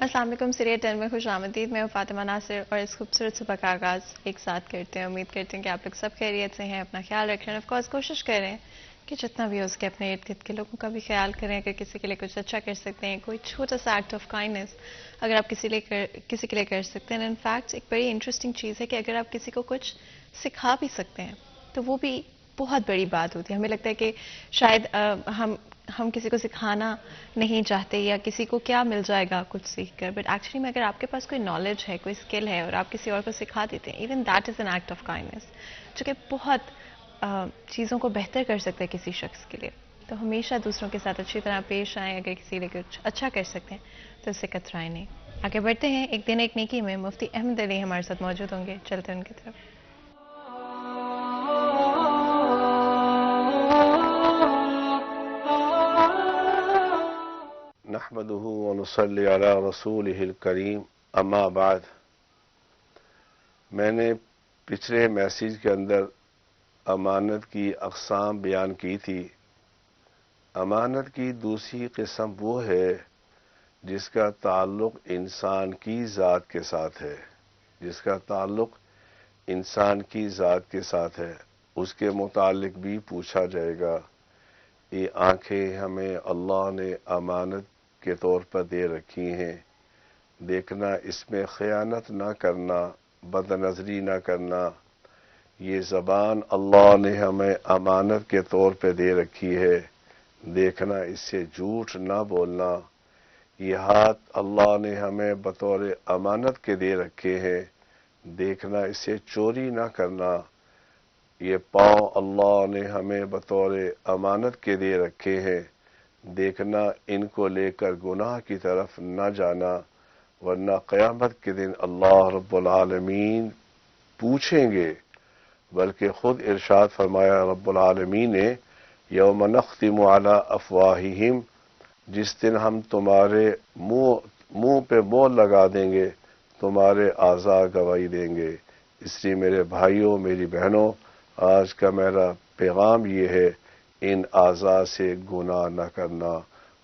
السلام علیکم. سیریل 10 میں خوش آمدید. میں فاطمہ ناصر اور اس خوبصورت صبح کا آغاز ایک ساتھ کرتے ہیں. امید کرتے ہیں کہ آپ لوگ سب خیریت سے ہیں, اپنا خیال رکھیں. آف کورس کوشش کریں کہ جتنا بھی ہو سکے اپنے ارد گرد کے لوگوں کا بھی خیال کریں. اگر کسی کے لیے کچھ اچھا کر سکتے ہیں, کوئی چھوٹا سا ایکٹ آف کائنڈنس اگر آپ کسی کے لیے کر سکتے ہیں, ان فیکٹ ایک بڑی انٹرسٹنگ چیز ہے کہ اگر آپ کسی کو کچھ سکھا بھی سکتے ہیں تو وہ بھی بہت بڑی بات ہوتی ہے. ہمیں لگتا ہے کہ شاید ہم کسی کو سکھانا نہیں چاہتے یا کسی کو کیا مل جائے گا کچھ سیکھ کر, بٹ ایکچولی میں اگر آپ کے پاس کوئی نالج ہے, کوئی اسکل ہے اور آپ کسی اور کو سکھا دیتے ہیں, even that is an act of kindness جو کہ بہت چیزوں کو بہتر کر سکتا ہے کسی شخص کے لیے. تو ہمیشہ دوسروں کے ساتھ اچھی طرح پیش آئیں. اگر کسی لیے کچھ اچھا کر سکتے ہیں تو اس سے کترائیں نہیں. آگے بڑھتے ہیں. ایک دن ایک نیکی میں مفتی احمد علی ہمارے ساتھ موجود ہوں گے, چلتے ہیں ان کی طرف. نحمده ونصلي على رسوله الكريم اما بعد. میں نے پچھلے میسیج کے اندر امانت کی اقسام بیان کی تھی. امانت کی دوسری قسم وہ ہے جس کا تعلق انسان کی ذات کے ساتھ ہے, جس کا تعلق انسان کی ذات کے ساتھ ہے. اس کے متعلق بھی پوچھا جائے گا. یہ آنکھیں ہمیں اللہ نے امانت کے طور پر دے رکھی ہیں. دیکھنا, اس میں خیانت نہ کرنا, بد نظری نہ کرنا. یہ زبان اللہ نے ہمیں امانت کے طور پہ دے رکھی ہے. دیکھنا, اس سے جھوٹ نہ بولنا. یہ ہاتھ اللہ نے ہمیں بطور امانت کے دے رکھے ہیں. دیکھنا, اس سے چوری نہ کرنا. یہ پاؤں اللہ نے ہمیں بطور امانت کے دے رکھے ہیں. دیکھنا, ان کو لے کر گناہ کی طرف نہ جانا, ورنہ قیامت کے دن اللہ رب العالمین پوچھیں گے. بلکہ خود ارشاد فرمایا رب العالمین نے, یوم نختم علی افواہہم, جس دن ہم تمہارے منہ پہ مہر لگا دیں گے, تمہارے اعضاء گواہی دیں گے. اس لیے میرے بھائیوں, میری بہنوں, آج کا میرا پیغام یہ ہے, ان اعضاء سے گناہ نہ کرنا.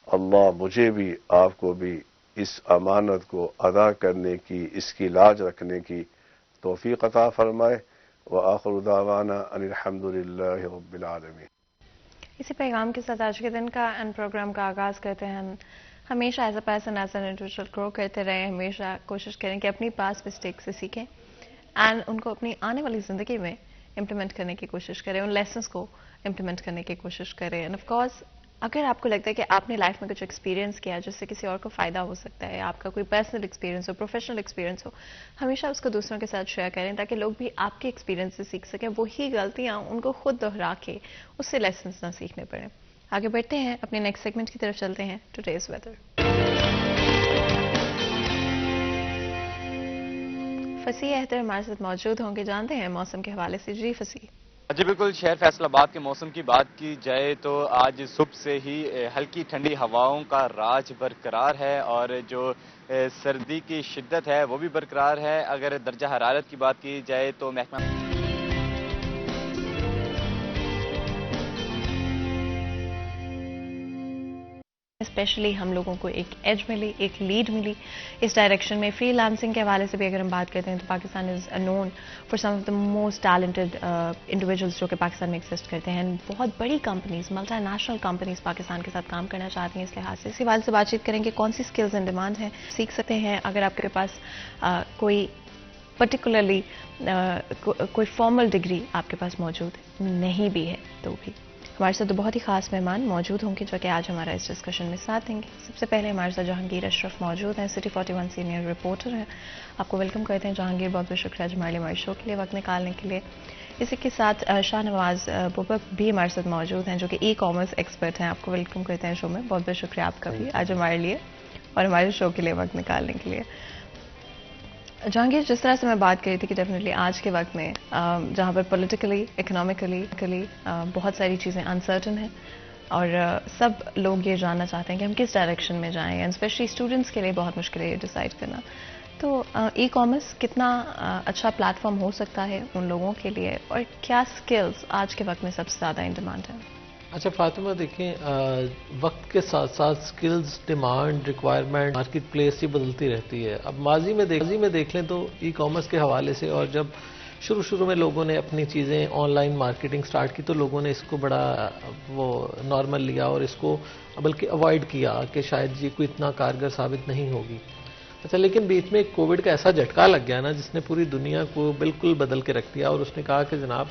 اللہ مجھے بھی آپ کو بھی اس امانت کو ادا کرنے کی, اس کی لاج رکھنے کی توفیق عطا فرمائے. وآخر دعوانا ان الحمد للہ رب العالمین. اسی پیغام کے ساتھ آج کے دن کا اینڈ پروگرام کا آغاز کرتے ہیں. ہمیشہ as a person, as an individual grow کرتے رہیں. ہمیشہ کوشش کریں کہ اپنی پاس مسٹیک سے سیکھیں اینڈ ان کو اپنی آنے والی زندگی میں امپلیمنٹ کرنے کی کوشش کریں, ان لیسنس کو امپلیمنٹ کرنے کی کوشش کریں. اینڈ آف کورس اگر آپ کو لگتا ہے کہ آپ نے لائف میں کچھ ایکسپیرینس کیا جس سے کسی اور کو فائدہ ہو سکتا ہے, آپ کا کوئی پرسنل ایکسپیرینس ہو, پروفیشنل ایکسپیرینس ہو, ہمیشہ اس کو دوسروں کے ساتھ شیئر کریں تاکہ لوگ بھی آپ کے ایکسپیرینس سے سیکھ سکیں. وہی غلطیاں ان کو خود دہرا کے اس سے لیسنس نہ سیکھنے پڑیں. آگے بڑھتے ہیں, اپنے نیکسٹ سیگمنٹ کی طرف چلتے ہیں. Today's weather. فصیح احتر ہمارے ساتھ موجود ہوں گے, جانتے ہیں موسم کے حوالے سے. جی فصیح. جی بالکل. شہر فیصل آباد کے موسم کی بات کی جائے تو آج صبح سے ہی ہلکی ٹھنڈی ہواؤں کا راج برقرار ہے اور جو سردی کی شدت ہے وہ بھی برقرار ہے. اگر درجہ حرارت کی بات کی جائے تو محکمہ اسپیشلی ہم لوگوں کو ایک ایج ملی, ایک لیڈ ملی اس ڈائریکشن میں. فری لانسنگ کے حوالے سے بھی اگر ہم بات کرتے ہیں تو Pakistan is known for some of the most talented individuals جو کہ پاکستان میں ایگزسٹ کرتے ہیں. بہت بڑی companies, multinational companies Pakistan کے ساتھ کام کرنا چاہتی ہیں. اس لحاظ سے اسی حوالے سے بات چیت کریں کہ کون سی اسکلز ان ڈیمانڈ ہیں, سیکھ سکتے ہیں. اگر آپ کے پاس کوئی پرٹیکولرلی کوئی فارمل ڈگری آپ کے پاس موجود نہیں بھی ہے تو بھی. ہمارے ساتھ دو بہت ہی خاص مہمان موجود ہوں گے جو کہ آج ہمارا اس ڈسکشن میں ساتھ دیں گے. سب سے پہلے ہمارے ساتھ جہانگیر اشرف موجود ہیں, سٹی 41 سینئر رپورٹر ہیں. آپ کو ویلکم کرتے ہیں جہانگیر. بہت بہت شکریہ ہمارے شو کے لیے وقت نکالنے کے لیے. اسی کے ساتھ شاہ نواز ببک بھی ہمارے ساتھ موجود ہیں جو کہ ای کامرس ایکسپرٹ ہیں. آپ کو ویلکم کرتے ہیں شو میں. بہت بہت شکریہ آپ کا بھی آج ہمارے لیے اور ہمارے شو کے لیے وقت نکالنے کے لیے. جہانگیر, جس طرح سے میں بات کر رہی تھی کہ ڈیفینیٹلی آج کے وقت میں جہاں پر پولیٹیکلی, اکنامکلی بہت ساری چیزیں انسرٹن ہیں اور سب لوگ یہ جاننا چاہتے ہیں کہ ہم کس ڈائریکشن میں جائیں, اینڈ اسپیشلی اسٹوڈنٹس کے لیے بہت مشکل ہے یہ ڈیسائیڈ کرنا. تو ای کامرس کتنا اچھا پلیٹ فارم ہو سکتا ہے ان لوگوں کے لیے, اور کیا اسکلز آج کے وقت میں سب سے زیادہ ان ڈیمانڈ ہیں؟ اچھا فاطمہ دیکھیں، وقت کے ساتھ ساتھ skills, demand, requirement, market place یہ بدلتی رہتی ہے. اب ماضی میں دیکھ لیں تو ای کامرس کے حوالے سے، اور جب شروع میں لوگوں نے اپنی چیزیں آن لائن مارکیٹنگ سٹارٹ کی تو لوگوں نے اس کو بڑا وہ نارمل لیا اور اس کو بلکہ اوائڈ کیا کہ شاید یہ کوئی اتنا کارگر ثابت نہیں ہوگی. اچھا لیکن بیچ میں کووڈ کا ایسا جھٹکا لگ گیا نا جس نے پوری دنیا کو بالکل بدل کے رکھ دیا، اور اس نے کہا کہ جناب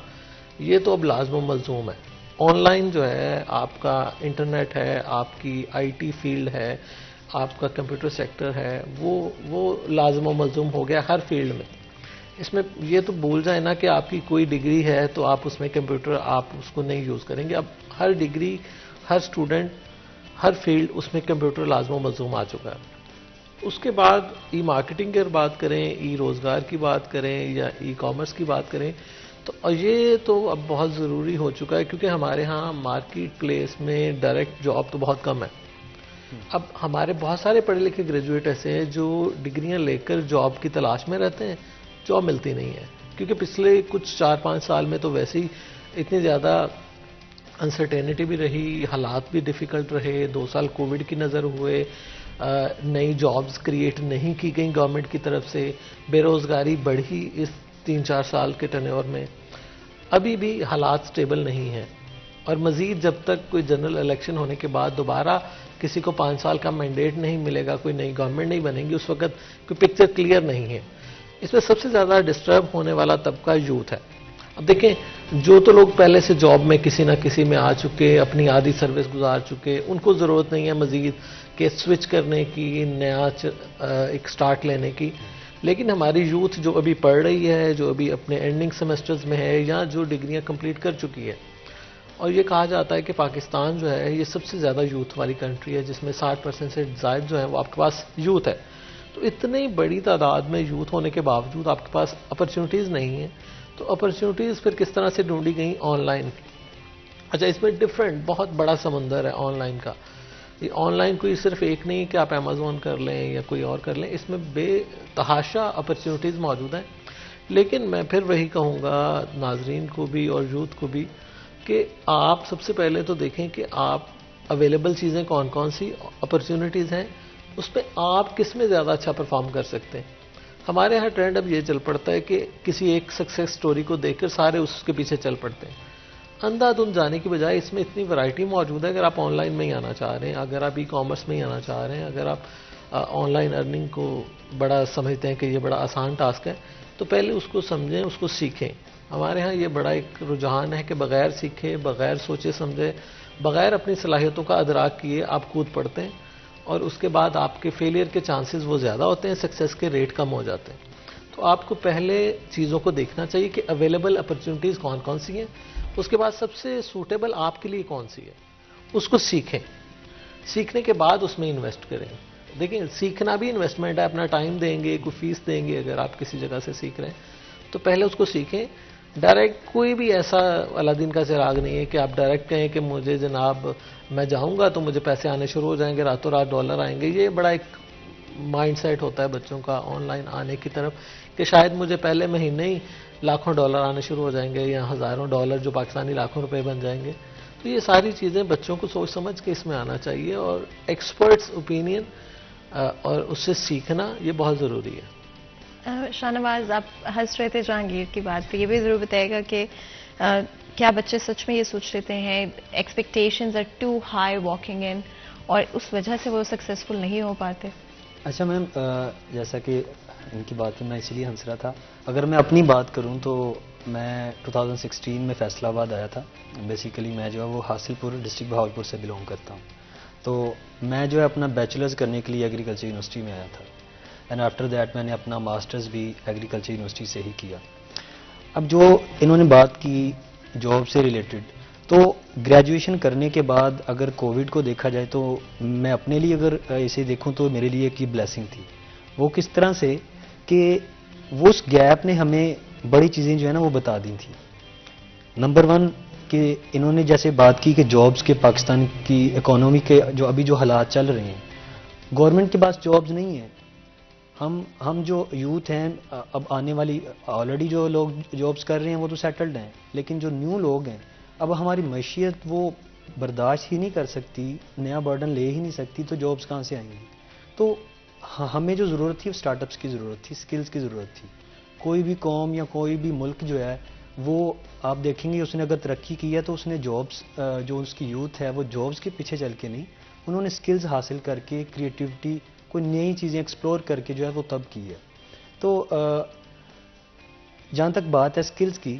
یہ تو اب لازم و ملزوم ہے. آن لائن جو ہے، آپ کا انٹرنیٹ ہے، آپ کی آئی ٹی فیلڈ ہے، آپ کا کمپیوٹر سیکٹر ہے، وہ لازم و ملزوم ہو گیا ہر فیلڈ میں. اس میں یہ تو بھول جائیں نا کہ آپ کی کوئی ڈگری ہے تو آپ اس میں کمپیوٹر آپ اس کو نہیں یوز کریں گے. اب ہر ڈگری، ہر اسٹوڈنٹ، ہر فیلڈ اس میں کمپیوٹر لازم و ملزوم آ چکا ہے. اس کے بعد ای مارکیٹنگ کی بات کریں، ای روزگار کی بات کریں یا ای کامرس کی بات کریں تو یہ تو اب بہت ضروری ہو چکا ہے، کیونکہ ہمارے ہاں مارکیٹ پلیس میں ڈائریکٹ جاب تو بہت کم ہے. اب ہمارے بہت سارے پڑھے لکھے گریجویٹ ایسے ہیں جو ڈگریاں لے کر جاب کی تلاش میں رہتے ہیں، جاب ملتی نہیں ہے. کیونکہ پچھلے کچھ 4-5 سال میں تو ویسے ہی اتنی زیادہ انسرٹینٹی بھی رہی، حالات بھی ڈیفیکلٹ رہے. 2 سال کووڈ کی نظر ہوئے، نئی جابز کریٹ نہیں کی گئیں گورنمنٹ کی طرف سے، بے روزگاری بڑھی اس 3-4 سال کے ٹینیور میں. ابھی بھی حالات سٹیبل نہیں ہیں، اور مزید جب تک کوئی جنرل الیکشن ہونے کے بعد دوبارہ کسی کو 5 سال کا مینڈیٹ نہیں ملے گا، کوئی نئی گورنمنٹ نہیں بنے گی، اس وقت کوئی پکچر کلیئر نہیں ہے. اس میں سب سے زیادہ ڈسٹرب ہونے والا طبقہ یوتھ ہے. اب دیکھیں، جو تو لوگ پہلے سے جاب میں کسی نہ کسی میں آ چکے، اپنی آدھی سروس گزار چکے، ان کو ضرورت نہیں ہے مزید کہ سوئچ کرنے کی، نیا ایک سٹارٹ لینے کی. لیکن ہماری یوتھ جو ابھی پڑھ رہی ہے، جو ابھی اپنے اینڈنگ سیمسٹرز میں ہے، یا جو ڈگریاں کمپلیٹ کر چکی ہے، اور یہ کہا جاتا ہے کہ پاکستان جو ہے یہ سب سے زیادہ یوتھ والی کنٹری ہے، جس میں 60% سے زائد جو ہے وہ آپ کے پاس یوتھ ہے. تو اتنی بڑی تعداد میں یوتھ ہونے کے باوجود آپ کے پاس اپرچونٹیز نہیں ہیں. تو اپرچونٹیز پھر کس طرح سے ڈھونڈی گئیں؟ On line. اچھا اس میں ڈفرینٹ بہت بڑا سمندر ہے آن لائن کا. یہ آن لائن کوئی صرف ایک نہیں کہ آپ امیزون کر لیں یا کوئی اور کر لیں، اس میں بے تحاشا اپرچونٹیز موجود ہیں. لیکن میں پھر وہی کہوں گا ناظرین کو بھی اور یوتھ کو بھی کہ آپ سب سے پہلے تو دیکھیں کہ آپ اویلیبل چیزیں کون کون سی اپرچونٹیز ہیں، اس پہ آپ کس میں زیادہ اچھا پرفارم کر سکتے ہیں. ہمارے ہاں ٹرینڈ اب یہ چل پڑتا ہے کہ کسی ایک سکسیس سٹوری کو دیکھ کر سارے اس کے پیچھے چل پڑتے ہیں. اندھا دھند جانے کی بجائے اس میں اتنی ورائٹی موجود ہے. اگر آپ آن لائن میں ہی آنا چاہ رہے ہیں، اگر آپ ای کامرس میں ہی آنا چاہ رہے ہیں، اگر آپ آن لائن ارننگ کو بڑا سمجھتے ہیں کہ یہ بڑا آسان ٹاسک ہے، تو پہلے اس کو سمجھیں، اس کو سیکھیں. ہمارے ہاں یہ بڑا ایک رجحان ہے کہ بغیر سیکھے، بغیر سوچے سمجھے، بغیر اپنی صلاحیتوں کا ادراک کیے آپ کود پڑتے ہیں، اور اس کے بعد آپ کے فیلئر کے چانسز وہ زیادہ ہوتے ہیں، سکسیس کے ریٹ کم ہو جاتے ہیں. تو آپ کو پہلے چیزوں کو دیکھنا چاہیے کہ اویلیبل اپرچونٹیز کون کون سی ہیں، اس کے بعد سب سے سوٹیبل آپ کے لیے کون سی ہے، اس کو سیکھیں. سیکھنے کے بعد اس میں انویسٹ کریں. دیکھیں سیکھنا بھی انویسٹمنٹ ہے، اپنا ٹائم دیں گے، کوئی فیس دیں گے. اگر آپ کسی جگہ سے سیکھ رہے ہیں تو پہلے اس کو سیکھیں. ڈائریکٹ کوئی بھی ایسا الادین کا چراغ نہیں ہے کہ آپ ڈائریکٹ کہیں کہ مجھے جناب میں جاؤں گا تو مجھے پیسے آنے شروع ہو جائیں گے، راتوں رات ڈالر آئیں گے. یہ بڑا ایک مائنڈ سیٹ ہوتا ہے بچوں کا آن لائن آنے کی طرف کہ شاید مجھے پہلے مہینے ہی لاکھوں ڈالر آنے شروع ہو جائیں گے، یا ہزاروں ڈالر جو پاکستانی لاکھوں روپے بن جائیں گے. تو یہ ساری چیزیں بچوں کو سوچ سمجھ کے اس میں آنا چاہیے، اور ایکسپرٹس اوپینین اور اس سے سیکھنا یہ بہت ضروری ہے. شاہ نواز، آپ ہنس رہے تھے جہانگیر کی بات پہ، یہ بھی ضرور بتائے گا کہ کیا بچے سچ میں یہ سوچ لیتے ہیں expectations are too high walking in, اور اس وجہ سے وہ سکسیزفل نہیں ہو پاتے؟ اچھا میم، جیسا کہ ان کی بات میں اس لیے ہنس رہا تھا، اگر میں اپنی بات کروں تو میں 2016 میں فیصل آباد آیا تھا. بیسیکلی میں جو ہے وہ حاصل پور ڈسٹرکٹ بہاولپور سے بلونگ کرتا ہوں. تو میں جو ہے اپنا بیچلرز کرنے کے لیے ایگریکلچر یونیورسٹی میں آیا تھا، اینڈ آفٹر دیٹ میں نے اپنا ماسٹرز بھی ایگریکلچر یونیورسٹی سے ہی کیا. اب جو انہوں نے بات کی جاب سے ریلیٹڈ، تو گریجویشن کرنے کے بعد اگر کووڈ کو دیکھا جائے تو میں اپنے لیے اگر اسے دیکھوں تو میرے لیے ایک بلیسنگ تھی. وہ کس طرح سے کہ وہ اس گیپ نے ہمیں بڑی چیزیں جو ہے نا وہ بتا دی تھیں. نمبر 1 کہ انہوں نے جیسے بات کی کہ جابز کے پاکستان کی اکانومی کے جو ابھی جو حالات چل رہے ہیں، گورنمنٹ کے پاس جابز نہیں ہیں. ہم جو یوتھ ہیں، اب آنے والی آلریڈی جو لوگ جابز کر رہے ہیں وہ تو سیٹلڈ ہیں، لیکن جو نیو لوگ ہیں اب ہماری معیشت وہ برداشت ہی نہیں کر سکتی، نیا برڈن لے ہی نہیں سکتی، تو جابس کہاں سے آئیں گی؟ تو ہمیں جو ضرورت تھی وہ اسٹارٹ اپس کی ضرورت تھی، سکلز کی ضرورت تھی. کوئی بھی قوم یا کوئی بھی ملک جو ہے وہ آپ دیکھیں گے اس نے اگر ترقی کی ہے تو اس نے جابس، جو اس کی یوتھ ہے وہ جابس کے پیچھے چل کے نہیں، انہوں نے سکلز حاصل کر کے، کریٹیوٹی، کوئی نئی چیزیں ایکسپلور کر کے جو ہے وہ تب کی ہے. تو جہاں تک بات ہے سکلز کی،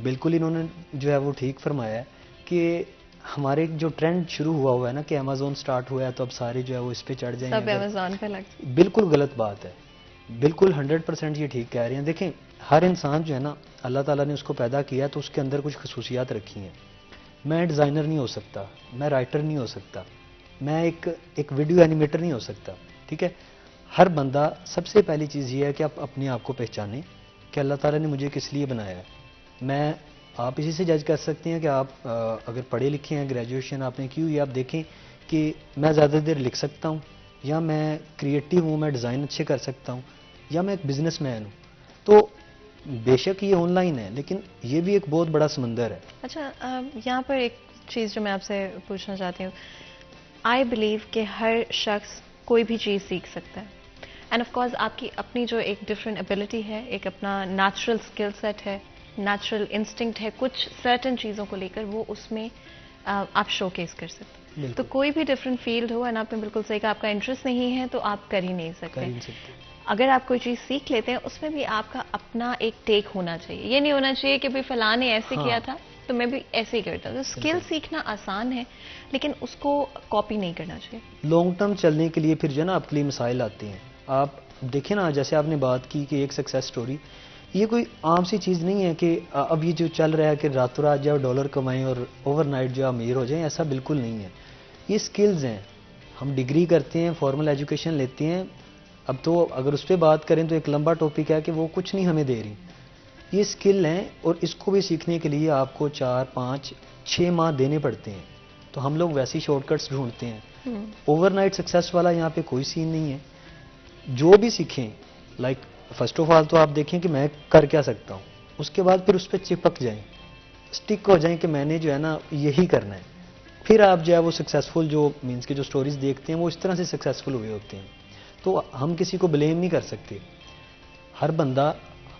بالکل انہوں نے جو ہے وہ ٹھیک فرمایا ہے کہ ہمارے جو ٹرینڈ شروع ہوا ہے نا کہ امیزون سٹارٹ ہوا ہے تو اب سارے جو ہے وہ اس پہ چڑھ جائیں گے. سب امیزون پہ لگ، بالکل غلط بات ہے، بالکل 100% یہ ٹھیک کہہ رہے ہیں. دیکھیں ہر انسان جو ہے نا اللہ تعالیٰ نے اس کو پیدا کیا تو اس کے اندر کچھ خصوصیات رکھی ہیں. میں ڈیزائنر نہیں ہو سکتا، میں رائٹر نہیں ہو سکتا، میں ایک ویڈیو اینیمیٹر نہیں ہو سکتا، ٹھیک ہے. ہر بندہ، سب سے پہلی چیز یہ ہے کہ آپ اپنے آپ کو پہچانیں کہ اللہ تعالیٰ نے مجھے کس لیے بنایا ہے. آپ اسی سے جج کر سکتے ہیں کہ آپ اگر پڑھے لکھے ہیں، گریجویشن آپ نے کی ہوئی، آپ دیکھیں کہ میں زیادہ دیر لکھ سکتا ہوں، یا میں کریٹیو ہوں، میں ڈیزائن اچھے کر سکتا ہوں، یا میں ایک بزنس مین ہوں. تو بے شک یہ آن لائن ہے لیکن یہ بھی ایک بہت بڑا سمندر ہے. اچھا یہاں پر ایک چیز جو میں آپ سے پوچھنا چاہتی ہوں، آئی بلیو کہ ہر شخص کوئی بھی چیز سیکھ سکتا ہے، اینڈ آف کورس آپ کی اپنی جو ایک ڈفرینٹ ایبلٹی ہے، ایک اپنا نیچرل اسکل سیٹ ہے، نیچرل انسٹنکٹ ہے، کچھ سرٹن چیزوں کو لے کر وہ اس میں آپ شو کیس کر سکتے ہیں. تو کوئی بھی ڈفرینٹ فیلڈ ہو، اینڈ آپ نے بالکل صحیح کہا آپ کا انٹرسٹ نہیں ہے تو آپ کر ہی نہیں سکتے. اگر آپ کوئی چیز سیکھ لیتے ہیں اس میں بھی آپ کا اپنا ایک ٹیک ہونا چاہیے. یہ نہیں ہونا چاہیے کہ فلاں نے ایسے کیا تھا تو میں بھی ایسے ہی کرتا ہوں. تو اسکل سیکھنا آسان ہے لیکن اس کو کاپی نہیں کرنا چاہیے. لانگ ٹرم چلنے کے لیے پھر جو ہے نا آپ کے لیے مسائل آتے ہیں. آپ دیکھیں نا جیسے آپ نے بات کی کہ ایک سکسیس سٹوری، یہ کوئی عام سی چیز نہیں ہے کہ اب یہ جو چل رہا ہے کہ راتوں رات جاؤ ڈالر کمائیں اور اوور نائٹ جو امیر ہو جائیں، ایسا بالکل نہیں ہے. یہ سکلز ہیں. ہم ڈگری کرتے ہیں، فارمل ایجوکیشن لیتے ہیں، اب تو اگر اس پہ بات کریں تو ایک لمبا ٹاپک ہے کہ وہ کچھ نہیں ہمیں دے رہی. یہ سکل ہیں اور اس کو بھی سیکھنے کے لیے آپ کو 4 5 6 ماہ دینے پڑتے ہیں. تو ہم لوگ ویسی شارٹ کٹس ڈھونڈتے ہیں. اوور نائٹ سکسیس والا یہاں پہ کوئی سین نہیں ہے. جو بھی سیکھیں، لائک فرسٹ آف آل تو آپ دیکھیں کہ میں کر کیا سکتا ہوں، اس کے بعد پھر اس پہ چپک جائیں، اسٹک ہو جائیں کہ میں نے جو ہے نا یہی کرنا ہے. پھر آپ جو ہے وہ سکسیسفل جو مینس کی جو سٹوریز دیکھتے ہیں وہ اس طرح سے سکسیسفل ہوئے ہوتے ہیں. تو ہم کسی کو بلیم نہیں کر سکتے. ہر بندہ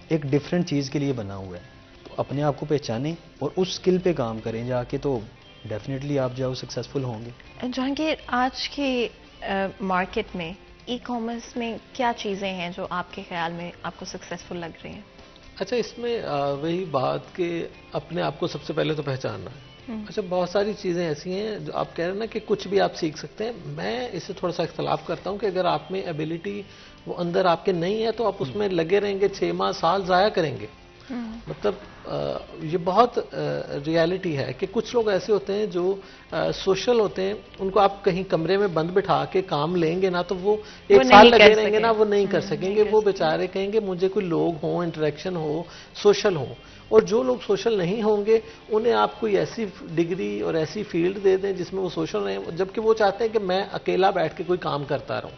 ایک ڈیفرنٹ چیز کے لیے بنا ہوا ہے. تو اپنے آپ کو پہچانیں اور اس سکل پہ کام کریں جا کے، تو ڈیفینیٹلی آپ جو ہے وہ سکسیسفل ہوں گے. جہانگیر، آج کے مارکیٹ میں ای کامرس میں کیا چیزیں ہیں جو آپ کے خیال میں آپ کو سکسیسفل لگ رہی ہیں؟ اچھا، اس میں وہی بات کہ اپنے آپ کو سب سے پہلے تو پہچاننا ہے. اچھا، بہت ساری چیزیں ایسی ہیں جو آپ کہہ رہے ہیں نا کہ کچھ بھی آپ سیکھ سکتے ہیں. میں اس سے تھوڑا سا اختلاف کرتا ہوں کہ اگر آپ میں ایبلٹی وہ اندر آپ کے نہیں ہے تو آپ اس میں لگے رہیں گے، 6 ماہ سال ضائع کریں گے. مطلب یہ بہت ریالٹی ہے کہ کچھ لوگ ایسے ہوتے ہیں جو سوشل ہوتے ہیں، ان کو آپ کہیں کمرے میں بند بٹھا کے کام لیں گے نا تو وہ 1 سال لگے رہیں گے نا، وہ نہیں کر سکیں گے. وہ بیچارے کہیں گے مجھے کوئی لوگ ہوں، انٹریکشن ہو، سوشل ہوں. اور جو لوگ سوشل نہیں ہوں گے انہیں آپ کوئی ایسی ڈگری اور ایسی فیلڈ دے دیں جس میں وہ سوشل رہیں، جبکہ وہ چاہتے ہیں کہ میں اکیلا بیٹھ کے کوئی کام کرتا رہوں.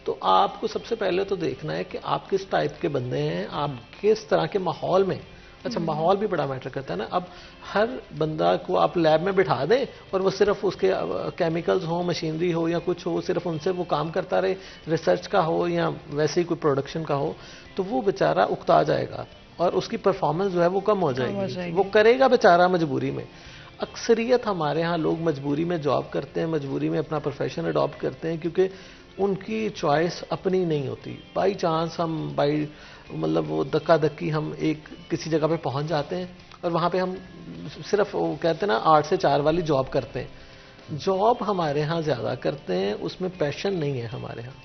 تو آپ کو سب سے پہلے تو دیکھنا ہے کہ آپ کس ٹائپ کے بندے ہیں، آپ کس طرح کے ماحول میں. اچھا، ماحول بھی بڑا میٹر کرتا ہے نا. اب ہر بندہ کو آپ لیب میں بٹھا دیں اور وہ صرف اس کے کیمیکلز ہوں، مشینری ہو یا کچھ ہو، صرف ان سے وہ کام کرتا رہے، ریسرچ کا ہو یا ویسے ہی کوئی پروڈکشن کا ہو، تو وہ بیچارہ اکتا جائے گا اور اس کی پرفارمنس جو ہے وہ کم ہو جائے گی. وہ کرے گا بیچارہ مجبوری میں. اکثریت ہمارے ہاں لوگ مجبوری میں جاب کرتے ہیں، مجبوری میں اپنا پروفیشن اڈاپٹ کرتے ہیں کیونکہ ان کی چوائس اپنی نہیں ہوتی. بائی چانس ہم مطلب وہ دکا دکی ہم کسی جگہ پہ پہنچ جاتے ہیں اور وہاں پہ ہم صرف وہ کہتے ہیں نا 8 سے 4 والی جاب کرتے ہیں. جاب ہمارے ہاں زیادہ کرتے ہیں، اس میں پیشن نہیں ہے ہمارے ہاں.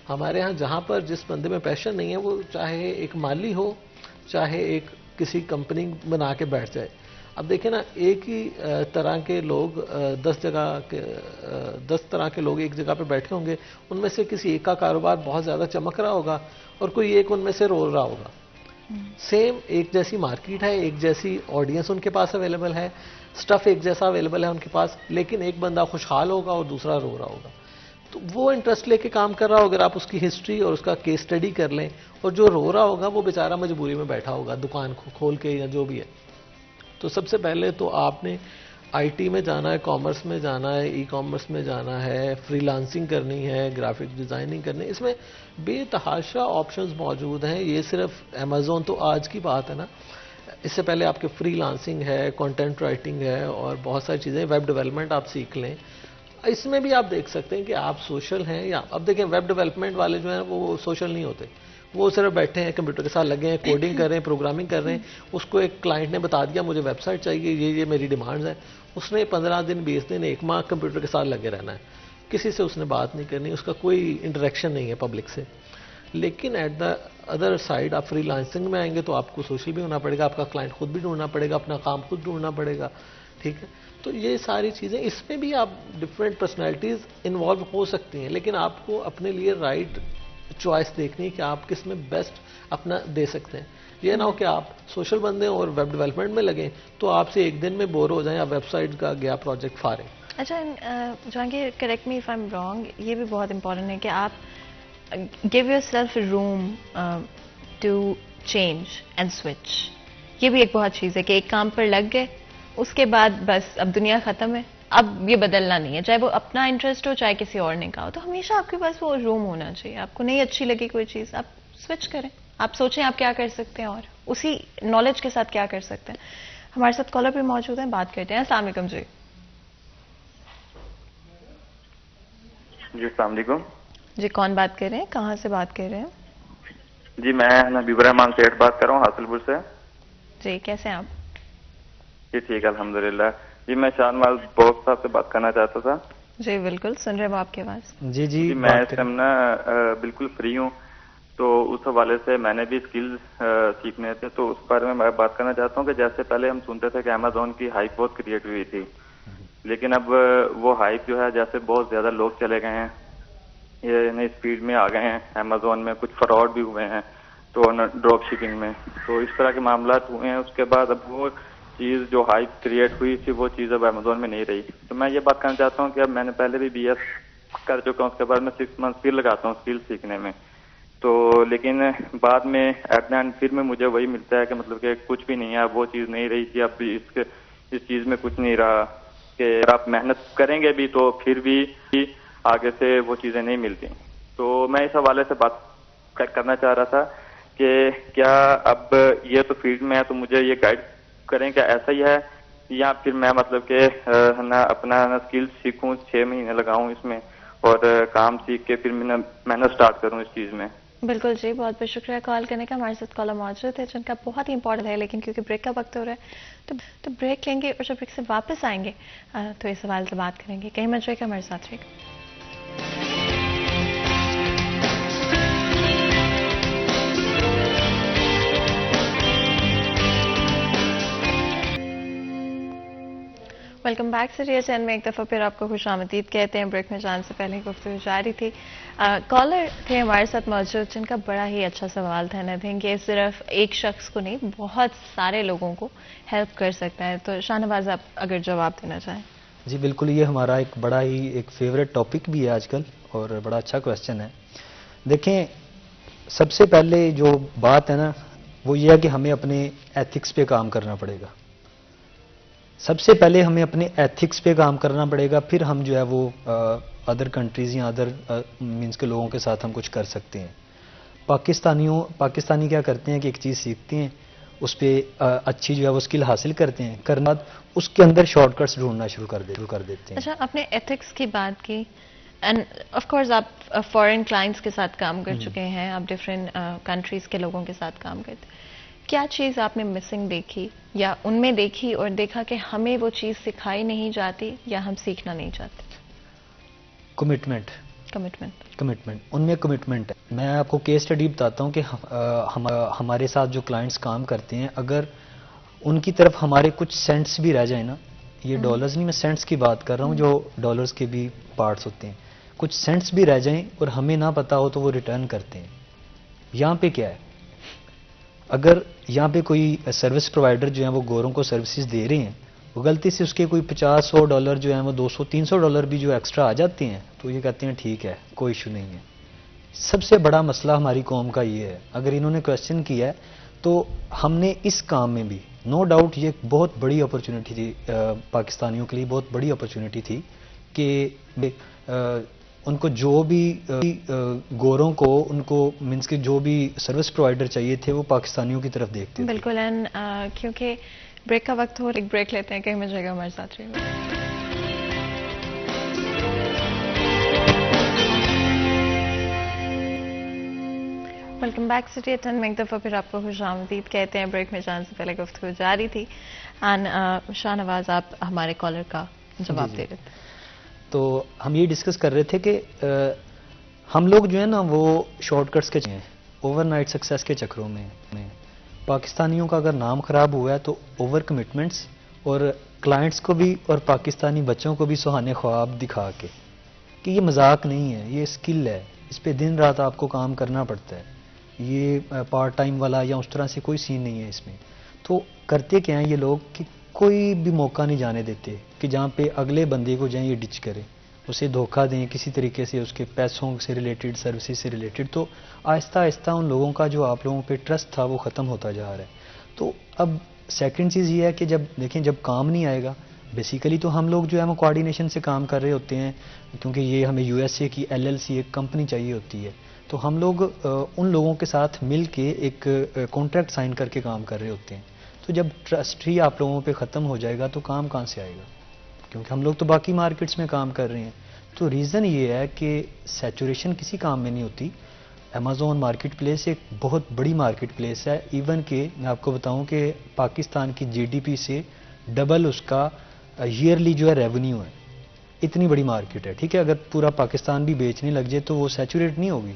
ہمارے ہاں جہاں پر جس بندے میں پیشن نہیں ہے، وہ چاہے ایک مالی ہو، چاہے ایک کسی کمپنی بنا کے بیٹھ جائے. اب دیکھیں نا، ایک ہی طرح کے لوگ 10 طرح کے لوگ ایک جگہ پہ بیٹھے ہوں گے، ان میں سے کسی ایک کا کاروبار بہت زیادہ چمک رہا ہوگا اور کوئی ایک ان میں سے رول رہا ہوگا. سیم ایک جیسی مارکیٹ ہے، ایک جیسی آڈینس ان کے پاس اویلیبل ہے، سٹف ایک جیسا اویلیبل ہے ان کے پاس، لیکن ایک بندہ خوشحال ہوگا اور دوسرا رو رہا ہوگا. تو وہ انٹرسٹ لے کے کام کر رہا ہوگا. اگر آپ اس کی ہسٹری اور اس کا کیس اسٹڈی کر لیں، اور جو رو رہا ہوگا وہ بیچارہ مجبوری میں بیٹھا ہوگا دکان کھول کے یا جو بھی ہے. تو سب سے پہلے تو آپ نے آئی ٹی میں جانا ہے, کامرس میں جانا ہے, ای کامرس میں جانا ہے, فری لانسنگ کرنی ہے, گرافک ڈیزائننگ کرنی ہے, اس میں بے تحاشا آپشنز موجود ہیں. یہ صرف امیزون تو آج کی بات ہے نا, اس سے پہلے آپ کے فری لانسنگ ہے, کنٹینٹ رائٹنگ ہے, اور بہت ساری چیزیں, ویب ڈیولپمنٹ آپ سیکھ لیں. اس میں بھی آپ دیکھ سکتے ہیں کہ آپ سوشل ہیں یا, اب دیکھیں ویب ڈیولپمنٹ والے جو ہیں وہ سوشل نہیں ہوتے, وہ صرف بیٹھے ہیں کمپیوٹر کے ساتھ لگے ہیں, کوڈنگ کر رہے ہیں, پروگرامنگ کر رہے ہیں. اس کو ایک کلائنٹ نے بتا دیا مجھے ویب سائٹ چاہیے, یہ میری ڈیمانڈز ہیں, اس نے 15 دن 20 دن 1 ماہ کمپیوٹر کے ساتھ لگے رہنا ہے, کسی سے اس نے بات نہیں کرنی, اس کا کوئی انٹریکشن نہیں ہے پبلک سے. لیکن ایٹ دا ادر سائڈ آپ فری لانسنگ میں آئیں گے تو آپ کو سوشل بھی ہونا پڑے گا, آپ کا کلائنٹ خود بھی ڈھونڈنا پڑے گا, اپنا کام خود ڈھونڈنا پڑے گا. ٹھیک ہے, تو یہ ساری چیزیں, اس میں بھی آپ ڈفرینٹ پرسنالٹیز انوالو ہو سکتی ہیں, لیکن آپ کو اپنے لیے رائٹ چوائس دیکھنی ہے کہ آپ کس میں بیسٹ اپنا دے سکتے ہیں. یہ نہ ہو کہ آپ سوشل بندے اور ویب ڈیولپمنٹ میں لگیں تو آپ سے ایک دن میں بور ہو جائیں, یا ویب سائٹ کا گیا پروجیکٹ فارغ. اچھا Jahangir, correct me if I am wrong, یہ بھی بہت امپورٹنٹ ہے کہ آپ give yourself room to change and switch. یہ بھی ایک بہت چیز ہے کہ ایک کام پر لگ گئے, اس کے بعد بس اب دنیا ختم ہے, اب یہ بدلنا نہیں ہے, چاہے وہ اپنا انٹرسٹ ہو چاہے کسی اور نے کہا ہو. تو ہمیشہ آپ کے پاس وہ روم ہونا چاہیے. آپ کو نہیں اچھی لگی کوئی چیز, آپ سوئچ کریں, آپ سوچیں آپ کیا کر سکتے ہیں اور اسی نالج کے ساتھ کیا کر سکتے ہیں. ہمارے ساتھ کالر بھی موجود ہیں, بات کرتے ہیں. السلام علیکم جی. جی السلام علیکم. جی کون بات کر رہے ہیں, کہاں سے بات کر رہے ہیں؟ جی میں حبیب الرحمان سیٹھ بات کر رہا ہوں حاصل پور سے. جی کیسے ہیں آپ؟ جی ٹھیک ہے الحمدللہ. جی میں شاہ نواز بوس صاحب سے بات کرنا چاہتا تھا. جی بالکل, سن رہے ہیں آپ کے پاس. جی میں اس ٹائم نا بالکل فری ہوں, تو اس حوالے سے میں نے بھی اسکلز سیکھنے تھے, تو اس بارے میں بات کرنا چاہتا ہوں کہ جیسے پہلے ہم سنتے تھے کہ امیزون کی ہائپ بہت کریٹ ہوئی تھی, لیکن اب وہ ہائپ جو ہے جیسے بہت زیادہ لوگ چلے گئے ہیں, یہ نئی اسپیڈ میں آ گئے ہیں امیزون میں, کچھ فراڈ بھی ہوئے ہیں تو ڈراپ شپنگ میں, تو اس طرح کے معاملات ہوئے ہیں. اس کے بعد اب وہ چیز جو ہائپ کریٹ ہوئی تھی وہ چیز اب امیزون میں نہیں رہی. تو میں یہ بات کرنا چاہتا ہوں کہ اب میں نے پہلے بھی بی ایس کر چکا ہوں, اس کے بعد میں 6 منتھ پھر لگاتا ہوں اسکل سیکھنے میں, تو لیکن بعد میں ایٹ دا اینڈ پھر میں مجھے وہی ملتا ہے کہ مطلب کہ کچھ بھی نہیں ہے, اب وہ چیز نہیں رہی تھی, اب اس چیز میں کچھ نہیں رہا, کہ آپ محنت کریں گے بھی تو پھر بھی آگے سے وہ چیزیں نہیں ملتی. تو میں اس حوالے سے بات کرنا چاہ رہا تھا کہ کیا اب یہ تو فیلڈ میں ہے تو مجھے یہ گائیڈ کریں کہ ایسا ہی ہے, یا پھر میں مطلب کہ اپنا اسکل سیکھوں, 6 مہینے لگاؤں اس میں اور کام سیکھ کے پھر میں محنت اسٹارٹ کروں اس چیز میں. بالکل جی, بہت بہت شکریہ کال کرنے کا. ہمارے ساتھ کالر موجود ہے جن کا بہت ہی امپورٹنٹ ہے, لیکن کیونکہ بریک کا وقت ہو رہا ہے تو بریک لیں گے, اور جب بریک سے واپس آئیں گے تو اس سوال سے بات کریں گے. کہیں مت جائے گا, ہمارے ساتھ رہے گا. ویلکم بیک سیریز چین میں ایک دفعہ پھر آپ کو خوش آمدید کہتے ہیں. بریک میں جان سے پہلے گفتگو جاری تھی. کالر تھے ہمارے ساتھ موجود جن کا بڑا ہی اچھا سوال تھا. نا تھنک یہ صرف ایک شخص کو نہیں, بہت سارے لوگوں کو ہیلپ کر سکتا ہے. تو شاہ نواز آپ اگر جواب دینا چاہیں. جی بالکل, یہ ہمارا ایک بڑا ہی ایک فیوریٹ ٹاپک بھی ہے آج کل, اور بڑا اچھا کویسچن ہے. دیکھیں سب سے پہلے جو بات ہے نا وہ یہ ہے کہ ہمیں اپنے ایتھکس پہ کام کرنا پڑے گا. سب سے پہلے ہمیں اپنے ایتھکس پہ کام کرنا پڑے گا, پھر ہم جو ہے وہ ادر کنٹریز یا ادر مینس کے لوگوں کے ساتھ ہم کچھ کر سکتے ہیں. پاکستانی کیا کرتے ہیں کہ ایک چیز سیکھتے ہیں, اس پہ اچھی جو ہے وہ اسکل حاصل کرتے ہیں, کرنے بعد اس کے اندر شارٹ کٹس ڈھونڈنا شروع کر دیتے ہیں. اچھا, آپ نے ایتھکس کی بات کی, اینڈ آف کورس آپ فارن کلائنٹس کے ساتھ کام کر چکے ہیں, آپ ڈفرینٹ کنٹریز کے لوگوں کے ساتھ کام کرتے ہیں. کیا چیز آپ نے مسنگ دیکھی یا ان میں دیکھی اور دیکھا کہ ہمیں وہ چیز سکھائی نہیں جاتی یا ہم سیکھنا نہیں چاہتے؟ کمٹمنٹ. ان میں کمٹمنٹ ہے. میں آپ کو کیس اسٹڈی بتاتا ہوں کہ ہمارے ساتھ جو کلائنٹس کام کرتے ہیں, اگر ان کی طرف ہمارے کچھ سینٹس بھی رہ جائیں نا, یہ ڈالرز نہیں, میں سینٹس کی بات کر رہا ہوں, جو ڈالرز کے بھی پارٹس ہوتے ہیں, کچھ سینٹس بھی رہ جائیں اور ہمیں نہ پتا ہو تو وہ ریٹرن کرتے ہیں. یہاں پہ کیا ہے, اگر یہاں پہ کوئی سروس پرووائڈر جو ہیں وہ گوروں کو سروسز دے رہے ہیں, وہ غلطی سے اس کے کوئی $50-100 جو ہیں وہ $200-300 بھی جو ایکسٹرا آ جاتے ہیں, تو یہ کہتے ہیں ٹھیک ہے کوئی ایشو نہیں ہے. سب سے بڑا مسئلہ ہماری قوم کا یہ ہے, اگر انہوں نے کویسچن کیا ہے تو ہم نے اس کام میں بھی نو ڈاؤٹ یہ ایک بہت بڑی اپرچونٹی تھی پاکستانیوں کے لیے، بہت بڑی اپرچونٹی تھی کہ ان کو جو بھی گوروں کو ان کو مینس کہ جو بھی سروس پرووائڈر چاہیے تھے وہ پاکستانیوں کی طرف دیکھتے تھے. بالکل. اینڈ کیونکہ بریک کا وقت ہو، ایک بریک لیتے ہیں، کہیں میں جگہ ہمارے ساتھ رہی ہوں. ویلکم بیک سٹی 10 میں ایک دفعہ پھر آپ کو خوش آمدید کہتے ہیں. بریک میں جان سے پہلے گفتگو جاری تھی اینڈ شاہ نواز آپ ہمارے کالر کا جواب دے رہے تھے. تو ہم یہ ڈسکس کر رہے تھے کہ ہم لوگ جو ہے نا وہ شارٹ کٹس کے ہیں اوور نائٹ سکسیس کے چکروں میں. پاکستانیوں کا اگر نام خراب ہوا ہے تو اوور کمٹمنٹس اور کلائنٹس کو بھی اور پاکستانی بچوں کو بھی سہانے خواب دکھا کے کہ یہ مذاق نہیں ہے، یہ اسکل ہے، اس پہ دن رات آپ کو کام کرنا پڑتا ہے، یہ پارٹ ٹائم والا یا اس طرح سے کوئی سین نہیں ہے اس میں. تو کرتے کیا ہیں یہ لوگ کہ کوئی بھی موقع نہیں جانے دیتے کہ جہاں پہ اگلے بندے کو جائیں یہ ڈچ کرے، اسے دھوکہ دیں کسی طریقے سے، اس کے پیسوں سے ریلیٹڈ، سروسز سے ریلیٹڈ. تو آہستہ آہستہ ان لوگوں کا جو آپ لوگوں پہ ٹرسٹ تھا وہ ختم ہوتا جا رہا ہے. تو اب سیکنڈ چیز یہ ہے کہ جب دیکھیں جب کام نہیں آئے گا، بیسیکلی تو ہم لوگ جو ہے وہ کوآرڈینیشن سے کام کر رہے ہوتے ہیں کیونکہ یہ ہمیں یو ایس اے کی LLC ایک کمپنی چاہیے ہوتی ہے. تو ہم لوگ ان لوگوں کے ساتھ مل کے ایک کانٹریکٹ سائن کر کے کام کر رہے ہوتے ہیں. تو جب ٹرسٹ ہی آپ لوگوں پہ ختم ہو جائے گا تو کام کہاں سے آئے گا، کیونکہ ہم لوگ تو باقی مارکیٹس میں کام کر رہے ہیں. تو ریزن یہ ہے کہ سیچوریشن کسی کام میں نہیں ہوتی. امیزون مارکیٹ پلیس ایک بہت بڑی مارکیٹ پلیس ہے، ایون کہ میں آپ کو بتاؤں کہ پاکستان کی GDP سے ڈبل اس کا ایئرلی جو ہے ریونیو ہے. اتنی بڑی مارکیٹ ہے. ٹھیک ہے، اگر پورا پاکستان بھی بیچنے لگ جائے تو وہ سیچوریٹ نہیں ہوگی.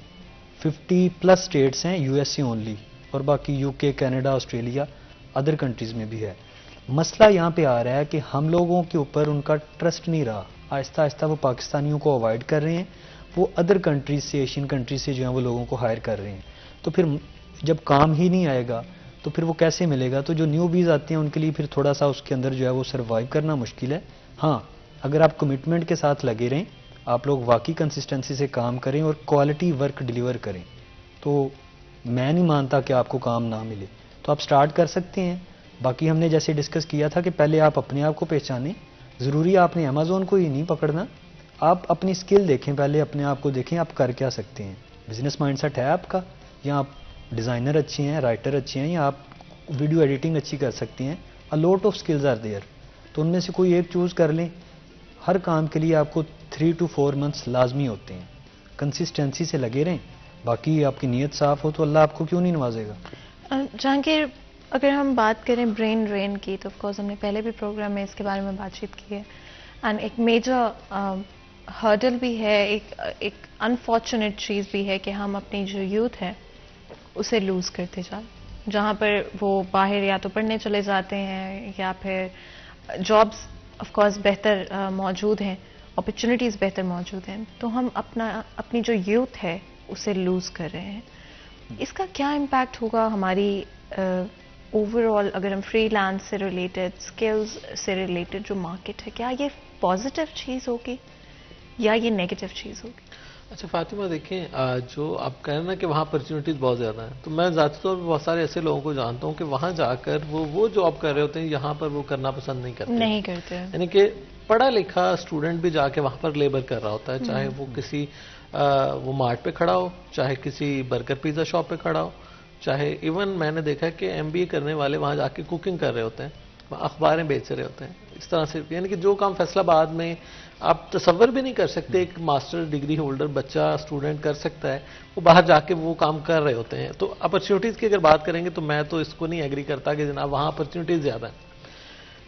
50+ اسٹیٹس ہیں USA اونلی، اور باقی UK، Canada, Australia, other countries میں بھی ہے. مسئلہ یہاں پہ آ رہا ہے کہ ہم لوگوں کے اوپر ان کا ٹرسٹ نہیں رہا. آہستہ آہستہ وہ پاکستانیوں کو اوائڈ کر رہے ہیں، وہ ادر کنٹریز سے، ایشین کنٹریز سے جو ہیں وہ لوگوں کو ہائر کر رہے ہیں. تو پھر جب کام ہی نہیں آئے گا تو پھر وہ کیسے ملے گا؟ تو جو نیو بیز آتے ہیں ان کے لیے پھر تھوڑا سا اس کے اندر جو ہے وہ سروائیو کرنا مشکل ہے. ہاں، اگر آپ کمٹمنٹ کے ساتھ لگے رہیں، آپ لوگ واقعی کنسسٹنسی سے کام کریں اور کوالٹی ورک ڈیلیور کریں، تو میں نہیں مانتا کہ آپ کو کام نہ ملے. تو آپ سٹارٹ کر سکتے ہیں. باقی ہم نے جیسے ڈسکس کیا تھا کہ پہلے آپ اپنے آپ کو پہچانیں. ضروری آپ نے امیزون کو ہی نہیں پکڑنا، آپ اپنی سکل دیکھیں، پہلے اپنے آپ کو دیکھیں آپ کر کیا سکتے ہیں. بزنس مائنڈ سیٹ ہے آپ کا، یا آپ ڈیزائنر اچھے ہیں، رائٹر اچھے ہیں، یا آپ ویڈیو ایڈیٹنگ اچھی کر سکتے ہیں. اے lot of skills are their. تو ان میں سے کوئی ایک چوز کر لیں. ہر کام کے لیے آپ کو 3 to 4 months لازمی ہوتے ہیں. کنسسٹنسی سے لگے رہیں، باقی آپ کی نیت صاف ہو تو اللہ آپ کو کیوں نہیں نوازے گا. جہانگیر، اگر ہم بات کریں برین ڈرین کی تو آف کورس ہم نے پہلے بھی پروگرام میں اس کے بارے میں بات چیت کی ہے. اینڈ ایک میجر ہرڈل بھی ہے، ایک انفارچونیٹ چیز بھی ہے کہ ہم اپنی جو یوتھ ہے اسے لوز کرتے جائیں. جہاں پر وہ باہر یا تو پڑھنے چلے جاتے ہیں یا پھر جابس آف کورس بہتر موجود ہیں، اپرچونیٹیز بہتر موجود ہیں، تو ہم اپنی جو یوتھ ہے اسے لوز کر رہے ہیں. اس کا کیا امپیکٹ ہوگا ہماری اوور آل، اگر ہم فری لانس سے ریلیٹڈ، اسکلز سے ریلیٹڈ جو مارکیٹ ہے، کیا یہ پازیٹیو چیز ہوگی یا یہ نیگیٹو چیز ہوگی؟ اچھا فاطمہ، دیکھیں جو آپ کہہ رہے ہیں نا کہ وہاں اپرچونیٹیز بہت زیادہ ہیں، تو میں ذاتی طور پہ بہت سارے ایسے لوگوں کو جانتا ہوں کہ وہاں جا کر وہ جاب کر رہے ہوتے ہیں، یہاں پر وہ کرنا پسند نہیں کرتے. یعنی کہ پڑھا لکھا اسٹوڈنٹ بھی جا کے وہاں پر لیبر کر رہا ہوتا ہے، چاہے وہ کسی وہ مارٹ پہ کھڑا ہو، چاہے کسی برگر پیزا شاپ پہ کھڑا ہو، چاہے ایون میں نے دیکھا کہ MBA کرنے والے وہاں جا کے کوکنگ کر رہے ہوتے ہیں، اخباریں بیچ رہے ہوتے ہیں. اس طرح سے یعنی کہ جو کام فیصل آباد میں آپ تصور بھی نہیں کر سکتے ایک ماسٹر ڈگری ہولڈر بچہ اسٹوڈنٹ کر سکتا ہے، وہ باہر جا کے وہ کام کر رہے ہوتے ہیں. تو اپرچونیٹیز کی اگر بات کریں گے تو میں تو اس کو نہیں ایگری کرتا کہ جناب وہاں اپرچونیٹیز زیادہ ہیں.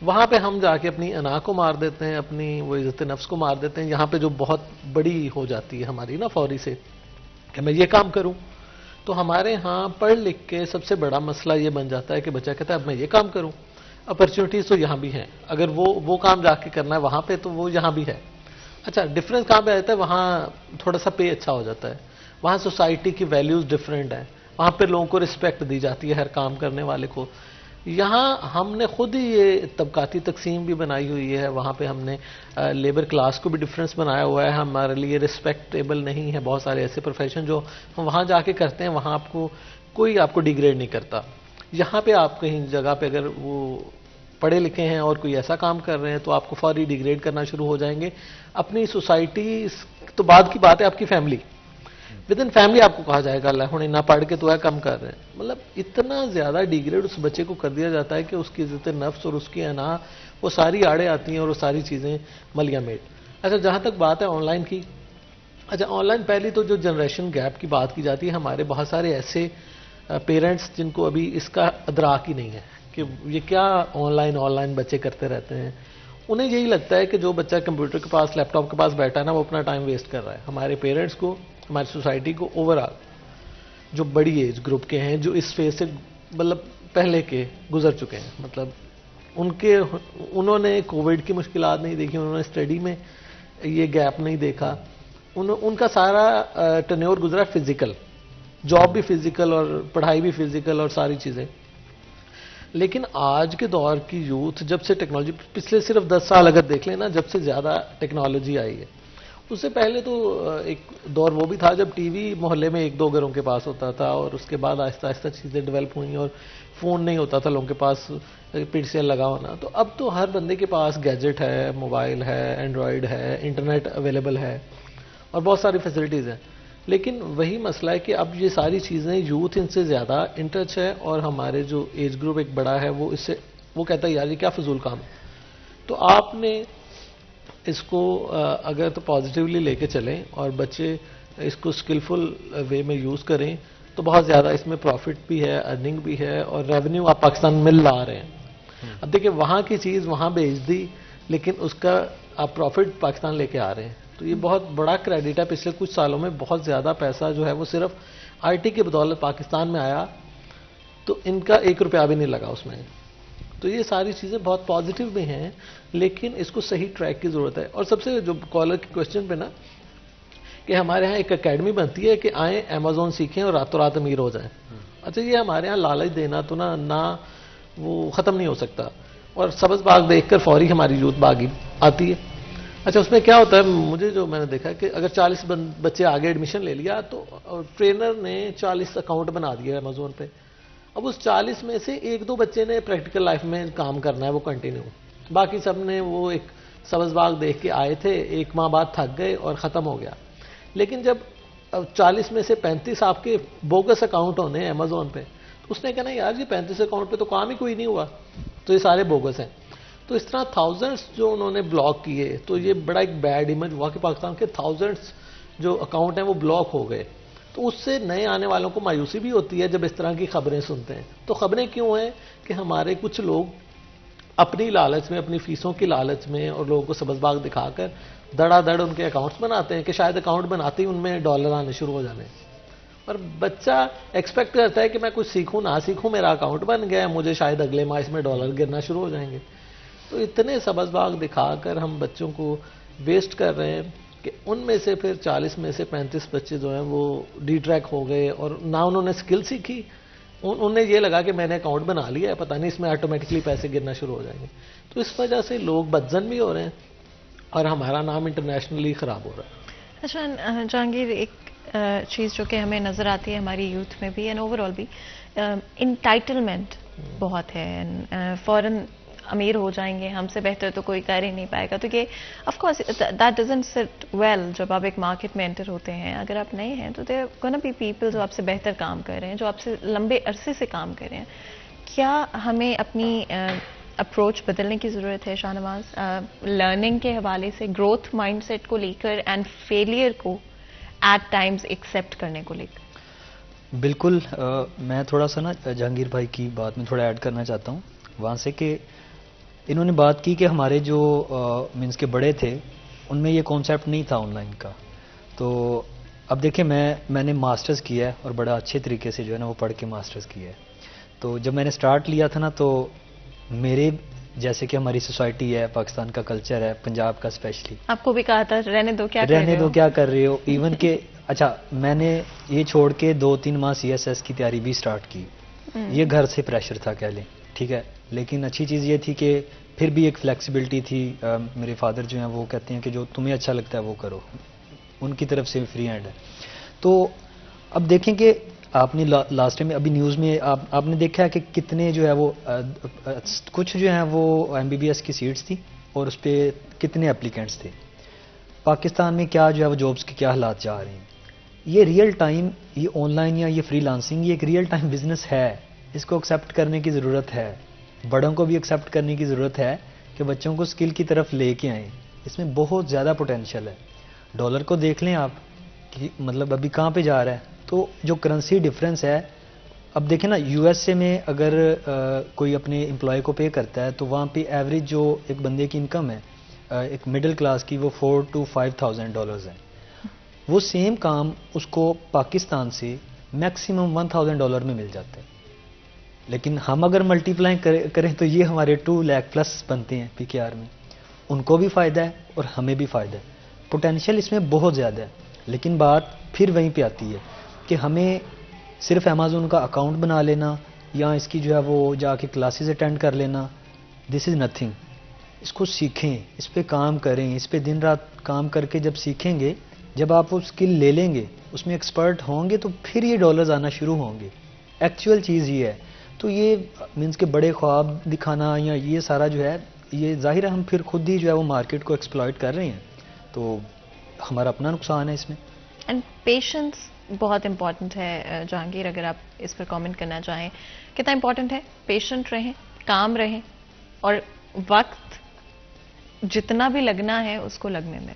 وہاں پہ ہم جا کے اپنی انا کو مار دیتے ہیں، اپنی وہ عزت نفس کو مار دیتے ہیں. یہاں پہ جو بہت بڑی ہو جاتی ہے ہماری نا فوری سے کہ میں یہ کام کروں، تو ہمارے ہاں پڑھ لکھ کے سب سے بڑا مسئلہ یہ بن جاتا ہے کہ بچہ کہتا ہے اب میں یہ کام کروں. اپرچونیٹیز تو یہاں بھی ہیں، اگر وہ کام جا کے کرنا ہے وہاں پہ تو وہ یہاں بھی ہے. اچھا ڈفرینس کہاں پہ آتا ہے؟ وہاں تھوڑا سا پے اچھا ہو جاتا ہے، وہاں سوسائٹی کی ویلیوز ڈفرینٹ ہیں، وہاں پہ لوگوں کو رسپیکٹ دی جاتی ہے ہر کام کرنے والے کو. یہاں ہم نے خود ہی یہ طبقاتی تقسیم بھی بنائی ہوئی ہے، وہاں پہ ہم نے لیبر کلاس کو بھی ڈفرینس بنایا ہوا ہے، ہمارے لیے رسپیکٹیبل نہیں ہے. بہت سارے ایسے پروفیشن جو ہم وہاں جا کے کرتے ہیں وہاں کوئی آپ کو ڈیگریڈ نہیں کرتا. یہاں پہ آپ کہیں جگہ پہ اگر وہ پڑھے لکھے ہیں اور کوئی ایسا کام کر رہے ہیں تو آپ کو فوری ڈیگریڈ کرنا شروع ہو جائیں گے. اپنی سوسائٹی تو بعد کی بات ہے, آپ کی فیملی, ود ان فیملی آپ کو کہا جائے گا اللہ نہ پڑھ کے تو ہے کم کر رہے ہیں. مطلب اتنا زیادہ ڈیگریڈ اس بچے کو کر دیا جاتا ہے کہ اس کی عزت نفس اور اس کی انا وہ ساری آڑے آتی ہیں اور وہ ساری چیزیں ملیا میٹ. اچھا جہاں تک بات ہے آن لائن کی, اچھا آن لائن پہلی تو جو جنریشن گیپ کی بات کی جاتی ہے, ہمارے بہت سارے ایسے پیرنٹس جن کو ابھی اس کا ادراک ہی نہیں ہے کہ یہ کیا آن لائن بچے کرتے رہتے ہیں. انہیں یہی لگتا ہے کہ جو بچہ کمپیوٹر کے پاس لیپ ٹاپ کے پاس بیٹھا ہے نا وہ اپنا ٹائم ویسٹ کر رہا ہے. ہمارے پیرنٹس کو, ہماری سوسائٹی کو اوور آل جو بڑی ایج گروپ کے ہیں جو اس فیز سے مطلب پہلے کے گزر چکے ہیں, مطلب انہوں نے کووڈ کی مشکلات نہیں دیکھی, انہوں نے اسٹڈی میں یہ گیپ نہیں دیکھا, ان کا سارا ٹنیور گزرا فزیکل, جاب بھی فزیکل اور پڑھائی بھی فزیکل اور ساری چیزیں. لیکن آج کے دور کی یوتھ جب سے ٹیکنالوجی, پچھلے صرف 10 سال اگر دیکھ لیں نا, جب سے زیادہ ٹیکنالوجی آئی ہے, اس سے پہلے تو ایک دور وہ بھی تھا جب ٹی وی محلے میں 1-2 گھروں کے پاس ہوتا تھا, اور اس کے بعد آہستہ آہستہ چیزیں ڈیولپ ہوئیں اور فون نہیں ہوتا تھا لوگوں کے پاس پی سی ایل لگا ہونا. تو اب تو ہر بندے کے پاس گیجٹ ہے, موبائل ہے, اینڈرائڈ ہے, انٹرنیٹ اویلیبل ہے اور بہت ساری فیسلٹیز ہیں. لیکن وہی مسئلہ ہے کہ اب یہ ساری چیزیں یوتھ ان سے زیادہ ان ٹچ ہے, اور ہمارے جو ایج گروپ ایک بڑا ہے وہ اس سے وہ کہتا ہے یار یہ کیا فضول کام ہے. تو آپ نے اس کو اگر تو پازیٹیولی لے کے چلیں اور بچے اس کو اسکلفل وے میں یوز کریں تو بہت زیادہ اس میں پروفٹ بھی ہے, ارننگ بھی ہے, اور ریونیو آپ پاکستان میں لا رہے ہیں. اب دیکھیں وہاں کی چیز وہاں بیچ دی, لیکن اس کا آپ پروفٹ پاکستان لے کے آ رہے ہیں. تو یہ بہت بڑا کریڈٹ ہے. پچھلے کچھ سالوں میں بہت زیادہ پیسہ جو ہے وہ صرف آئی ٹی کی بدولت پاکستان میں آیا, تو ان کا 1 روپیہ بھی نہیں لگا اس میں. تو یہ ساری چیزیں بہت پازیٹیو بھی ہیں, لیکن اس کو صحیح ٹریک کی ضرورت ہے. اور سب سے جو کالر کی کوشچن پہ نا کہ ہمارے ہاں ایک اکیڈمی بنتی ہے کہ آئیں امیزون سیکھیں اور راتوں رات امیر ہو جائیں. اچھا یہ ہمارے ہاں لالچ دینا تو نہ وہ ختم نہیں ہو سکتا, اور سبز باغ دیکھ کر فوری ہماری یوتھ باغی آتی ہے. اچھا اس میں کیا ہوتا ہے, مجھے جو میں نے دیکھا کہ اگر 40 بچے آگے ایڈمیشن لے لیا تو ٹرینر نے 40 اکاؤنٹ بنا دیا ہے امیزون پہ. اب اس 40 میں سے 1-2 بچے نے پریکٹیکل لائف میں کام کرنا ہے, وہ کنٹینیو, باقی سب نے وہ ایک سبز باغ دیکھ کے آئے تھے, 1 ماہ بعد تھک گئے اور ختم ہو گیا. لیکن جب 40 میں سے 35 آپ کے بوگس اکاؤنٹ ہونے ہیں امیزون پہ, تو اس نے کہنا یار یہ 35 اکاؤنٹ پہ تو کام ہی کوئی نہیں ہوا, تو یہ سارے بوگس ہیں. تو اس طرح تھاؤزنڈس جو انہوں نے بلاک کیے, تو یہ بڑا ایک بیڈ امیج ہوا کہ پاکستان کے تھاؤزنڈس جو اکاؤنٹ ہیں وہ بلاک ہو گئے. تو اس سے نئے آنے والوں کو مایوسی بھی ہوتی ہے جب اس طرح کی خبریں سنتے ہیں. تو خبریں کیوں ہیں کہ ہمارے کچھ لوگ اپنی لالچ میں, اپنی فیسوں کی لالچ میں, اور لوگوں کو سبز باغ دکھا کر دڑا دڑ ان کے اکاؤنٹس بناتے ہیں کہ شاید اکاؤنٹ بناتے ہی ان میں ڈالر آنے شروع ہو جانے. اور بچہ ایکسپیکٹ کرتا ہے کہ میں کچھ سیکھوں نہ سیکھوں, میرا اکاؤنٹ بن گیا, مجھے شاید اگلے ماہ اس میں ڈالر گرنا شروع ہو جائیں گے. تو اتنے سبز باغ دکھا کر ہم بچوں کو ویسٹ کر رہے ہیں کہ ان میں سے پھر 40 میں سے 35 بچے جو ہیں وہ ڈی ٹریک ہو گئے, اور نہ انہوں نے اسکل سیکھی. انہیں یہ لگا کہ میں نے اکاؤنٹ بنا لیا ہے, پتہ نہیں اس میں آٹومیٹکلی پیسے گرنا شروع ہو جائیں گے. تو اس وجہ سے لوگ بدزن بھی ہو رہے ہیں اور ہمارا نام انٹرنیشنلی خراب ہو رہا ہے. اچھا جہانگیر, ایک چیز جو کہ ہمیں نظر آتی ہے ہماری یوتھ میں بھی اینڈ اوور آل بھی, انٹائٹلمنٹ بہت ہے. فوراً امیر ہو جائیں گے, ہم سے بہتر تو کوئی کر ہی نہیں پائے گا. تو یہ آف کورس دیٹ ڈزنٹ سٹ ویل جب آپ ایک مارکیٹ میں انٹر ہوتے ہیں. اگر آپ نئے ہیں تو دیر گونا بی پیپل جو آپ سے بہتر کام کر رہے ہیں, جو آپ سے لمبے عرصے سے کام کر رہے ہیں. کیا ہمیں اپنی اپروچ بدلنے کی ضرورت ہے شاہ نواز, لرننگ کے حوالے سے, گروتھ مائنڈ سیٹ کو لے کر اینڈ فیلئر کو ایٹ ٹائمز ایکسیپٹ کرنے کو لے کر؟ بالکل. میں تھوڑا سا نا جہانگیر بھائی کی بات میں تھوڑا ایڈ کرنا چاہتا ہوں وہاں سے کہ انہوں نے بات کی کہ ہمارے جو مینس کے بڑے تھے ان میں یہ کانسیپٹ نہیں تھا آن لائن کا. تو اب دیکھیں میں نے ماسٹرز کیا ہے اور بڑا اچھے طریقے سے جو ہے نا وہ پڑھ کے ماسٹرز کیا ہے. تو جب میں نے سٹارٹ لیا تھا نا تو میرے جیسے کہ ہماری سوسائٹی ہے, پاکستان کا کلچر ہے, پنجاب کا اسپیشلی, آپ کو بھی کہا تھا رہنے دو کیا کر رہے ہو. ایون کہ اچھا میں نے یہ چھوڑ کے 2-3 ماہ CSS کی تیاری بھی سٹارٹ کی. یہ گھر سے پریشر تھا کہہ لیں, ٹھیک ہے, لیکن اچھی چیز یہ تھی کہ پھر بھی ایک فلیکسیبلٹی تھی. میرے فادر جو ہیں وہ کہتے ہیں کہ جو تمہیں اچھا لگتا ہے وہ کرو, ان کی طرف سے فری ہینڈ ہے. تو اب دیکھیں کہ آپ نے لاسٹ ٹائم ابھی نیوز میں آپ نے دیکھا ہے کہ کتنے جو ہے وہ کچھ جو ہیں وہ MBBS کی سیٹس تھی اور اس پہ کتنے اپلیکینٹس تھے. پاکستان میں کیا جو ہے وہ جابس کے کیا حالات جا رہے ہیں. یہ ریئل ٹائم، یہ آن لائن یا یہ فری لانسنگ، یہ ایک ریئل ٹائم بزنس ہے. اس کو ایکسیپٹ کرنے کی ضرورت ہے. بڑوں کو بھی ایکسیپٹ کرنے کی ضرورت ہے کہ بچوں کو اسکل کی طرف لے کے آئیں. اس میں بہت زیادہ پوٹینشیل ہے. ڈالر کو دیکھ لیں آپ کہ مطلب ابھی کہاں پہ جا رہا ہے. تو جو کرنسی ڈفرینس ہے، اب دیکھیں نا USA میں اگر کوئی اپنے امپلائی کو پے کرتا ہے تو وہاں پہ ایوریج جو ایک بندے کی انکم ہے ایک مڈل کلاس کی، وہ $4,000 to $5,000 ہے. وہ سیم کام اس کو پاکستان سے میکسیمم $1,000 میں مل جاتا ہے. لیکن ہم اگر ملٹی پلائی کریں تو یہ ہمارے 2 لاکھ پلس بنتے ہیں PKR میں. ان کو بھی فائدہ ہے اور ہمیں بھی فائدہ ہے. پوٹینشیل اس میں بہت زیادہ ہے. لیکن بات پھر وہیں پہ آتی ہے کہ ہمیں صرف Amazon کا اکاؤنٹ بنا لینا یا اس کی جو ہے وہ جا کے کلاسز اٹینڈ کر لینا، دس از نتھنگ. اس کو سیکھیں، اس پہ کام کریں، اس پہ دن رات کام کر کے جب سیکھیں گے، جب آپ وہ اسکل لے لیں گے، اس میں ایکسپرٹ ہوں گے، تو پھر یہ ڈالرز آنا شروع ہوں گے. ایکچوئل چیز یہ ہے. تو یہ مینس کہ بڑے خواب دکھانا یا یہ سارا جو ہے، یہ ظاہر ہے ہم پھر خود ہی جو ہے وہ مارکیٹ کو ایکسپلائٹ کر رہے ہیں. تو ہمارا اپنا نقصان ہے اس میں. اینڈ پیشنس بہت امپورٹنٹ ہے. جہانگیر، اگر آپ اس پر کامنٹ کرنا چاہیں، کتنا امپورٹنٹ ہے پیشنٹ رہیں، کام رہیں اور وقت جتنا بھی لگنا ہے اس کو لگنے دیں.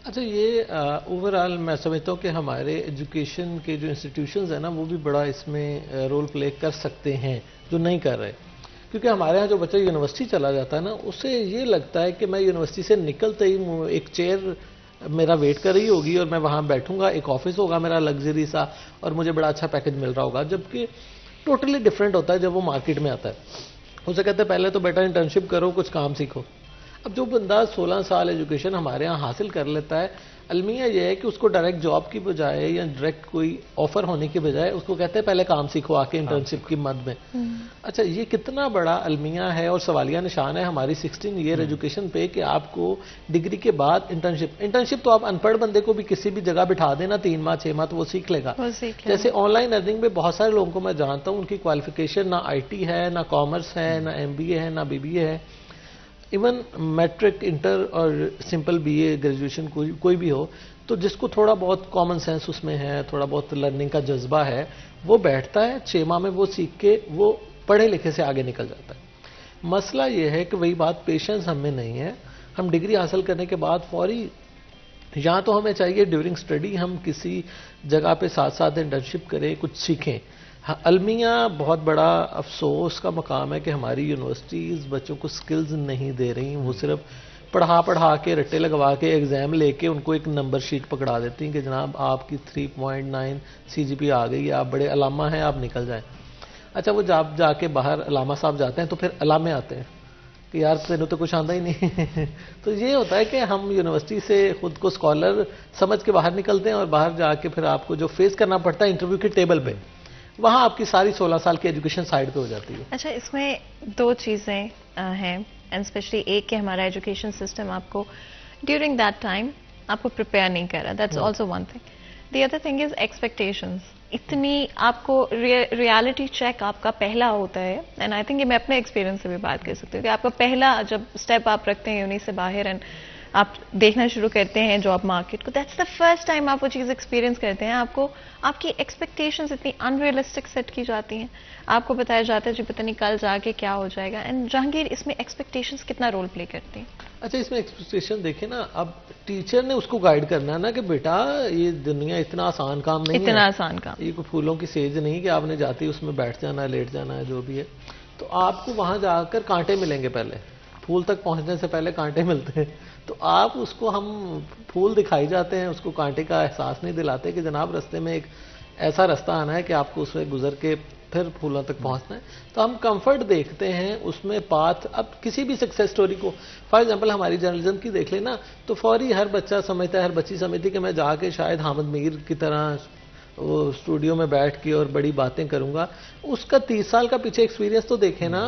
اچھا، یہ اوور آل میں سمجھتا ہوں کہ ہمارے ایجوکیشن کے جو انسٹیٹیوشنز ہیں نا، وہ بھی بڑا اس میں رول پلے کر سکتے ہیں جو نہیں کر رہے. کیونکہ ہمارے ہاں جو بچہ یونیورسٹی چلا جاتا ہے نا، اسے یہ لگتا ہے کہ میں یونیورسٹی سے نکلتے ہی ایک چیئر میرا ویٹ کر رہی ہوگی اور میں وہاں بیٹھوں گا، ایک آفس ہوگا میرا لگژری سا اور مجھے بڑا اچھا پیکج مل رہا ہوگا. جبکہ ٹوٹلی ڈفرینٹ ہوتا ہے جب وہ مارکیٹ میں آتا ہے. اسے کہتے ہیں پہلے تو بیٹا انٹرنشپ کرو، کچھ کام سیکھو. اب جو بندہ 16 سال ایجوکیشن ہمارے ہاں حاصل کر لیتا ہے، المیہ یہ ہے کہ اس کو ڈائریکٹ جاب کی بجائے یا ڈائریکٹ کوئی آفر ہونے کی بجائے اس کو کہتے ہیں پہلے کام سیکھو آ کے انٹرنشپ کی مد میں. اچھا، یہ کتنا بڑا المیہ ہے اور سوالیہ نشان ہے ہماری 16 ایئر ایجوکیشن پہ کہ آپ کو ڈگری کے بعد انٹرنشپ تو آپ ان پڑھ بندے کو بھی کسی بھی جگہ بٹھا دینا 3 ماہ 6 ماہ تو وہ سیکھ لے گا. جیسے آن لائن ارننگ میں بہت سارے لوگوں کو میں جانتا ہوں، ان کی کوالیفیکیشن نہ IT ہے، نہ کامرس ہے، نہ MBA ہے، نہ BBA ہے. ایون میٹرک، انٹر اور سمپل BA گریجویشن کوئی بھی ہو، تو جس کو تھوڑا بہت کامن سینس اس میں ہے، تھوڑا بہت لرننگ کا جذبہ ہے، وہ بیٹھتا ہے 6 ماہ میں وہ سیکھ کے وہ پڑھے لکھے سے آگے نکل جاتا ہے. مسئلہ یہ ہے کہ وہی بات پیشنس ہم میں نہیں ہے. ہم ڈگری حاصل کرنے کے بعد فوری یا تو ہمیں چاہیے ڈیورنگ اسٹڈی ہم کسی جگہ پہ ساتھ ساتھ انٹرنشپ کریں، کچھ سیکھیں. المیہ بہت بڑا افسوس کا مقام ہے کہ ہماری یونیورسٹیز بچوں کو سکلز نہیں دے رہی. وہ صرف پڑھا کے رٹے لگوا کے ایگزام لے کے ان کو ایک نمبر شیٹ پکڑا دیتی ہیں کہ جناب آپ کی 3.9 CGP آ گئی ہے، آپ بڑے علامہ ہیں، آپ نکل جائیں. اچھا، وہ جب جا کے باہر علامہ صاحب جاتے ہیں تو پھر علامے آتے ہیں کہ یار تینوں تو کچھ آندہ ہی نہیں. تو یہ ہوتا ہے کہ ہم یونیورسٹی سے خود کو اسکالر سمجھ کے باہر نکلتے ہیں اور باہر جا کے پھر آپ کو جو فیس کرنا پڑتا ہے انٹرویو کے ٹیبل پہ، وہاں آپ کی ساری 16 سال کی ایجوکیشن سائڈ پہ ہو جاتی ہے. اچھا، اس میں 2 چیزیں ہیں، اینڈ اسپیشلی ایک کہ ہمارا ایجوکیشن سسٹم آپ کو ڈیورنگ دیٹ ٹائم آپ کو پریپیئر نہیں کر رہا. That's also one thing. The other thing is expectations. اتنی آپ کو ریالٹی چیک آپ کا پہلا ہوتا ہے، اینڈ آئی تھنک یہ میں اپنے ایکسپیرینس سے بھی بات کر سکتی ہوں کہ آپ کا پہلا جب اسٹیپ آپ رکھتے ہیں یونی سے باہر اینڈ آپ دیکھنا شروع کرتے ہیں جاب مارکیٹ کو، دیٹس دا فرسٹ ٹائم آپ وہ چیز ایکسپیرینس کرتے ہیں. آپ کو آپ کی ایکسپیکٹیشنز اتنی انریلسٹک سیٹ کی جاتی ہیں، آپ کو بتایا جاتا ہے جی پتہ نہیں کل جا کے کیا ہو جائے گا. اینڈ جہانگیر، اس میں ایکسپیکٹیشنز کتنا رول پلے کرتی ہیں؟ اچھا، اس میں ایکسپیکٹیشن دیکھیں نا، اب ٹیچر نے اس کو گائیڈ کرنا ہے نا کہ بیٹا یہ دنیا اتنا آسان کام نہیں ہے، اتنا آسان کام، یہ کوئی پھولوں کی سیج نہیں کہ آپ نے جاتی اس میں بیٹھ جانا ہے، لیٹ جانا ہے، جو بھی ہے. تو آپ کو وہاں جا کر کانٹے ملیں گے. پہلے پھول تک پہنچنے سے پہلے کانٹے ملتے ہیں. تو آپ اس کو، ہم پھول دکھائی جاتے ہیں، اس کو کانٹے کا احساس نہیں دلاتے کہ جناب رستے میں ایک ایسا رستہ آنا ہے کہ آپ کو اس میں گزر کے پھر پھولوں تک پہنچنا ہے. تو ہم کمفرٹ دیکھتے ہیں اس میں پاتھ. اب کسی بھی سکسیس سٹوری کو فار ایگزامپل ہماری جرنلزم کی دیکھ لیں نا، تو فوری ہر بچہ سمجھتا ہے، ہر بچی سمجھتی کہ میں جا کے شاید حامد میر کی طرح وہ اسٹوڈیو میں بیٹھ کے اور بڑی باتیں کروں گا. اس کا 30 سال کا پیچھے ایکسپیرینس تو دیکھیں نا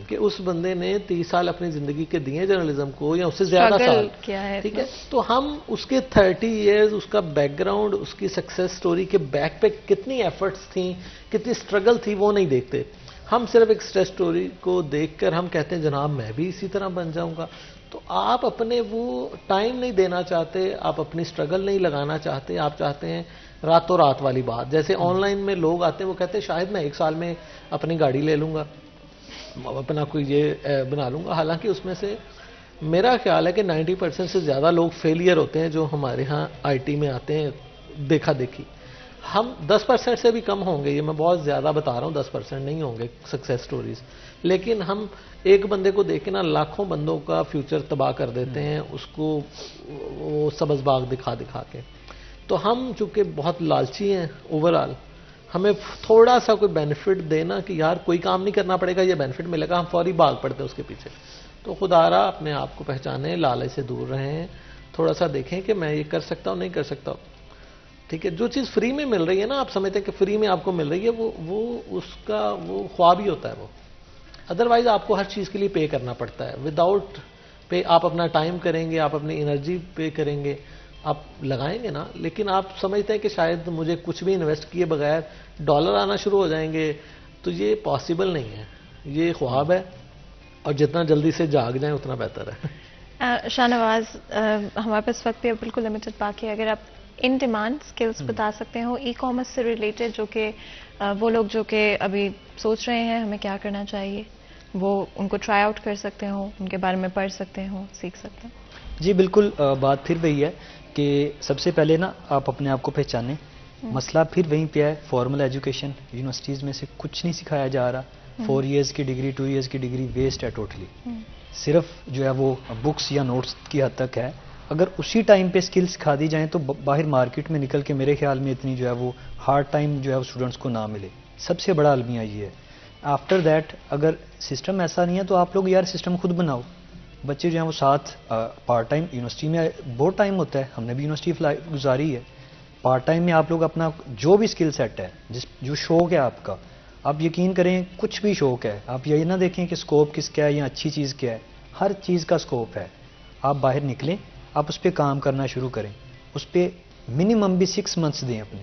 کہ اس بندے نے 30 سال اپنی زندگی کے دیے جرنلزم کو یا اس سے زیادہ سال کیا ہے. ٹھیک ہے, تو ہم اس کے 30 ایئرز, اس کا بیک گراؤنڈ, اس کی سکسیس سٹوری کے بیک پہ کتنی ایفرٹس تھیں, کتنی سٹرگل تھی, وہ نہیں دیکھتے. ہم صرف ایک سکسیس سٹوری کو دیکھ کر ہم کہتے ہیں جناب میں بھی اسی طرح بن جاؤں گا. تو آپ اپنے وہ ٹائم نہیں دینا چاہتے, آپ اپنی سٹرگل نہیں لگانا چاہتے, آپ چاہتے ہیں راتوں رات والی بات. جیسے آن لائن میں لوگ آتے ہیں, وہ کہتے ہیں شاید میں 1 سال میں اپنی گاڑی لے لوں گا, اپنا کوئی یہ بنا لوں گا. حالانکہ اس میں سے میرا خیال ہے کہ 90% سے زیادہ لوگ فیلئر ہوتے ہیں جو ہمارے ہاں آئی ٹی میں آتے ہیں دیکھا دیکھی. ہم 10% سے بھی کم ہوں گے, یہ میں بہت زیادہ بتا رہا ہوں, 10% نہیں ہوں گے سکسیس سٹوریز. لیکن ہم ایک بندے کو دیکھ کے نا لاکھوں بندوں کا فیوچر تباہ کر دیتے ہیں, اس کو وہ سبز باغ دکھا دکھا کے. تو ہم چونکہ بہت لالچی ہیں اوورآل, ہمیں تھوڑا سا کوئی بینیفٹ دینا کہ یار کوئی کام نہیں کرنا پڑے گا, یہ بینیفٹ ملے گا, ہم فوری بھاگ پڑتے ہیں اس کے پیچھے. تو خدا را اپنے آپ کو پہچانیں, لالچ سے دور رہیں, تھوڑا سا دیکھیں کہ میں یہ کر سکتا ہوں نہیں کر سکتا ہوں. ٹھیک ہے, جو چیز فری میں مل رہی ہے نا, آپ سمجھتے ہیں کہ فری میں آپ کو مل رہی ہے, وہ اس کا وہ خواب ہی ہوتا ہے وہ. ادروائز آپ کو ہر چیز کے لیے پے کرنا پڑتا ہے. وداؤٹ پے آپ اپنا ٹائم کریں گے, آپ اپنی انرجی پے کریں گے, آپ لگائیں گے نا, لیکن آپ سمجھتے ہیں کہ شاید مجھے کچھ بھی انویسٹ کیے بغیر ڈالر آنا شروع ہو جائیں گے, تو یہ پاسبل نہیں ہے, یہ خواب ہے, اور جتنا جلدی سے جاگ جائیں اتنا بہتر ہے. شاہ نواز, ہمارے پاس وقت بھی بالکل لمیٹڈ باقی ہے. اگر آپ ان ڈیمانڈ سکلز بتا سکتے ہو ای کامرس سے ریلیٹڈ, جو کہ وہ لوگ جو کہ ابھی سوچ رہے ہیں ہمیں کیا کرنا چاہیے, وہ ان کو ٹرائی آؤٹ کر سکتے ہوں, ان کے بارے میں پڑھ سکتے ہوں, سیکھ سکتے ہیں. جی بالکل, بات پھر وہی ہے کہ سب سے پہلے نا آپ اپنے آپ کو پہچانیں. مسئلہ پھر وہیں پہ ہے, فارمل ایجوکیشن یونیورسٹیز میں سے کچھ نہیں سکھایا جا رہا. 4 ایئرز کی ڈگری 2 ایئرز کی ڈگری ویسٹ ہے ٹوٹلی. صرف جو ہے وہ بکس یا نوٹس کی حد تک ہے. اگر اسی ٹائم پہ اسکل سکھا دی جائیں تو باہر مارکیٹ میں نکل کے میرے خیال میں اتنی جو ہے وہ ہارڈ ٹائم جو ہے وہ اسٹوڈنٹس کو نہ ملے. سب سے بڑا المیہ یہ ہے. آفٹر دیٹ اگر سسٹم ایسا نہیں ہے تو آپ لوگ یار سسٹم خود بناؤ. بچے جو ہیں وہ ساتھ پارٹ ٹائم, یونیورسٹی میں بہت ٹائم ہوتا ہے, ہم نے بھی یونیورسٹی گزاری ہے, پارٹ ٹائم میں آپ لوگ اپنا جو بھی اسکل سیٹ ہے, جو شوق ہے آپ کا, آپ یقین کریں کچھ بھی شوق ہے, آپ یہ نہ دیکھیں کہ اسکوپ کس کیا ہے یا اچھی چیز کیا ہے, ہر چیز کا اسکوپ ہے. آپ باہر نکلیں, آپ اس پہ کام کرنا شروع کریں, اس پہ منیمم بھی 6 منتھس دیں اپنے,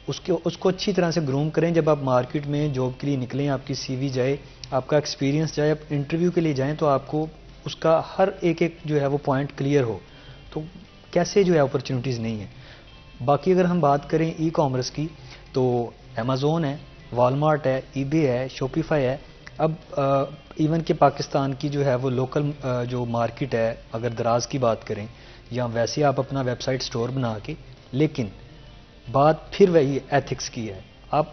اس کو اچھی طرح سے گروم کریں. جب آپ مارکیٹ میں جاب کے لیے نکلیں, آپ کی سی وی جائے, آپ کا ایکسپیرینس جائے, آپ انٹرویو کے لیے جائیں تو آپ کو اس کا ہر ایک جو ہے وہ پوائنٹ کلیئر ہو, تو کیسے جو ہے اپرچونیٹیز نہیں ہیں. باقی اگر ہم بات کریں ای کامرس کی تو امیزون ہے, والمارٹ ہے, ای بے ہے, شوپیفائی ہے. اب ایون کہ پاکستان کی جو ہے وہ لوکل جو مارکیٹ ہے, اگر دراز کی بات کریں یا ویسے آپ اپنا ویب سائٹ سٹور بنا کے, لیکن بات پھر وہی ایتھکس کی ہے. آپ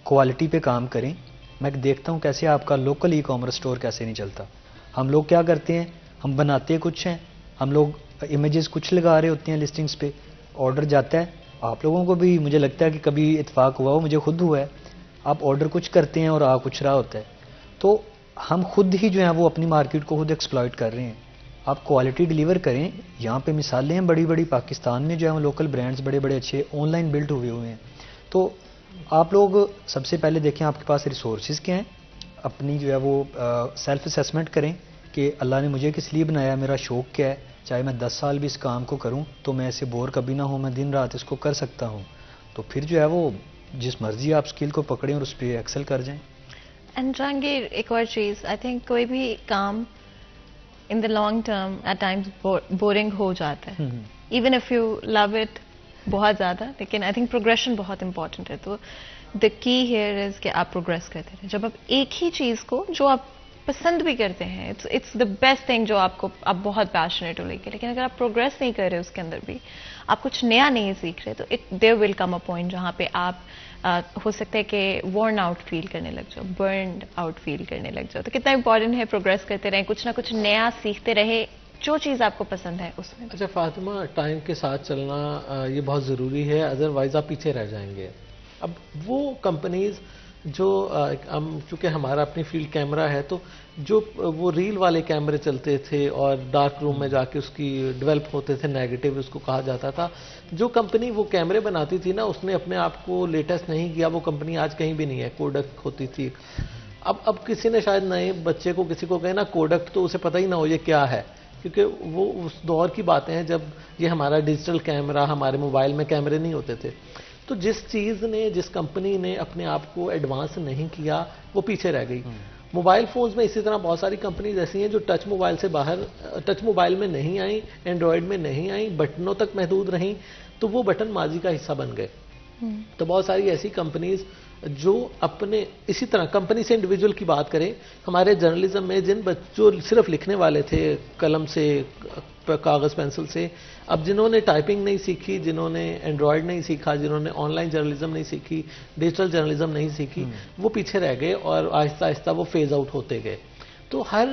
کوالٹی پہ کام کریں. میں دیکھتا ہوں کیسے آپ کا لوکل ای کامرس سٹور کیسے نہیں چلتا. ہم لوگ کیا کرتے ہیں, ہم بناتے کچھ ہیں, ہم لوگ امیجز کچھ لگا رہے ہوتے ہیں لسٹنگز پہ, آرڈر جاتا ہے. آپ لوگوں کو بھی مجھے لگتا ہے کہ کبھی اتفاق ہوا ہو, مجھے خود ہوا ہے, آپ آرڈر کچھ کرتے ہیں اور آ کچھ رہا ہوتا ہے. تو ہم خود ہی جو ہیں وہ اپنی مارکیٹ کو خود ایکسپلائٹ کر رہے ہیں. آپ کوالٹی ڈیلیور کریں. یہاں پہ مثالیں ہیں بڑی بڑی, پاکستان میں جو ہے وہ لوکل برانڈز بڑے بڑے اچھے آن لائن بلڈ ہوئے ہیں. تو آپ لوگ سب سے پہلے دیکھیں آپ کے پاس ریسورسز کیا ہیں, اپنی جو ہے وہ سیلف اسیسمنٹ کریں کہ اللہ نے مجھے کس لیے بنایا, میرا شوق کیا ہے. چاہے میں 10 سال بھی اس کام کو کروں تو میں اسے بور کبھی نہ ہوں, میں دن رات اس کو کر سکتا ہوں. تو پھر جو ہے وہ جس مرضی آپ اسکل کو پکڑیں اور اس پہ ایکسل کر جائیں. اینڈ جہانگیر, ایک اور چیز, آئی تھنک کوئی بھی کام in the long term at times boring ہو جاتا ہے, even if you love it بہت زیادہ, لیکن آئی تھنک پروگریشن بہت امپورٹنٹ ہے. تو دا کی ہیئر از کہ آپ پروگریس کرتے رہیں. جب آپ ایک ہی چیز کو جو آپ پسند بھی کرتے ہیں, اٹس دا بیسٹ تھنگ جو آپ بہت پیشنیٹ ہو لے کے, لیکن اگر آپ پروگریس نہیں کر رہے اس کے اندر بھی, آپ کچھ نیا نہیں سیکھ رہے, تو دیر ول کم اے پوائنٹ جہاں پہ آپ ہو سکتا ہے کہ ورن آؤٹ فیل کرنے لگ جاؤ, برنڈ آؤٹ فیل کرنے لگ جاؤ. تو کتنا امپورٹنٹ ہے پروگریس کرتے رہیں, کچھ نہ کچھ نیا سیکھتے رہے, جو چیز آپ کو پسند ہے اس میں. اچھا فاطمہ, ٹائم کے ساتھ چلنا یہ بہت ضروری ہے, ادروائز آپ پیچھے رہ جائیں گے. اب وہ کمپنیز جو چونکہ ہمارا اپنی فیلڈ کیمرہ ہے, تو جو وہ ریل والے کیمرے چلتے تھے اور ڈارک روم میں جا کے اس کی ڈیولپ ہوتے تھے, نیگیٹو اس کو کہا جاتا تھا, جو کمپنی وہ کیمرے بناتی تھی نا, اس نے اپنے آپ کو لیٹسٹ نہیں کیا. وہ کمپنی آج کہیں بھی نہیں ہے. کوڈک ہوتی تھی, اب کسی نے شاید نئے بچے کو کسی کو کہے نا کوڈک تو اسے پتہ ہی نہ ہو یہ کیا ہے، کیونکہ وہ اس دور کی باتیں ہیں جب یہ ہمارا ڈیجیٹل کیمرہ، ہمارے موبائل میں کیمرے نہیں ہوتے تھے. تو جس چیز نے، جس کمپنی نے اپنے آپ کو ایڈوانس نہیں کیا وہ پیچھے رہ گئی. موبائل فونز میں اسی طرح بہت ساری کمپنیز ایسی ہیں جو ٹچ موبائل سے باہر، ٹچ موبائل میں نہیں آئیں، اینڈرائڈ میں نہیں آئیں، بٹنوں تک محدود رہیں، تو وہ بٹن ماضی کا حصہ بن گئے. تو بہت ساری ایسی کمپنیز جو اپنے اسی طرح کمپنی سے انڈیویجول کی بات کریں، ہمارے جرنلزم میں جن بچوں صرف لکھنے والے تھے قلم سے، کاغذ پینسل سے، اب جنہوں نے ٹائپنگ نہیں سیکھی، جنہوں نے اینڈرائڈ نہیں سیکھا، جنہوں نے آن لائن جرنلزم نہیں سیکھی، ڈیجیٹل جرنلزم نہیں سیکھی، وہ پیچھے رہ گئے اور آہستہ آہستہ وہ فیز آؤٹ ہوتے گئے. تو ہر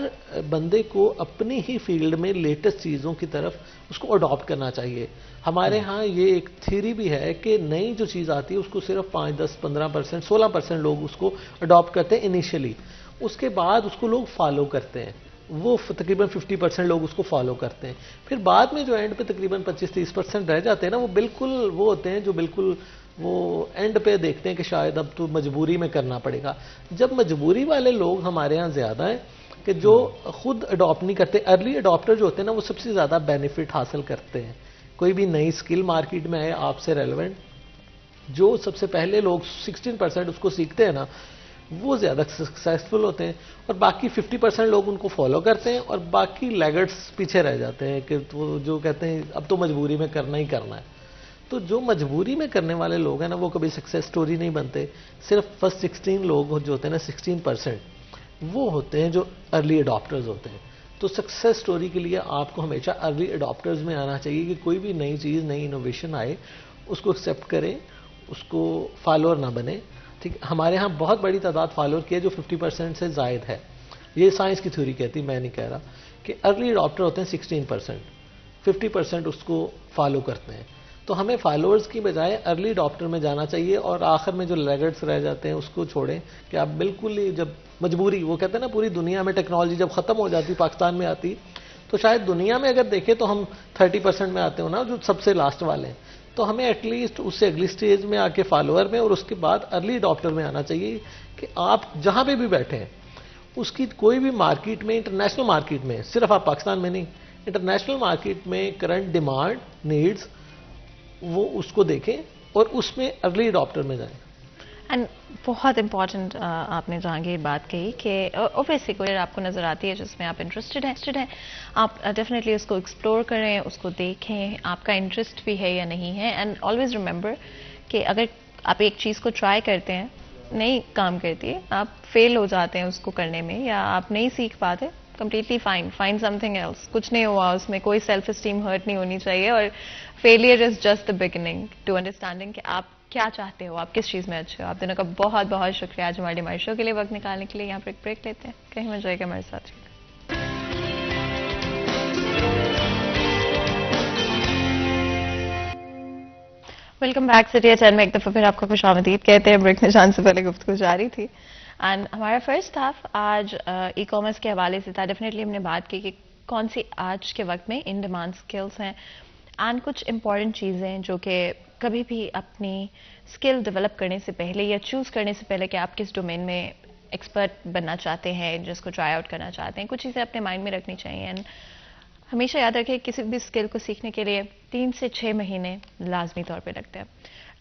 بندے کو اپنی ہی فیلڈ میں لیٹسٹ چیزوں کی طرف اس کو اڈاپٹ کرنا چاہیے. ہمارے ہاں یہ ایک تھیوری بھی ہے کہ نئی جو چیز آتی ہے اس کو صرف 5, 10, 15%، 16% لوگ اس کو اڈاپٹ کرتے ہیں انیشلی. اس کے بعد اس کو لوگ فالو کرتے ہیں، وہ تقریباً 50% لوگ اس کو فالو کرتے ہیں. پھر بعد میں جو اینڈ پہ تقریباً 25-30% رہ جاتے ہیں نا، وہ بالکل وہ ہوتے ہیں جو بالکل وہ اینڈ پہ دیکھتے ہیں کہ شاید اب تو مجبوری میں کرنا پڑے گا. جب مجبوری والے لوگ ہمارے ہاں زیادہ ہیں کہ جو خود اڈاپٹ نہیں کرتے. ارلی اڈاپٹر جو ہوتے ہیں نا وہ سب سے زیادہ بینیفٹ حاصل کرتے ہیں. کوئی بھی نئی سکل مارکیٹ میں ہے آپ سے ریلیونٹ، جو سب سے پہلے لوگ 16% اس کو سیکھتے ہیں نا وہ زیادہ سکسیسفل ہوتے ہیں، اور باقی 50% لوگ ان کو فالو کرتے ہیں اور باقی لیگرڈس پیچھے رہ جاتے ہیں کہ وہ جو کہتے ہیں اب تو مجبوری میں کرنا ہی کرنا ہے. تو جو مجبوری میں کرنے والے لوگ ہیں نا وہ کبھی سکسیس سٹوری نہیں بنتے. صرف فرسٹ 16 لوگ جو ہوتے ہیں نا 16% وہ ہوتے ہیں جو ارلی اڈاپٹرز ہوتے ہیں. تو سکسیس سٹوری کے لیے آپ کو ہمیشہ ارلی اڈاپٹرز میں آنا چاہیے کہ کوئی بھی نئی چیز، نئی انوویشن آئے اس کو ایکسیپٹ کریں، اس کو فالوور نہ بنے. ٹھیک، ہمارے ہاں بہت بڑی تعداد فالوور کی ہے جو 50% سے زائد ہے. یہ سائنس کی تھیوری کہتی، میں نہیں کہہ رہا. کہ ارلی اڈاپٹر ہوتے ہیں 16%، 50% اس کو فالو کرتے ہیں. تو ہمیں فالوورز کی بجائے ارلی اڈاپٹر میں جانا چاہیے، اور آخر میں جو لیگرڈس رہ جاتے ہیں اس کو چھوڑیں کہ آپ بالکل ہی جب مجبوری، وہ کہتے ہیں نا پوری دنیا میں ٹیکنالوجی جب ختم ہو جاتی پاکستان میں آتی، تو شاید دنیا میں اگر دیکھیں تو ہم 30% میں آتے ہو نا جو سب سے لاسٹ والے ہیں. تو ہمیں ایٹ لیسٹ اس سے اگلی سٹیج میں آ کے فالوور میں اور اس کے بعد ارلی اڈاپٹر میں آنا چاہیے کہ آپ جہاں پہ بھی بیٹھے ہیں اس کی کوئی بھی مارکیٹ میں، انٹرنیشنل مارکیٹ میں، صرف آپ پاکستان میں نہیں، انٹرنیشنل مارکیٹ میں کرنٹ ڈیمانڈ نیڈز وہ اس کو دیکھیں اور اس میں ارلی اڈاپٹر میں جائیں. اینڈ بہت امپورٹنٹ آپ نے جہانگیر بات کہی کہ اوبیسلی کوئی آپ کو نظر آتی ہے جس میں آپ انٹرسٹڈ ہیں، آپ ڈیفینیٹلی اس کو ایکسپلور کریں، اس کو دیکھیں آپ کا انٹرسٹ بھی ہے یا نہیں ہے. اینڈ آلویز ریمبر کہ اگر آپ ایک چیز کو ٹرائی کرتے ہیں، نہیں کام کرتی ہے، آپ فیل ہو جاتے ہیں اس کو کرنے میں، یا آپ نہیں سیکھ پاتے، completely fine something else. کچھ نہیں ہوا اس میں، کوئی سیلف اسٹیم ہرٹ نہیں ہونی چاہیے. اور failure is just the beginning to understanding کہ آپ کیا چاہتے ہو، آپ کس چیز میں اچھے ہو. آپ دونوں کا بہت بہت شکریہ آج ہمارے شو کے لیے وقت نکالنے کے لیے. یہاں پر ایک بریک لیتے ہیں، کہیں مل جائے گا ہمارے ساتھ. Welcome back. سٹی ایٹ 10 میں ایک دفعہ پھر آپ کو خوش آمدید کہتے ہیں. بریک میں جان سے پہلے گفتگو جاری تھی اینڈ ہمارا فرسٹ ہاف آج ای کامرس کے حوالے سے تھا. ڈیفینیٹلی ہم نے بات کی کہ کون سی آج کے وقت میں ان ڈیمانڈ سکلز ہیں اینڈ کچھ امپورٹنٹ چیزیں جو کہ کبھی بھی اپنی اسکل ڈیولپ کرنے سے پہلے یا چوز کرنے سے پہلے کہ آپ کس ڈومین میں ایکسپرٹ بننا چاہتے ہیں، جس کو ٹرائی آؤٹ کرنا چاہتے ہیں، کچھ چیزیں اپنے مائنڈ میں رکھنی چاہیے. اینڈ ہمیشہ یاد رکھیں کسی بھی اسکل کو سیکھنے کے لیے 3 سے 6 مہینے لازمی طور پہ لگتے ہیں.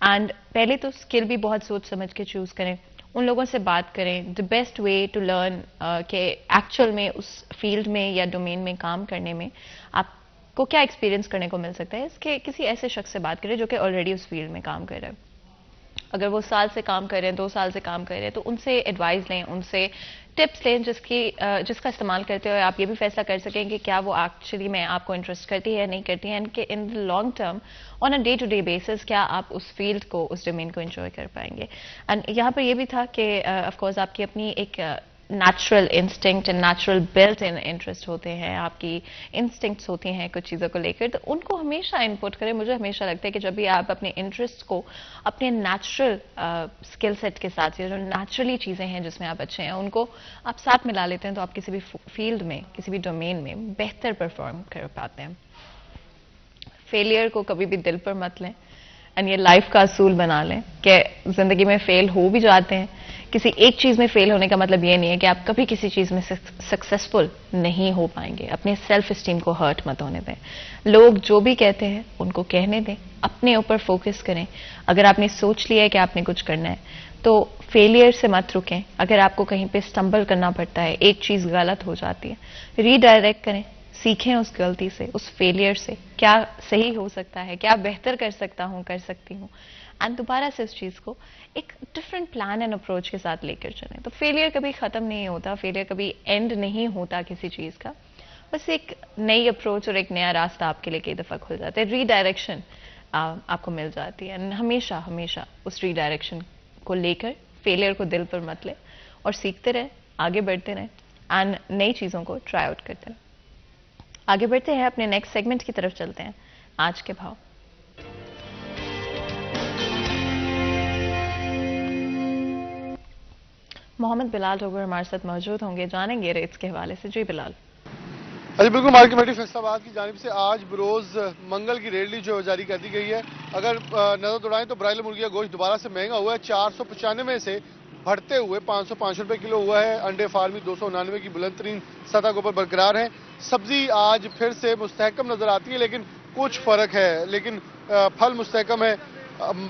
اینڈ پہلے تو اسکل بھی بہت سوچ سمجھ کے چوز کریں، ان لوگوں سے بات کریں. The best way to learn کہ ایکچوئل میں اس فیلڈ میں یا ڈومین میں کام کرنے میں آپ کو کیا ایکسپیرینس کرنے کو مل سکتا ہے، اس کے کسی ایسے شخص سے بات کریں جو کہ آلریڈی اس فیلڈ میں کام کر رہا ہے. اگر وہ سال سے کام کر رہے ہیں، 2 سال سے کام کر رہے ہیں، تو ان سے ایڈوائز لیں، ان سے ٹپس لیں جس کا استعمال کرتے ہوئے آپ یہ بھی فیصلہ کر سکیں کہ کیا وہ ایکچولی میں آپ کو انٹرسٹ کرتی ہے یا نہیں کرتی ہے، اینڈ کہ in long term on a day to day basis کیا آپ اس فیلڈ کو، اس ڈومین کو انجوائے کر پائیں گے. اینڈ یہاں پر یہ بھی تھا کہ آف کورس آپ کی اپنی ایک natural instinct and natural built in interest ہوتے ہیں، آپ کی انسٹنکٹس ہوتی ہیں کچھ چیزوں کو لے کر، تو ان کو ہمیشہ انپٹ کریں. مجھے ہمیشہ لگتا ہے کہ جب بھی آپ اپنے انٹرسٹ کو اپنے نیچرل اسکل سیٹ کے ساتھ، جو نیچرلی چیزیں ہیں جس میں آپ اچھے ہیں، ان کو آپ ساتھ ملا لیتے ہیں تو آپ کسی بھی فیلڈ میں، کسی بھی ڈومین میں بہتر پرفارم کر پاتے ہیں. فیلئر کو کبھی بھی دل پر مت لیں اینڈ یہ لائف کا اصول بنا لیں کہ زندگی میں فیل ہو بھی جاتے ہیں، کسی ایک چیز میں فیل ہونے کا مطلب یہ نہیں ہے کہ آپ کبھی کسی چیز میں سکسیسفل نہیں ہو پائیں گے. اپنے سیلف اسٹیم کو ہرٹ مت ہونے دیں. لوگ جو بھی کہتے ہیں ان کو کہنے دیں, اپنے اوپر فوکس کریں. اگر آپ نے سوچ لیا ہے کہ آپ نے کچھ کرنا ہے تو فیلئر سے مت رکیں. اگر آپ کو کہیں پہ سٹمبل کرنا پڑتا ہے, ایک چیز غلط ہو جاتی ہے, ری ڈائریکٹ کریں, سیکھیں اس غلطی سے, اس فیلئر سے کیا صحیح ہو سکتا ہے, کیا بہتر کر سکتا ہوں, کر سکتی ہوں, اینڈ دوبارہ سے اس چیز کو ایک ڈفرنٹ پلان اینڈ اپروچ کے ساتھ لے کر چلیں. تو فیلئر کبھی ختم نہیں ہوتا, فیلئر کبھی اینڈ نہیں ہوتا کسی چیز کا. بس ایک نئی اپروچ اور ایک نیا راستہ آپ کے لیے کئی دفعہ کھل جاتا ہے, ری ڈائریکشن آپ کو مل جاتی ہے. ہمیشہ ہمیشہ اس ری ڈائریکشن کو لے کر فیلئر کو دل پر مت لیں اور سیکھتے رہیں, آگے بڑھتے رہیں اینڈ نئی چیزوں کو ٹرائی آؤٹ کرتے رہیں. آگے بڑھتے ہیں, اپنے نیکسٹ سیگمنٹ کی طرف چلتے ہیں. آج کے بھاؤ. محمد بلال ٹوگر ہمارے ساتھ موجود ہوں گے, جانیں گے ریٹس کے حوالے سے. جی بلال. جی بالکل, مارکیٹ کمیٹی فیصل آباد کی جانب سے آج بروز منگل کی ریٹ جو جاری کر دی گئی ہے. اگر نظر دوڑائیں تو برائیلر مرغی کا گوشت دوبارہ سے مہنگا ہوا ہے, 495 سے بڑھتے ہوئے 505 روپے کلو ہوا ہے. انڈے فارمی 299 کی بلند ترین سطح کے اوپر برقرار ہے. سبزی آج پھر سے مستحکم نظر آتی ہے لیکن کچھ فرق ہے, لیکن پھل مستحکم ہے.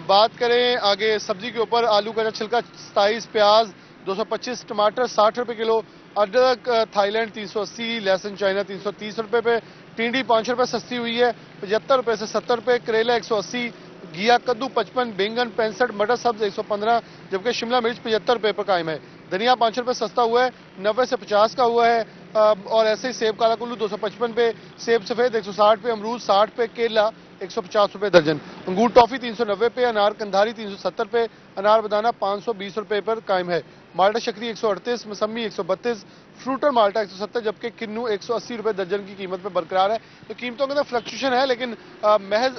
بات کریں آگے سبزی کے اوپر, آلو کا چھلکا 27, پیاز 225, ٹماٹر 60 روپے کلو, ادرک تھائی لینڈ 380, لہسن چائنا 330 روپے پہ, ٹینڈی 5 روپے سستی ہوئی ہے 75 روپے سے 70 روپے, کریلا 180, گھیا کدو 55, بینگن 65, مٹر سبز 115, جبکہ شملہ مرچ 75 روپے پر قائم ہے. دھنیا 5 روپے سستا ہوا ہے, 90 سے 50 کا ہوا ہے. اور ایسے ہی سیب کالا کلو 255 پہ, سیب سفید 160 پہ, امرود 60 پہ, کیلا 150 روپے درجن, انگور ٹافی 390 پہ, انار کندھاری 370 پہ, انار بدانا 520 روپے پر قائم ہے. مالٹا شکری 138, مسمی 132, فروٹر مالٹا 170, جبکہ کنو 180 روپے درجن کی قیمت پہ برقرار ہے. تو قیمتوں کے اندر فلکچویشن ہے, لیکن محض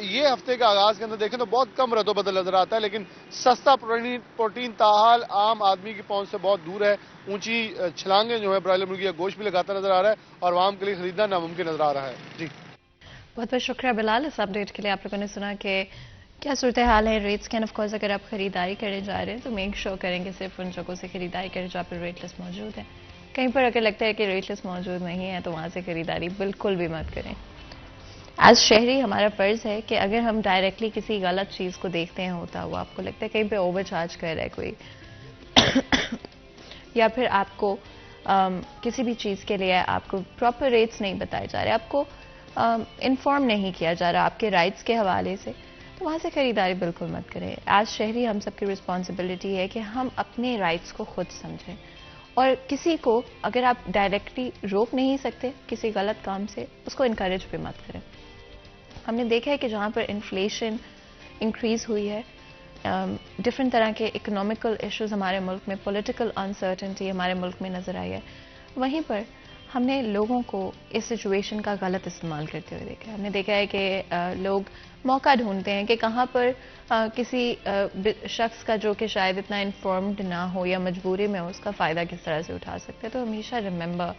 یہ ہفتے کے آغاز کے اندر دیکھیں تو بہت کم رد و بدل نظر آتا ہے, لیکن سستا پروٹین تاحال عام آدمی کی پہنچ سے بہت دور ہے. اونچی چھلانگیں جو ہے برائیلر مرغی کا گوشت بھی لگاتا نظر آ رہا ہے اور عوام کے لیے خریدنا ناممکن نظر آ رہا ہے. جی بہت بہت شکریہ بلال اس اپڈیٹ کے لیے. آپ لوگوں نے سنا کہ کیا صورتحال ہے ریٹس کے. آف کورس اگر آپ خریداری کرنے جا رہے ہیں تو میک شور کریں کہ صرف ان جگہوں سے خریداری کریں جہاں پر ریٹ لسٹ موجود ہے. کہیں پر اگر لگتا ہے کہ ریٹ لسٹ موجود نہیں ہے تو وہاں سے خریداری بالکل بھی مت کریں. ایز شہری ہمارا فرض ہے کہ اگر ہم ڈائریکٹلی کسی غلط چیز کو دیکھتے ہیں ہوتا ہوا, آپ کو لگتا ہے کہیں پہ اوور چارج کر رہا ہے کوئی یا پھر آپ کو کسی بھی چیز کے لیے آپ کو پراپر ریٹس نہیں بتائے جا رہے, آپ کو انفارم نہیں کیا جا رہا آپ کے رائٹس کے حوالے سے, تو وہاں سے خریداری بالکل مت کریں. ایز شہری ہم سب کی رسپانسبلٹی ہے کہ ہم اپنے رائٹس کو خود سمجھیں, اور کسی کو اگر آپ ڈائریکٹلی روک نہیں سکتے کسی غلط کام سے, اس کو انکریج بھی مت کریں. ہم نے دیکھا ہے کہ جہاں پر انفلیشن انکریز ہوئی ہے, ڈفرنٹ طرح کے اکنامیکل ایشوز ہمارے ملک میں, پولیٹیکل انسرٹنٹی ہمارے ملک میں نظر آئی ہے, وہیں پر ہم نے لوگوں کو اس سچویشن کا غلط استعمال کرتے ہوئے دیکھا ہے. ہم نے دیکھا ہے کہ لوگ موقع ڈھونڈتے ہیں کہ کہاں پر کسی شخص کا جو کہ شاید اتنا انفارمڈ نہ ہو یا مجبوری میں ہو, اس کا فائدہ کس طرح سے اٹھا سکتے ہیں. تو ہمیشہ ریممبر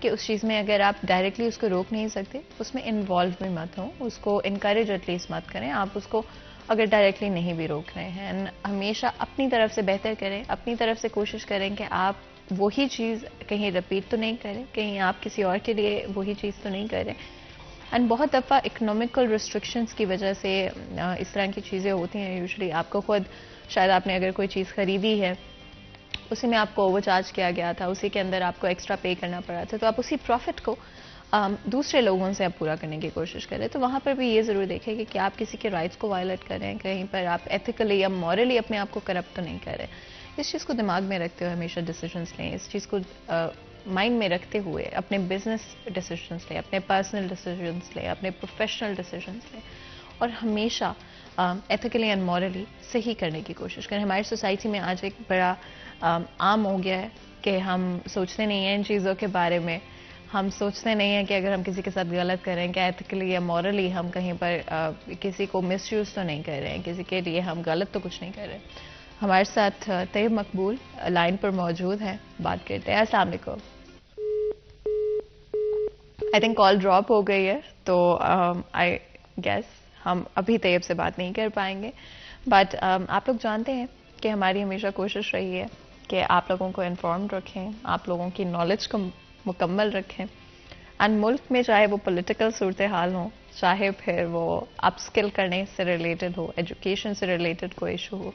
کہ اس چیز میں اگر آپ ڈائریکٹلی اس کو روک نہیں سکتے, اس میں انوالو بھی مت ہوں, اس کو انکریج ایٹ لیسٹ مت کریں. آپ اس کو اگر ڈائریکٹلی نہیں بھی روک رہے ہیں, ہمیشہ اپنی طرف سے بہتر کریں, اپنی طرف سے کوشش کریں کہ آپ وہی چیز کہیں رپیٹ تو نہیں کریں, کہیں آپ کسی اور کے لیے وہی چیز تو نہیں کریں. اینڈ بہت دفعہ اکنامیکل ریسٹرکشنز کی وجہ سے اس طرح کی چیزیں ہوتی ہیں. یوزلی آپ کو خود شاید آپ نے اگر کوئی چیز خریدی ہے, اسی میں آپ کو اوور چارج کیا گیا تھا, اسی کے اندر آپ کو ایکسٹرا پے کرنا پڑا تھا, تو آپ اسی پروفٹ کو دوسرے لوگوں سے آپ پورا کرنے کی کوشش کریں. تو وہاں پر بھی یہ ضرور دیکھیں کہ کیا آپ کسی کے رائٹس کو وائلیٹ کر رہے ہیں, کہیں پر آپ ایتھیکلی یا مورلی اپنے آپ کو کرپٹ تو نہیں کر رہے. اس چیز کو دماغ میں رکھتے ہوئے ہمیشہ ڈیسیجنس لیں, اس چیز کو مائنڈ میں رکھتے ہوئے اپنے بزنس ڈیسیجنس لیں, اپنے پرسنل ڈیسیجنس لیں, اپنے پروفیشنل ڈیسیجنس لیں, اور ہمیشہ ایتھیکلی اینڈ مورلی صحیح کرنے کی کوشش کریں. ہماری سوسائٹی میں آج ایک بڑا عام ہو گیا ہے کہ ہم سوچتے نہیں ہیں ان چیزوں کے بارے میں, ہم سوچتے نہیں ہیں کہ اگر ہم کسی کے ساتھ غلط کریں کہ ایتھیکلی یا مورلی ہم کہیں پر کسی کو مس یوز تو نہیں کر رہے ہیں, کسی کے لیے ہم غلط تو کچھ نہیں کر رہے. ہمارے ساتھ طیب مقبول لائن پر موجود ہیں, بات کرتے ہیں. السلام علیکم. آئی تھنک کال ڈراپ ہو گئی ہے, تو آئی گیس ہم ابھی طیب سے بات نہیں کر پائیں گے, بٹ آپ لوگ جانتے ہیں کہ ہماری ہمیشہ کوشش رہی ہے کہ آپ لوگوں کو انفارمڈ رکھیں, آپ لوگوں کی نالج کو مکمل رکھیں. اینڈ ملک میں چاہے وہ پولیٹیکل صورتحال ہوں, چاہے پھر وہ اپ اسکل کرنے سے ریلیٹڈ ہو, ایجوکیشن سے ریلیٹڈ کوئی ایشو ہو,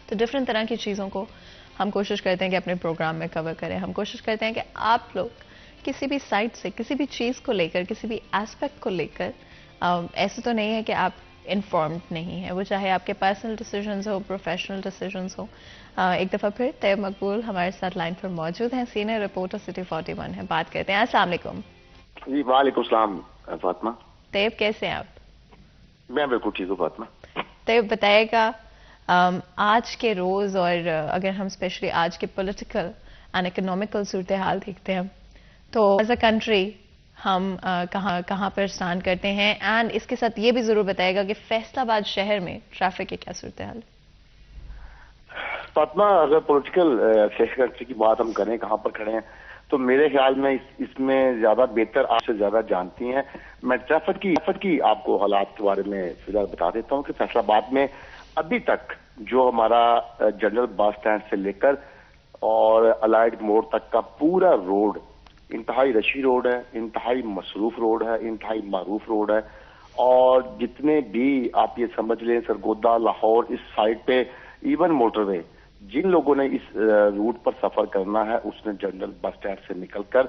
تو ڈفرینٹ طرح کی چیزوں کو ہم کوشش کرتے ہیں کہ اپنے پروگرام میں کور کریں. ہم کوشش کرتے ہیں کہ آپ لوگ کسی بھی سائٹ سے, کسی بھی چیز کو لے کر, کسی بھی ایسپیکٹ کو لے کر, ایسے تو نہیں ہے کہ آپ انفارمڈ نہیں ہیں, وہ چاہے آپ کے پرسنل ڈیسیجنز ہو, پروفیشنل ڈیسیجنز ہو. ایک دفعہ پھر طیب مقبول ہمارے ساتھ لائن پر موجود ہیں, سینئر رپورٹر سٹی 41 ہیں. بات کرتے ہیں. السلام علیکم. جی وعلیکم السلام فاطمہ. طیب کیسے ہیں آپ؟ میں بالکل ٹھیک ہوں فاطمہ. طیب بتائے گا آج کے روز, اور اگر ہم اسپیشلی آج کے پولیٹیکل اینڈ اکنامیکل صورتحال دیکھتے ہیں تو ایز اے کنٹری ہم کہاں پر اسٹینڈ کرتے ہیں, اینڈ اس کے ساتھ یہ بھی ضرور بتائے گا کہ فیصل آباد شہر میں ٹریفک کی کیا صورتحال ہے؟ فاطمہ اگر پولیٹیکل کنٹری کی بات ہم کریں, کہاں پر کھڑے ہیں, تو میرے خیال میں اس میں زیادہ بہتر آپ سے زیادہ جانتی ہیں. میں ٹریفک کی آپ کو حالات کے بارے میں فی الحال بتا دیتا ہوں کہ فیصل آباد میں ابھی تک جو ہمارا جنرل بس اسٹینڈ سے لے کر اور الائڈ موڑ تک کا پورا روڈ انتہائی رشی روڈ ہے, انتہائی مصروف روڈ ہے, انتہائی معروف روڈ ہے. اور جتنے بھی آپ یہ سمجھ لیں سرگودا, لاہور, اس سائڈ پہ ایون موٹر وے, جن لوگوں نے اس روٹ پر سفر کرنا ہے اس نے جنرل بس اسٹینڈ سے نکل کر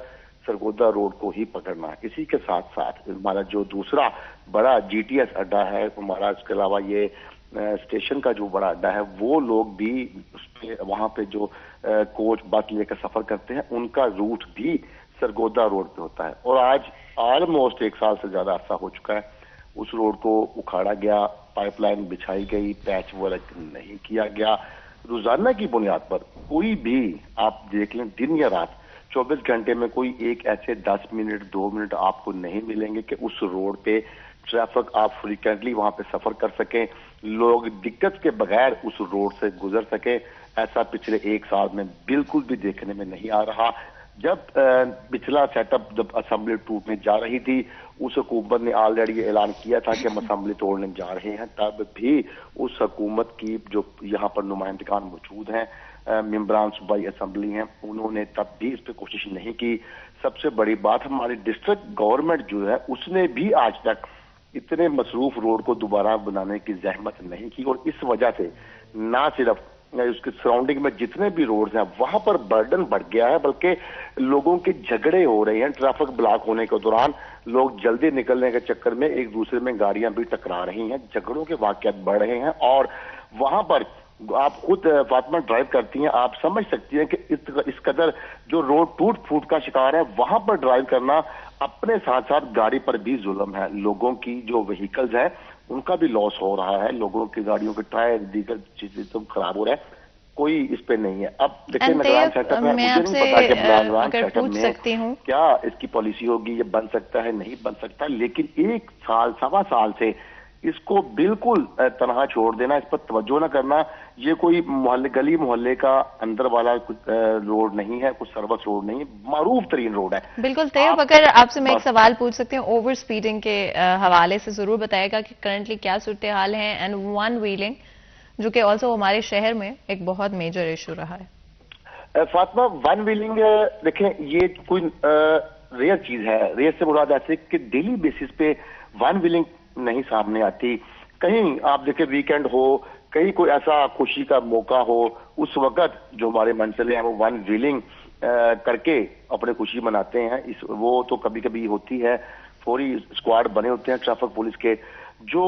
سرگودا روڈ کو ہی پکڑنا ہے. اسی کے ساتھ ساتھ ہمارا جو دوسرا بڑا جی ٹی ایس اڈا ہے ہمارا, اس کے علاوہ یہ اسٹیشن کا جو بڑا اڈا ہے, وہ لوگ بھی اس پہ وہاں پہ جو کوچ بس لے کر سفر کرتے ہیں ان کا روٹ بھی سرگودا روڈ پہ ہوتا ہے. اور آج آلموسٹ 1 سال سے زیادہ عرصہ ہو چکا ہے, اس روڈ کو اکھاڑا گیا, پائپ لائن بچھائی گئی, پیچ ورک نہیں کیا گیا. روزانہ کی بنیاد پر کوئی بھی آپ دیکھ لیں دن یا رات 24 گھنٹے میں کوئی ایک ایسے 10 منٹ 2 منٹ آپ کو نہیں ملیں گے کہ اس روڈ پہ ٹریفک آپ فریکوینٹلی وہاں پہ سفر کر سکیں, لوگ دقت کے بغیر اس روڈ سے گزر سکیں. ایسا پچھلے 1 سال میں بالکل بھی دیکھنے میں نہیں آ رہا. جب پچھلا سیٹ اپ جب اسمبلی ٹوٹنے جا رہی تھی, اس حکومت نے آلریڈی اعلان کیا تھا کہ ہم اسمبلی توڑنے جا رہے ہیں, تب بھی اس حکومت کی جو یہاں پر نمائندگان موجود ہیں, ممبران صوبائی اسمبلی ہیں, انہوں نے تب بھی اس پہ کوشش نہیں کی. سب سے بڑی بات ہماری ڈسٹرکٹ گورنمنٹ جو ہے اس نے بھی آج تک اتنے مصروف روڈ کو دوبارہ بنانے کی زحمت نہیں کی. اور اس وجہ سے نہ صرف اس کے سراؤنڈنگ میں جتنے بھی روڈز ہیں وہاں پر برڈن بڑھ گیا ہے, بلکہ لوگوں کے جھگڑے ہو رہے ہیں. ٹریفک بلاک ہونے کے دوران لوگ جلدی نکلنے کے چکر میں ایک دوسرے میں گاڑیاں بھی ٹکرا رہی ہیں, جھگڑوں کے واقعات بڑھ رہے ہیں. اور وہاں پر آپ خود فاطمہ ڈرائیو کرتی ہیں, آپ سمجھ سکتی ہیں کہ اس قدر جو روڈ ٹوٹ پھوٹ کا شکار ہے, وہاں پر ڈرائیو کرنا اپنے ساتھ ساتھ گاڑی پر بھی ظلم ہے. لوگوں کی جو وہیکلز ہیں ان کا بھی لاس ہو رہا ہے, لوگوں کی گاڑیوں کے ٹائر دیگر چیزیں تو خراب ہو رہا ہے, کوئی اس پہ نہیں ہے. اب دیکھیں نگران سیٹ اپ ہے, مجھے نہیں پتا کہ نگران سیٹ اپ میں کیا اس کی پالیسی ہوگی, یہ بن سکتا ہے نہیں بن سکتا, لیکن 1 سال 1.25 سال سے اس کو بالکل تنہا چھوڑ دینا, اس پر توجہ نہ کرنا, یہ کوئی گلی محلے کا اندر والا روڈ نہیں ہے, کچھ سروس روڈ نہیں, معروف ترین روڈ ہے. بالکل طیب, اگر آپ سے میں ایک سوال پوچھ سکتی ہوں اوور سپیڈنگ کے حوالے سے, ضرور بتائے گا کہ کرنٹلی کیا صورتحال ہیں, اینڈ ون ویلنگ جو کہ آلسو ہمارے شہر میں ایک بہت میجر ایشو رہا ہے. فاطمہ ون ویلنگ دیکھیں یہ کوئی ریئر چیز ہے. ریئر سے مراد ایسے کہ ڈیلی بیسس پہ ون ویلنگ نہیں سامنے آتی. کہیں آپ دیکھیں ویکینڈ ہو, کہیں کوئی ایسا خوشی کا موقع ہو, اس وقت جو ہمارے منزلیں ہیں وہ ون ویلنگ کر کے اپنے خوشی مناتے ہیں. وہ تو کبھی کبھی ہوتی ہے, فوری اسکواڈ بنے ہوتے ہیں ٹریفک پولیس کے. جو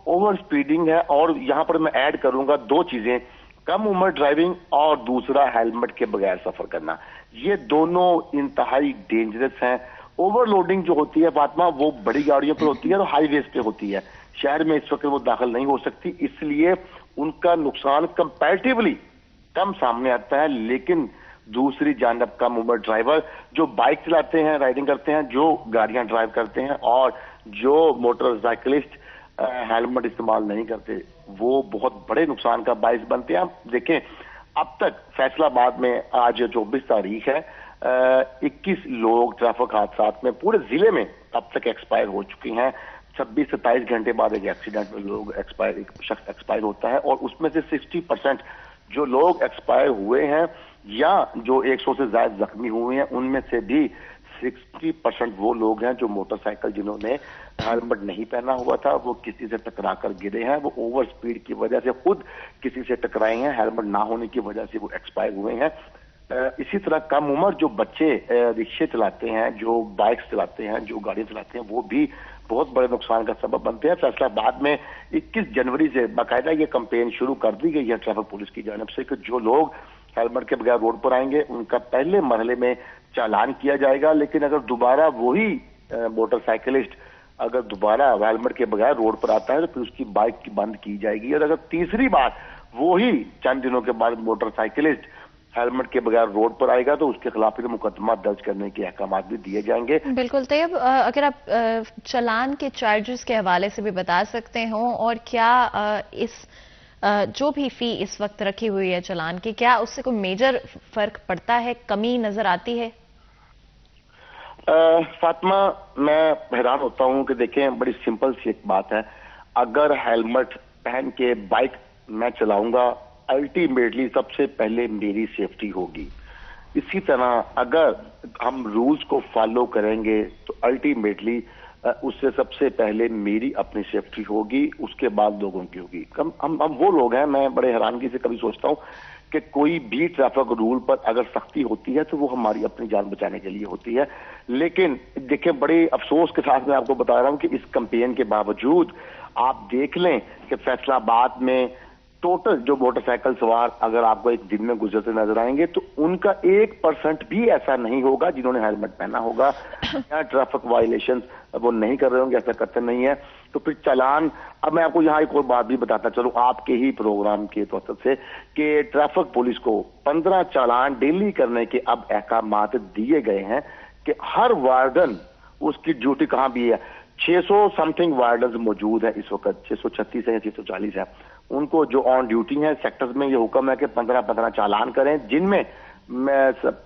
اوور سپیڈنگ ہے, اور یہاں پر میں ایڈ کروں گا 2 چیزیں, کم عمر ڈرائیونگ اور دوسرا ہیلمٹ کے بغیر سفر کرنا, یہ دونوں انتہائی ڈینجرس ہیں. اوور لوڈنگ جو ہوتی ہے فاطمہ وہ بڑی گاڑیوں پر ہوتی ہے اور ہائی ویز پہ ہوتی ہے, شہر میں اس وقت وہ داخل نہیں ہو سکتی, اس لیے ان کا نقصان کمپیریٹیولی کم سامنے آتا ہے. لیکن دوسری جانب کم عمر ڈرائیور جو بائک چلاتے ہیں, رائڈنگ کرتے ہیں, جو گاڑیاں ڈرائیو کرتے ہیں, اور جو موٹر سائیکلسٹ ہیلمٹ استعمال نہیں کرتے, وہ بہت بڑے نقصان کا باعث بنتے ہیں. دیکھیں اب تک فیصل آباد میں آج 24 تاریخ ہے, 21 لوگ ٹریفک حادثات میں پورے ضلع میں اب تک ایکسپائر ہو چکے ہیں. 26-27 گھنٹے بعد ایک ایکسیڈنٹ میں ایک شخص ایکسپائر ہوتا ہے, اور اس میں سے 60% جو لوگ ایکسپائر ہوئے ہیں یا جو 100 سے زائد زخمی ہوئے ہیں ان میں سے بھی 60% وہ لوگ ہیں جو موٹر سائیکل جنہوں نے ہیلمٹ نہیں پہنا ہوا تھا وہ کسی سے ٹکرا کر گرے ہیں, وہ اوور سپیڈ کی وجہ سے خود کسی سے ٹکرائے ہیں, ہیلمٹ نہ ہونے کی وجہ سے وہ ایکسپائر ہوئے ہیں. اسی طرح کم عمر جو بچے رکشے چلاتے ہیں, جو بائکس چلاتے ہیں, جو گاڑیاں چلاتے ہیں, وہ بھی بہت بڑے نقصان کا سبب بنتے ہیں. فیصلہ آباد میں 21 جنوری سے باقاعدہ یہ کمپین شروع کر دی گئی ہے ٹریفک پولیس کی جانب سے کہ جو لوگ ہیلمٹ کے بغیر روڈ پر آئیں گے ان کا پہلے مرحلے میں چالان کیا جائے گا, لیکن اگر دوبارہ وہی موٹر سائیکلسٹ اگر دوبارہ ہیلمٹ کے بغیر روڈ پر آتا ہے تو پھر اس کی بائک کی بند کی جائے گی, اور اگر تیسری بار وہی چند دنوں کے بعد موٹر سائیکلسٹ ہیلمٹ کے بغیر روڈ پر آئے گا تو اس کے خلاف پھر مقدمہ درج کرنے کے احکامات بھی دیے جائیں گے. بالکل. طیب, اگر آپ چالان کے چارجز کے حوالے سے بھی بتا سکتے ہوں, اور کیا اس جو بھی فی اس وقت رکھی ہوئی ہے چالان کی, کیا اس سے کوئی میجر فرق پڑتا ہے, کمی نظر آتی ہے؟ فاطمہ, میں حیران ہوتا ہوں کہ دیکھیں بڑی سمپل سی ایک بات ہے, اگر ہیلمٹ پہن کے بائک میں چلاؤں گا الٹیمیٹلی سب سے پہلے میری سیفٹی ہوگی. اسی طرح اگر ہم رولز کو فالو کریں گے تو الٹیمیٹلی اس سے سب سے پہلے میری اپنی سیفٹی ہوگی, اس کے بعد لوگوں کی ہوگی. ہم وہ لوگ ہیں, میں بڑے حیرانگی سے کبھی سوچتا ہوں کہ کوئی بھی ٹریفک رول پر اگر سختی ہوتی ہے تو وہ ہماری اپنی جان بچانے کے لیے ہوتی ہے. لیکن دیکھیں بڑے افسوس کے ساتھ میں آپ کو بتا رہا ہوں کہ اس کمپین کے باوجود آپ دیکھ لیں کہ فیصلہ آباد میں ٹوٹل جو موٹر سائیکل سوار اگر آپ کو ایک دن میں گزرتے نظر آئیں گے تو ان کا 1% بھی ایسا نہیں ہوگا جنہوں نے ہیلمٹ پہنا ہوگا یا ٹریفک وائلیشن وہ نہیں کر رہے ہوں گے, ایسا کرتے نہیں ہے. تو پھر چالان, اب میں آپ کو یہاں ایک اور بات بھی بتاتا چلوں آپ کے ہی پروگرام کے توسط سے کہ ٹریفک پولیس کو 15 چالان ڈیلی کرنے کے اب احکامات دیے گئے ہیں کہ ہر وارڈن اس کی ڈیوٹی کہاں بھی ہے. 600 سم تھنگ وارڈنز موجود ہیں اس وقت, 636 ہے یا 640 ہے, ان کو جو آن ڈیوٹی ہیں سیکٹرز میں یہ حکم ہے کہ 15 چالان کریں, جن میں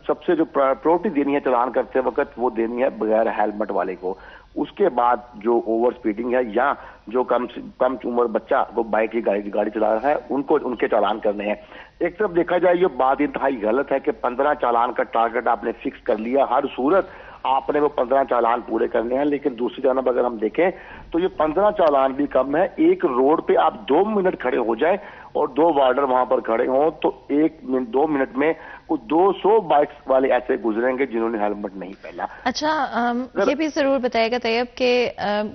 سب سے جو پرائورٹی دینی ہے چالان کرتے وقت وہ دینی ہے بغیر ہیلمٹ والے کو. اس کے بعد جو اوور سپیڈنگ ہے یا جو کم عمر بچہ وہ بائک کی گاڑی چلا رہا ہے ان کے چالان کرنے ہیں. ایک طرف دیکھا جائے یہ بات انتہائی غلط ہے کہ 15 چالان کا ٹارگٹ آپ نے فکس کر لیا, ہر صورت آپ نے وہ 15 چالان پورے کرنے ہیں. لیکن دوسری جانب اگر ہم دیکھیں تو یہ 15 چالان بھی کم ہے. ایک روڈ پہ آپ 2 منٹ کھڑے ہو جائیں اور 2 وارڈر وہاں پر کھڑے ہوں تو 2 منٹ میں کچھ 200 بائکس والے ایسے گزریں گے جنہوں نے ہیلمٹ نہیں پہنا. اچھا, یہ بھی ضرور بتائے گا طیب کہ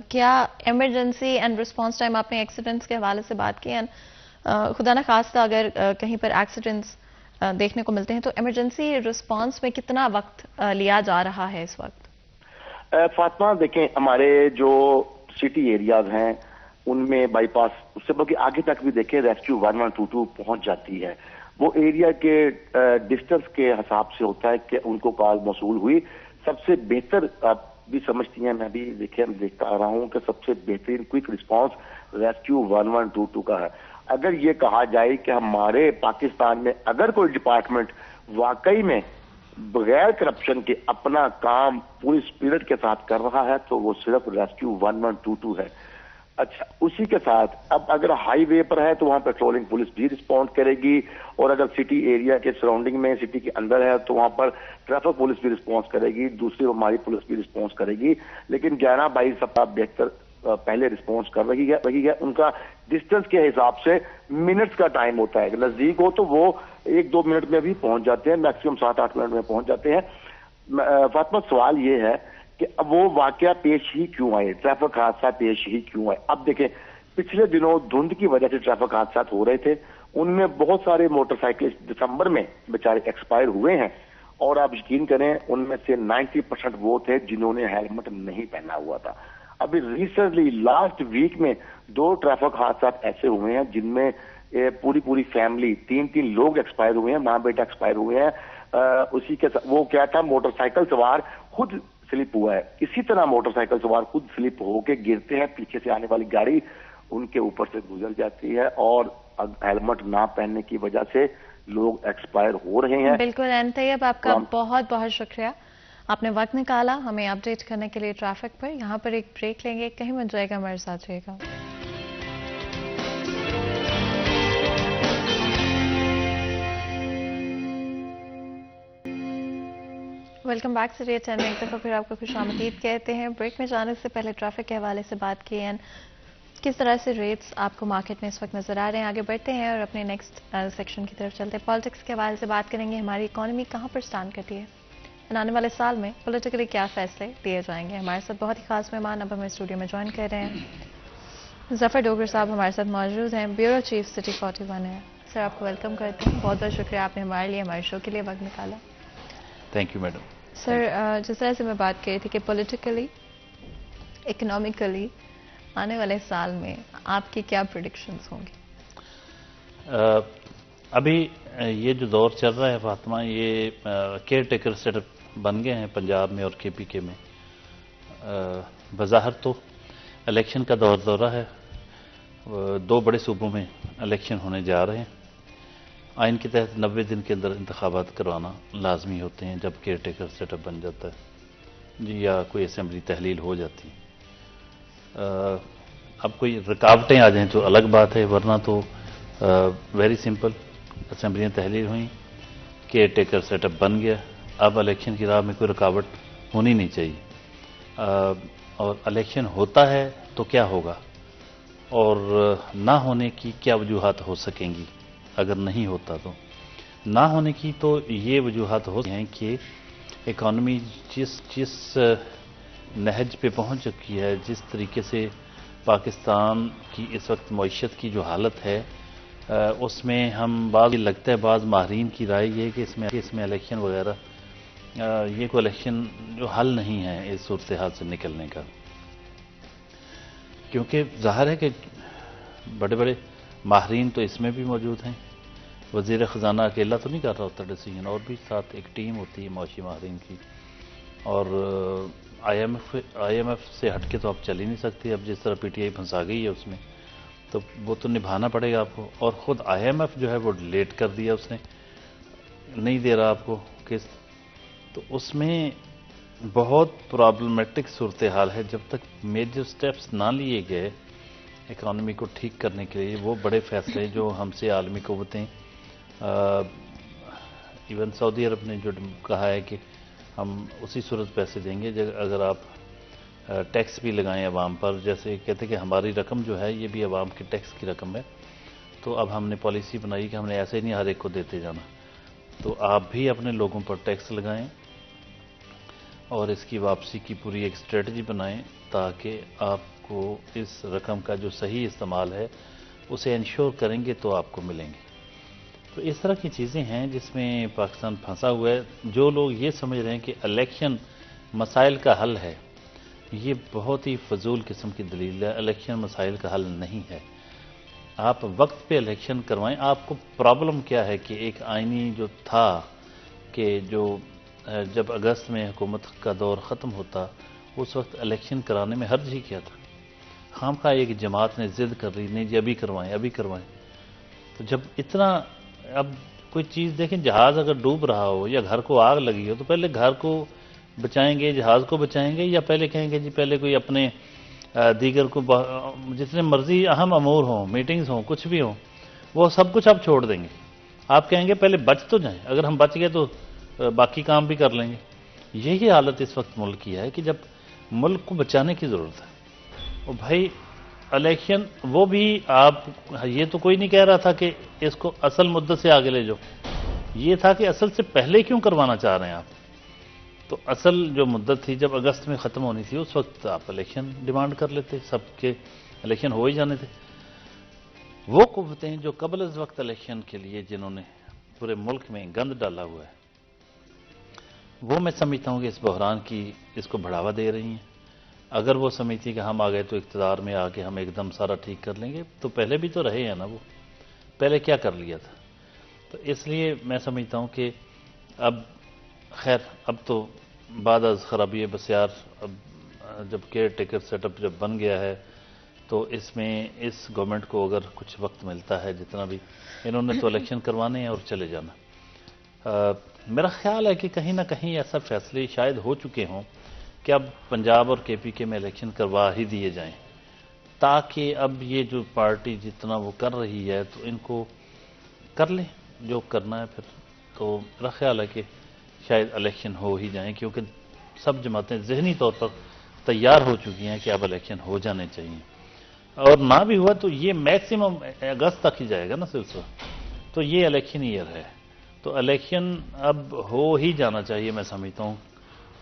کیا ایمرجنسی اینڈ رسپانس ٹائم, آپ نے ایکسیڈنٹس کے حوالے سے بات کی, خدا نخواستہ اگر کہیں پر ایکسیڈنٹس دیکھنے کو ملتے ہیں تو ایمرجنسی رسپانس میں کتنا وقت لیا جا رہا ہے اس وقت؟ فاطمہ دیکھیں ہمارے جو سٹی ایریاز ہیں ان میں بائی پاس اس سے بلکہ آگے تک بھی دیکھیں ریسکیو 1122 پہنچ جاتی ہے. وہ ایریا کے ڈسٹنس کے حساب سے ہوتا ہے کہ ان کو کال موصول ہوئی. سب سے بہتر آپ بھی سمجھتی ہیں, میں بھی دیکھتا آ رہا ہوں کہ سب سے بہترین کوئک رسپانس ریسکیو 1122 کا ہے. اگر یہ کہا جائے کہ ہمارے پاکستان میں اگر کوئی ڈپارٹمنٹ واقعی میں بغیر کرپشن کے اپنا کام پوری اسپرٹ کے ساتھ کر رہا ہے تو وہ صرف ریسکیو 1122 ہے. اچھا, اسی کے ساتھ اب اگر ہائی وے پر ہے تو وہاں پیٹرولنگ پولیس بھی رسپونڈ کرے گی, اور اگر سٹی ایریا کے سراؤنڈنگ میں سٹی کے اندر ہے تو وہاں پر ٹریفک پولیس بھی رسپونس کرے گی, دوسری ہماری پولیس بھی رسپونس کرے گی. لیکن 11-22 سپاہ بہتر پہلے رسپونس کر رہی ہے. ان کا ڈسٹنس کے حساب سے منٹس کا ٹائم ہوتا ہے, نزدیک ہو تو وہ 1-2 منٹ میں بھی پہنچ جاتے ہیں, میکسیمم 7-8 منٹ میں پہنچ جاتے ہیں. فاطمہ سوال یہ ہے کہ اب وہ واقعہ پیش ہی کیوں آئے, ٹریفک حادثہ پیش ہی کیوں آئے. اب دیکھیں پچھلے دنوں دھند کی وجہ سے ٹریفک حادثات ہو رہے تھے, ان میں بہت سارے موٹر سائیکلسٹ دسمبر میں بیچارے ایکسپائر ہوئے ہیں, اور آپ یقین کریں ان میں سے 90% وہ تھے جنہوں نے ہیلمٹ نہیں پہنا ہوا تھا. ابھی ریسنٹلی لاسٹ ویک میں 2 ٹریفک حادثات ایسے ہوئے ہیں جن میں پوری فیملی 3 لوگ ایکسپائر ہوئے ہیں, ماں بیٹا ایکسپائر ہوئے ہیں. اسی کے وہ کیا تھا, موٹر سائیکل سوار خود سلپ ہوا ہے. اسی طرح موٹر سائیکل سوار خود سلپ ہو کے گرتے ہیں, پیچھے سے آنے والی گاڑی ان کے اوپر سے گزر جاتی ہے, اور ہیلمٹ نہ پہننے کی وجہ سے لوگ ایکسپائر ہو رہے ہیں. بالکل. طیب آپ کا بہت بہت شکریہ, آپ نے وقت نکالا ہمیں اپڈیٹ کرنے کے لیے ٹریفک پر. یہاں پر ایک بریک لیں گے, کہیں مت جائے گا, ہمارے ساتھ رہے گا. ویلکم بیک سے ریٹ 10 میں ایک دفعہ پھر آپ کو خوش آمدید کہتے ہیں. بریک میں جانے سے پہلے ٹریفک کے حوالے سے بات کی ہیں, کس طرح سے ریٹس آپ کو مارکیٹ میں اس وقت نظر آ رہے ہیں. آگے بڑھتے ہیں اور اپنے نیکسٹ سیکشن کی طرف چلتے ہیں. پالیٹکس کے حوالے سے بات کریں گے, ہماری اکانومی کہاں پر سٹینڈ کرتی ہے, آنے والے سال میں پولیٹیکلی کیا فیصلے لیے جائیں گے. ہمارے ساتھ بہت ہی خاص مہمان اب ہمیں اسٹوڈیو میں جوائن کر رہے ہیں. ظفر ڈوگر صاحب ہمارے ساتھ موجود ہیں, بیورو چیف سٹی 41 ہے. سر آپ کو ویلکم کرتے ہیں, بہت بہت شکریہ آپ نے ہمارے لیے ہمارے شو کے لیے وقت نکالا. Thank you madam. سر جس طرح سے میں بات کری تھی کہ پولیٹیکلی اکنامکلی آنے والے سال میں آپ کی کیا پریڈکشنز ہوں گی؟ ابھی یہ جو دور چل رہا ہے فاطمہ, یہ کیئر ٹیکر سیٹ اپ بن گئے ہیں پنجاب میں اور کے پی کے میں. بظاہر تو الیکشن کا دورہ ہے, 2 بڑے صوبوں میں الیکشن ہونے جا رہے ہیں. آئین کے تحت 90 دن کے اندر انتخابات کروانا لازمی ہوتے ہیں جب کیئر ٹیکر سیٹ اپ بن جاتا ہے جی, یا کوئی اسمبلی تحلیل ہو جاتی ہے. اب کوئی رکاوٹیں آ جائیں تو الگ بات ہے, ورنہ تو ویری سمپل, اسمبلیاں تحلیل ہوئیں, کیئر ٹیکر سیٹ اپ بن گیا. اب الیکشن کی راہ میں کوئی رکاوٹ ہونی نہیں چاہیے. اور الیکشن ہوتا ہے تو کیا ہوگا, اور نہ ہونے کی کیا وجوہات ہو سکیں گی. اگر نہیں ہوتا تو نہ ہونے کی تو یہ وجوہات ہو ہیں کہ اکانومی جس نہج پہ پہنچ چکی ہے, جس طریقے سے پاکستان کی اس وقت معیشت کی جو حالت ہے, اس میں ہم لگتا ہے بعض ماہرین کی رائے یہ کہ اس میں الیکشن وغیرہ یہ کوئی الیکشن جو حل نہیں ہے اس صورتحال سے نکلنے کا. کیونکہ ظاہر ہے کہ بڑے بڑے ماہرین تو اس میں بھی موجود ہیں. وزیر خزانہ اکیلا تو نہیں کر رہا ہوتا ڈیسیجن, اور بھی ساتھ ایک ٹیم ہوتی ہے معاشی ماہرین کی. اور آئی ایم ایف سے ہٹ کے تو آپ چل ہی نہیں سکتے. اب جس طرح پی ٹی آئی پھنسا گئی ہے اس میں, تو وہ تو نبھانا پڑے گا آپ کو. اور خود آئی ایم ایف جو ہے وہ لیٹ کر دیا, اس نے نہیں دے رہا آپ کو قسط. تو اس میں بہت پرابلمیٹک صورتحال ہے. جب تک میجر سٹیپس نہ لیے گئے اکانومی کو ٹھیک کرنے کے لیے, وہ بڑے فیصلے جو ہم سے عالمی قوتیں, ایون سعودی عرب نے جو کہا ہے کہ ہم اسی صورت پیسے دیں گے اگر آپ ٹیکس بھی لگائیں عوام پر. جیسے کہتے کہ ہماری رقم جو ہے یہ بھی عوام کے ٹیکس کی رقم ہے, تو اب ہم نے پالیسی بنائی کہ ہم نے ایسے ہی نہیں ہر ایک کو دیتے جانا. تو آپ بھی اپنے لوگوں پر ٹیکس لگائیں اور اس کی واپسی کی پوری ایک اسٹریٹجی بنائیں, تاکہ آپ کو اس رقم کا جو صحیح استعمال ہے اسے انشور کریں گے تو آپ کو ملیں گے. تو اس طرح کی چیزیں ہیں جس میں پاکستان پھنسا ہوا ہے. جو لوگ یہ سمجھ رہے ہیں کہ الیکشن مسائل کا حل ہے, یہ بہت ہی فضول قسم کی دلیل ہے. الیکشن مسائل کا حل نہیں ہے. آپ وقت پہ الیکشن کروائیں. آپ کو پرابلم کیا ہے کہ ایک آئینی جو تھا کہ جو جب اگست میں حکومت کا دور ختم ہوتا اس وقت الیکشن کرانے میں حرج ہی کیا تھا. خام خواہ ایک جماعت نے ضد کر رہی, نہیں جی ابھی کروائیں ابھی کروائیں. تو جب اتنا, اب کوئی چیز دیکھیں, جہاز اگر ڈوب رہا ہو یا گھر کو آگ لگی ہو تو پہلے گھر کو بچائیں گے, جہاز کو بچائیں گے, یا پہلے کہیں گے جی پہلے کوئی اپنے دیگر کو جتنے مرضی اہم امور ہوں, میٹنگز ہوں, کچھ بھی ہوں, وہ سب کچھ آپ چھوڑ دیں گے. آپ کہیں گے پہلے بچ تو جائیں, اگر ہم بچ گئے تو باقی کام بھی کر لیں گے. یہی حالت اس وقت ملک کی ہے کہ جب ملک کو بچانے کی ضرورت ہے. اور بھائی الیکشن وہ بھی آپ, یہ تو کوئی نہیں کہہ رہا تھا کہ اس کو اصل مدت سے آگے لے جاؤ, یہ تھا کہ اصل سے پہلے کیوں کروانا چاہ رہے ہیں آپ. تو اصل جو مدت تھی جب اگست میں ختم ہونی تھی اس وقت آپ الیکشن ڈیمانڈ کر لیتے, سب کے الیکشن ہو ہی جانے تھے. وہ قوتیں جو قبل از وقت الیکشن کے لیے جنہوں نے پورے ملک میں گند ڈالا ہوا ہے, وہ میں سمجھتا ہوں کہ اس بحران کی اس کو بڑھاوا دے رہی ہیں. اگر وہ سمجھتی کہ ہم آ گئے تو اقتدار میں آ کے ہم ایک دم سارا ٹھیک کر لیں گے, تو پہلے بھی تو رہے ہیں نا, وہ پہلے کیا کر لیا تھا. تو اس لیے میں سمجھتا ہوں کہ اب خیر, اب تو بعد از خرابی بسیار, اب جب کیئر ٹیکر سیٹ اپ جب بن گیا ہے تو اس میں اس گورنمنٹ کو اگر کچھ وقت ملتا ہے, جتنا بھی انہوں نے تو الیکشن کروانے ہیں اور چلے جانا. میرا خیال ہے کہ کہیں نہ کہیں ایسا فیصلے شاید ہو چکے ہوں کہ اب پنجاب اور کے پی کے میں الیکشن کروا ہی دیے جائیں, تاکہ اب یہ جو پارٹی جتنا وہ کر رہی ہے تو ان کو کر لیں جو کرنا ہے پھر. تو میرا خیال ہے کہ شاید الیکشن ہو ہی جائیں، کیونکہ سب جماعتیں ذہنی طور پر تیار ہو چکی ہیں کہ اب الیکشن ہو جانے چاہیے، اور نہ بھی ہوا تو یہ میکسیمم اگست تک ہی جائے گا نا سلسلہ، تو یہ الیکشن ایئر ہے، تو الیکشن اب ہو ہی جانا چاہیے میں سمجھتا ہوں،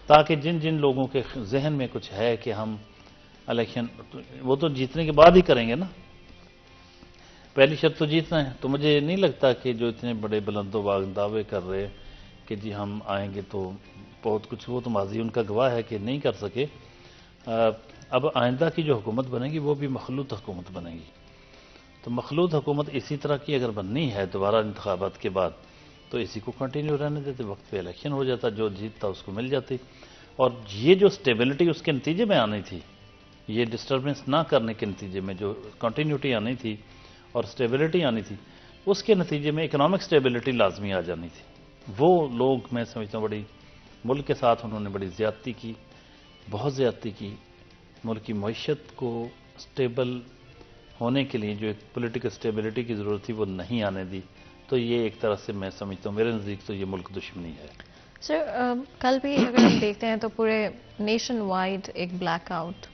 تاکہ جن جن لوگوں کے ذہن میں کچھ ہے کہ ہم الیکشن، وہ تو جیتنے کے بعد ہی کریں گے نا، پہلی شرط تو جیتنا ہے، تو مجھے نہیں لگتا کہ جو اتنے بڑے بلند و باغ دعوے کر رہے کہ جی ہم آئیں گے تو بہت کچھ، وہ تو ماضی ان کا گواہ ہے کہ نہیں کر سکے۔ اب آئندہ کی جو حکومت بنے گی وہ بھی مخلوط حکومت بنے گی، تو مخلوط حکومت اسی طرح کی اگر بننی ہے دوبارہ انتخابات کے بعد تو اسی کو کنٹینیو رہنے دیتے، وقت پہ الیکشن ہو جاتا، جو جیتتا اس کو مل جاتی، اور یہ جو سٹیبلٹی اس کے نتیجے میں آنی تھی، یہ ڈسٹربنس نہ کرنے کے نتیجے میں جو کنٹینیوٹی آنی تھی اور سٹیبلٹی آنی تھی، اس کے نتیجے میں اکنامک سٹیبلٹی لازمی آ جانی تھی۔ وہ لوگ میں سمجھتا ہوں بڑی ملک کے ساتھ انہوں نے بڑی زیادتی کی، بہت زیادتی کی، ملک کی معیشت کو سٹیبل ہونے کے لیے جو ایک پولیٹیکل سٹیبلٹی کی ضرورت تھی وہ نہیں آنے دی، تو یہ ایک طرح سے میں سمجھتا ہوں میرے نزدیک تو یہ ملک دشمنی ہے۔ سر کل بھی اگر ہم دیکھتے ہیں تو پورے نیشن وائڈ ایک بلیک آؤٹ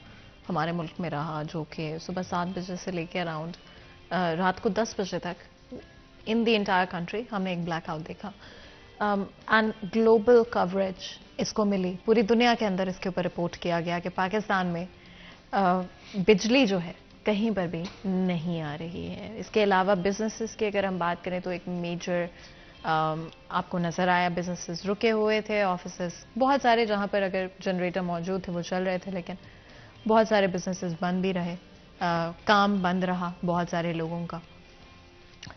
ہمارے ملک میں رہا، جو کہ صبح 7 بجے سے لے کے اراؤنڈ رات کو 10 بجے تک ان دی انٹائر کنٹری ہم نے ایک بلیک آؤٹ دیکھا، اینڈ گلوبل کوریج اس کو ملی، پوری دنیا کے اندر اس کے اوپر رپورٹ کیا گیا کہ پاکستان میں بجلی جو ہے کہیں پر بھی نہیں آ رہی ہے۔ اس کے علاوہ بزنسز کی اگر ہم بات کریں تو ایک میجر آپ کو نظر آیا، بزنسز رکے ہوئے تھے، آفیسز بہت سارے جہاں پر اگر جنریٹر موجود تھے وہ چل رہے تھے، لیکن بہت سارے بزنسز بند بھی رہے، کام بند رہا بہت سارے لوگوں کا،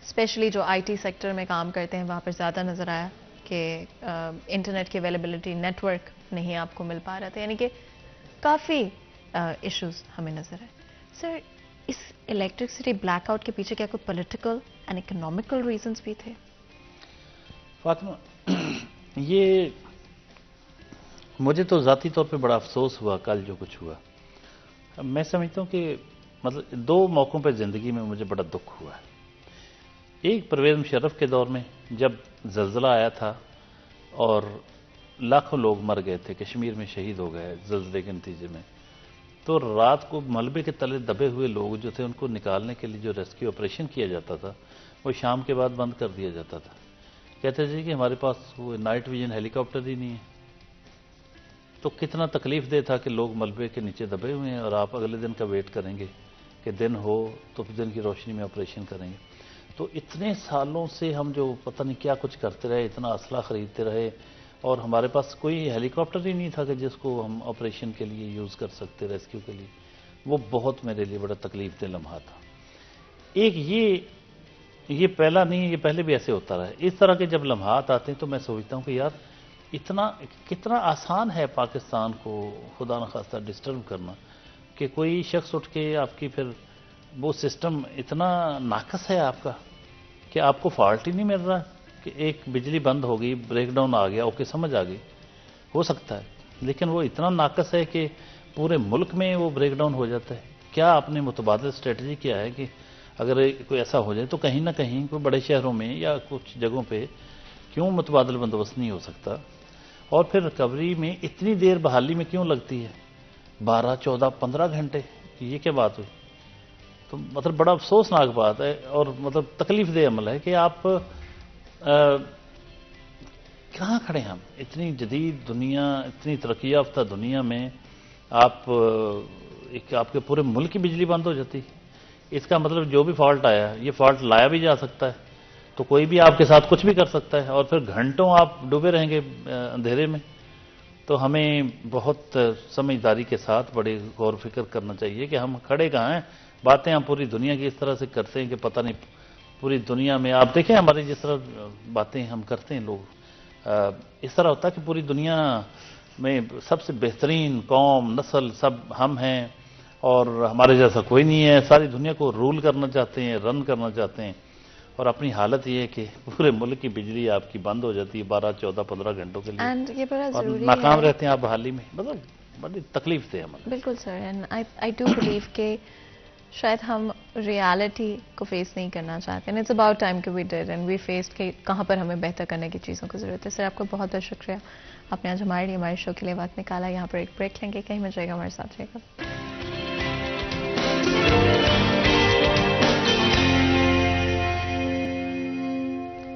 اسپیشلی جو آئی ٹی سیکٹر میں کام کرتے ہیں وہاں پر زیادہ نظر آیا کہ انٹرنیٹ کی اویلیبلٹی، نیٹ ورک نہیں آپ کو مل پا رہا تھا، یعنی کہ کافی ایشوز ہمیں نظر آئے۔ سر اس الیکٹرسٹی بلیک آؤٹ کے پیچھے کیا کوئی پولیٹیکل اینڈ اکنامیکل ریزنز بھی تھے؟ فاطمہ، یہ مجھے تو ذاتی طور پہ بڑا افسوس ہوا کل جو کچھ ہوا، میں سمجھتا ہوں کہ مطلب 2 موقعوں پہ زندگی میں مجھے بڑا دکھ ہوا ہے۔ ایک پرویز مشرف کے دور میں جب زلزلہ آیا تھا اور لاکھوں لوگ مر گئے تھے، کشمیر میں شہید ہو گئے زلزلے کے نتیجے میں، تو رات کو ملبے کے تلے دبے ہوئے لوگ جو تھے ان کو نکالنے کے لیے جو ریسکیو آپریشن کیا جاتا تھا وہ شام کے بعد بند کر دیا جاتا تھا، کہتے تھے کہ ہمارے پاس وہ نائٹ ویژن ہیلی کاپٹر ہی نہیں ہے، تو کتنا تکلیف دہ تھا کہ لوگ ملبے کے نیچے دبے ہوئے ہیں اور آپ اگلے دن کا ویٹ کریں گے کہ دن ہو تو دن کی روشنی میں آپریشن کریں گے۔ تو اتنے سالوں سے ہم جو پتہ نہیں کیا کچھ کرتے رہے، اتنا اسلحہ خریدتے رہے، اور ہمارے پاس کوئی ہیلی کاپٹر ہی نہیں تھا کہ جس کو ہم آپریشن کے لیے یوز کر سکتے، ریسکیو کے لیے، وہ بہت میرے لیے بڑا تکلیف دہ لمحہ تھا۔ ایک یہ پہلا نہیں، یہ پہلے بھی ایسے ہوتا رہا ہے، اس طرح کے جب لمحات آتے ہیں تو میں سوچتا ہوں کہ یار کتنا آسان ہے پاکستان کو خدا نخواستہ ڈسٹرب کرنا، کہ کوئی شخص اٹھ کے آپ کی پھر وہ سسٹم اتنا ناقص ہے آپ کا کہ آپ کو فالٹ ہی نہیں مل رہا کہ ایک بجلی بند ہو گئی، بریک ڈاؤن آ گیا، اوکے سمجھ آ گئی، ہو سکتا ہے، لیکن وہ اتنا ناقص ہے کہ پورے ملک میں وہ بریک ڈاؤن ہو جاتا ہے۔ کیا آپ نے متبادل اسٹریٹجی کیا ہے کہ اگر کوئی ایسا ہو جائے تو کہیں نہ کہیں کوئی بڑے شہروں میں یا کچھ جگہوں پہ کیوں متبادل بندوبست نہیں ہو سکتا؟ اور پھر ریکوری میں اتنی دیر بحالی میں کیوں لگتی ہے؟ 12, 14, 15 گھنٹے، یہ کیا بات ہوئی؟ تو مطلب بڑا افسوسناک بات ہے اور مطلب تکلیف دہ عمل ہے کہ آپ کہاں کھڑے ہیں؟ ہم اتنی جدید دنیا، اتنی ترقی یافتہ دنیا میں آپ کے پورے ملک کی بجلی بند ہو جاتی، اس کا مطلب جو بھی فالٹ آیا، یہ فالٹ لایا بھی جا سکتا ہے، تو کوئی بھی آپ کے ساتھ کچھ بھی کر سکتا ہے، اور پھر گھنٹوں آپ ڈوبے رہیں گے اندھیرے میں۔ تو ہمیں بہت سمجھداری کے ساتھ بڑے غور و فکر کرنا چاہیے کہ ہم کھڑے کہاں ہیں۔ باتیں ہم پوری دنیا کی اس طرح سے کرتے ہیں کہ پتہ نہیں پوری دنیا میں آپ دیکھیں ہماری جس طرح باتیں ہم کرتے ہیں، لوگ اس طرح ہوتا ہے کہ پوری دنیا میں سب سے بہترین قوم، نسل سب ہم ہیں اور ہمارے جیسا کوئی نہیں ہے، ساری دنیا کو رول کرنا چاہتے ہیں، رن کرنا چاہتے ہیں، اور اپنی حالت یہ ہے کہ پورے ملک کی بجلی آپ کی بند ہو جاتی ہے 12, 14, 15 گھنٹوں کے لیے، اور ناکام رہتے ہیں آپ بحالی میں، مطلب بڑی تکلیف دہ عمل۔ بالکل سر، اینڈ آئی ڈو بلیو کہ شاید ہم ریالٹی کو فیس نہیں کرنا چاہتے ہیں. اٹس اباؤٹ ٹائم کہ we did and we faced کہ کہاں پر ہمیں بہتر کرنے کی چیزوں کی ضرورت ہے. سر آپ کو بہت بہت شکریہ, آپ نے آج ہمارے لیے ہمارے شو کے لیے وقت نکالا. یہاں پر ایک بریک لیں گے, کہیں مل جائے گا, ہمارے ساتھ رہے گا.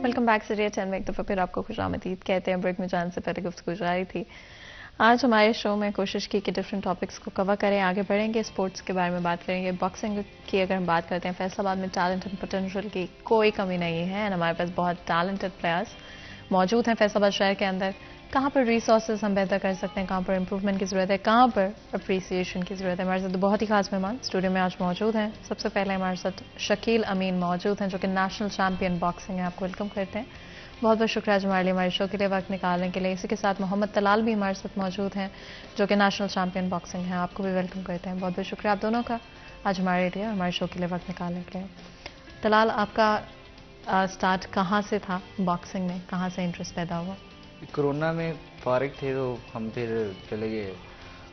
ویلکم بیک سریہ 10 میں ایک دفعہ پھر آپ کو خوش آمدید کہتے ہیں. بریک میں جانے سے پہلے گفتگو جاری تھی. آج ہمارے شو میں کوشش کی کہ ڈفرینٹ ٹاپکس کو کور کریں, آگے بڑھیں گے, اسپورٹس کے بارے میں بات کریں گے. باکسنگ کی اگر ہم بات کرتے ہیں, فیصل آباد میں ٹیلنٹ اینڈ پوٹینشیل کی کوئی کمی نہیں ہے, ہمارے پاس بہت ٹیلنٹڈ پلیئرس موجود ہیں فیصل آباد شہر کے اندر. کہاں پر ریسورسز ہم بہتر کر سکتے ہیں, کہاں پر امپروومنٹ کی ضرورت ہے, کہاں پر اپریسیشن کی ضرورت ہے. ہمارے ساتھ بہت ہی خاص مہمان اسٹوڈیو میں آج موجود ہیں. سب سے پہلے ہمارے ساتھ شکیل امین موجود ہیں جو کہ نیشنل چیمپئن باکسنگ ہیں. آپ کو ویلکم کرتے ہیں. بہت بہت شکریہ آج ہمارے لیے ہمارے شو کے لیے وقت نکالنے کے لیے. اسی کے ساتھ محمد طلال بھی ہمارے ساتھ موجود ہیں جو کہ نیشنل چیمپئن باکسنگ ہیں. آپ کو بھی ویلکم کرتے ہیں. بہت بہت شکریہ آپ دونوں کا آج ہمارے لیے ہمارے شو کے لیے وقت نکالنے کے لیے. طلال, آپ کا سٹارٹ کہاں سے تھا باکسنگ میں, کہاں سے انٹرسٹ پیدا ہوا؟ کرونا میں فارغ تھے تو ہم پھر چلے گئے.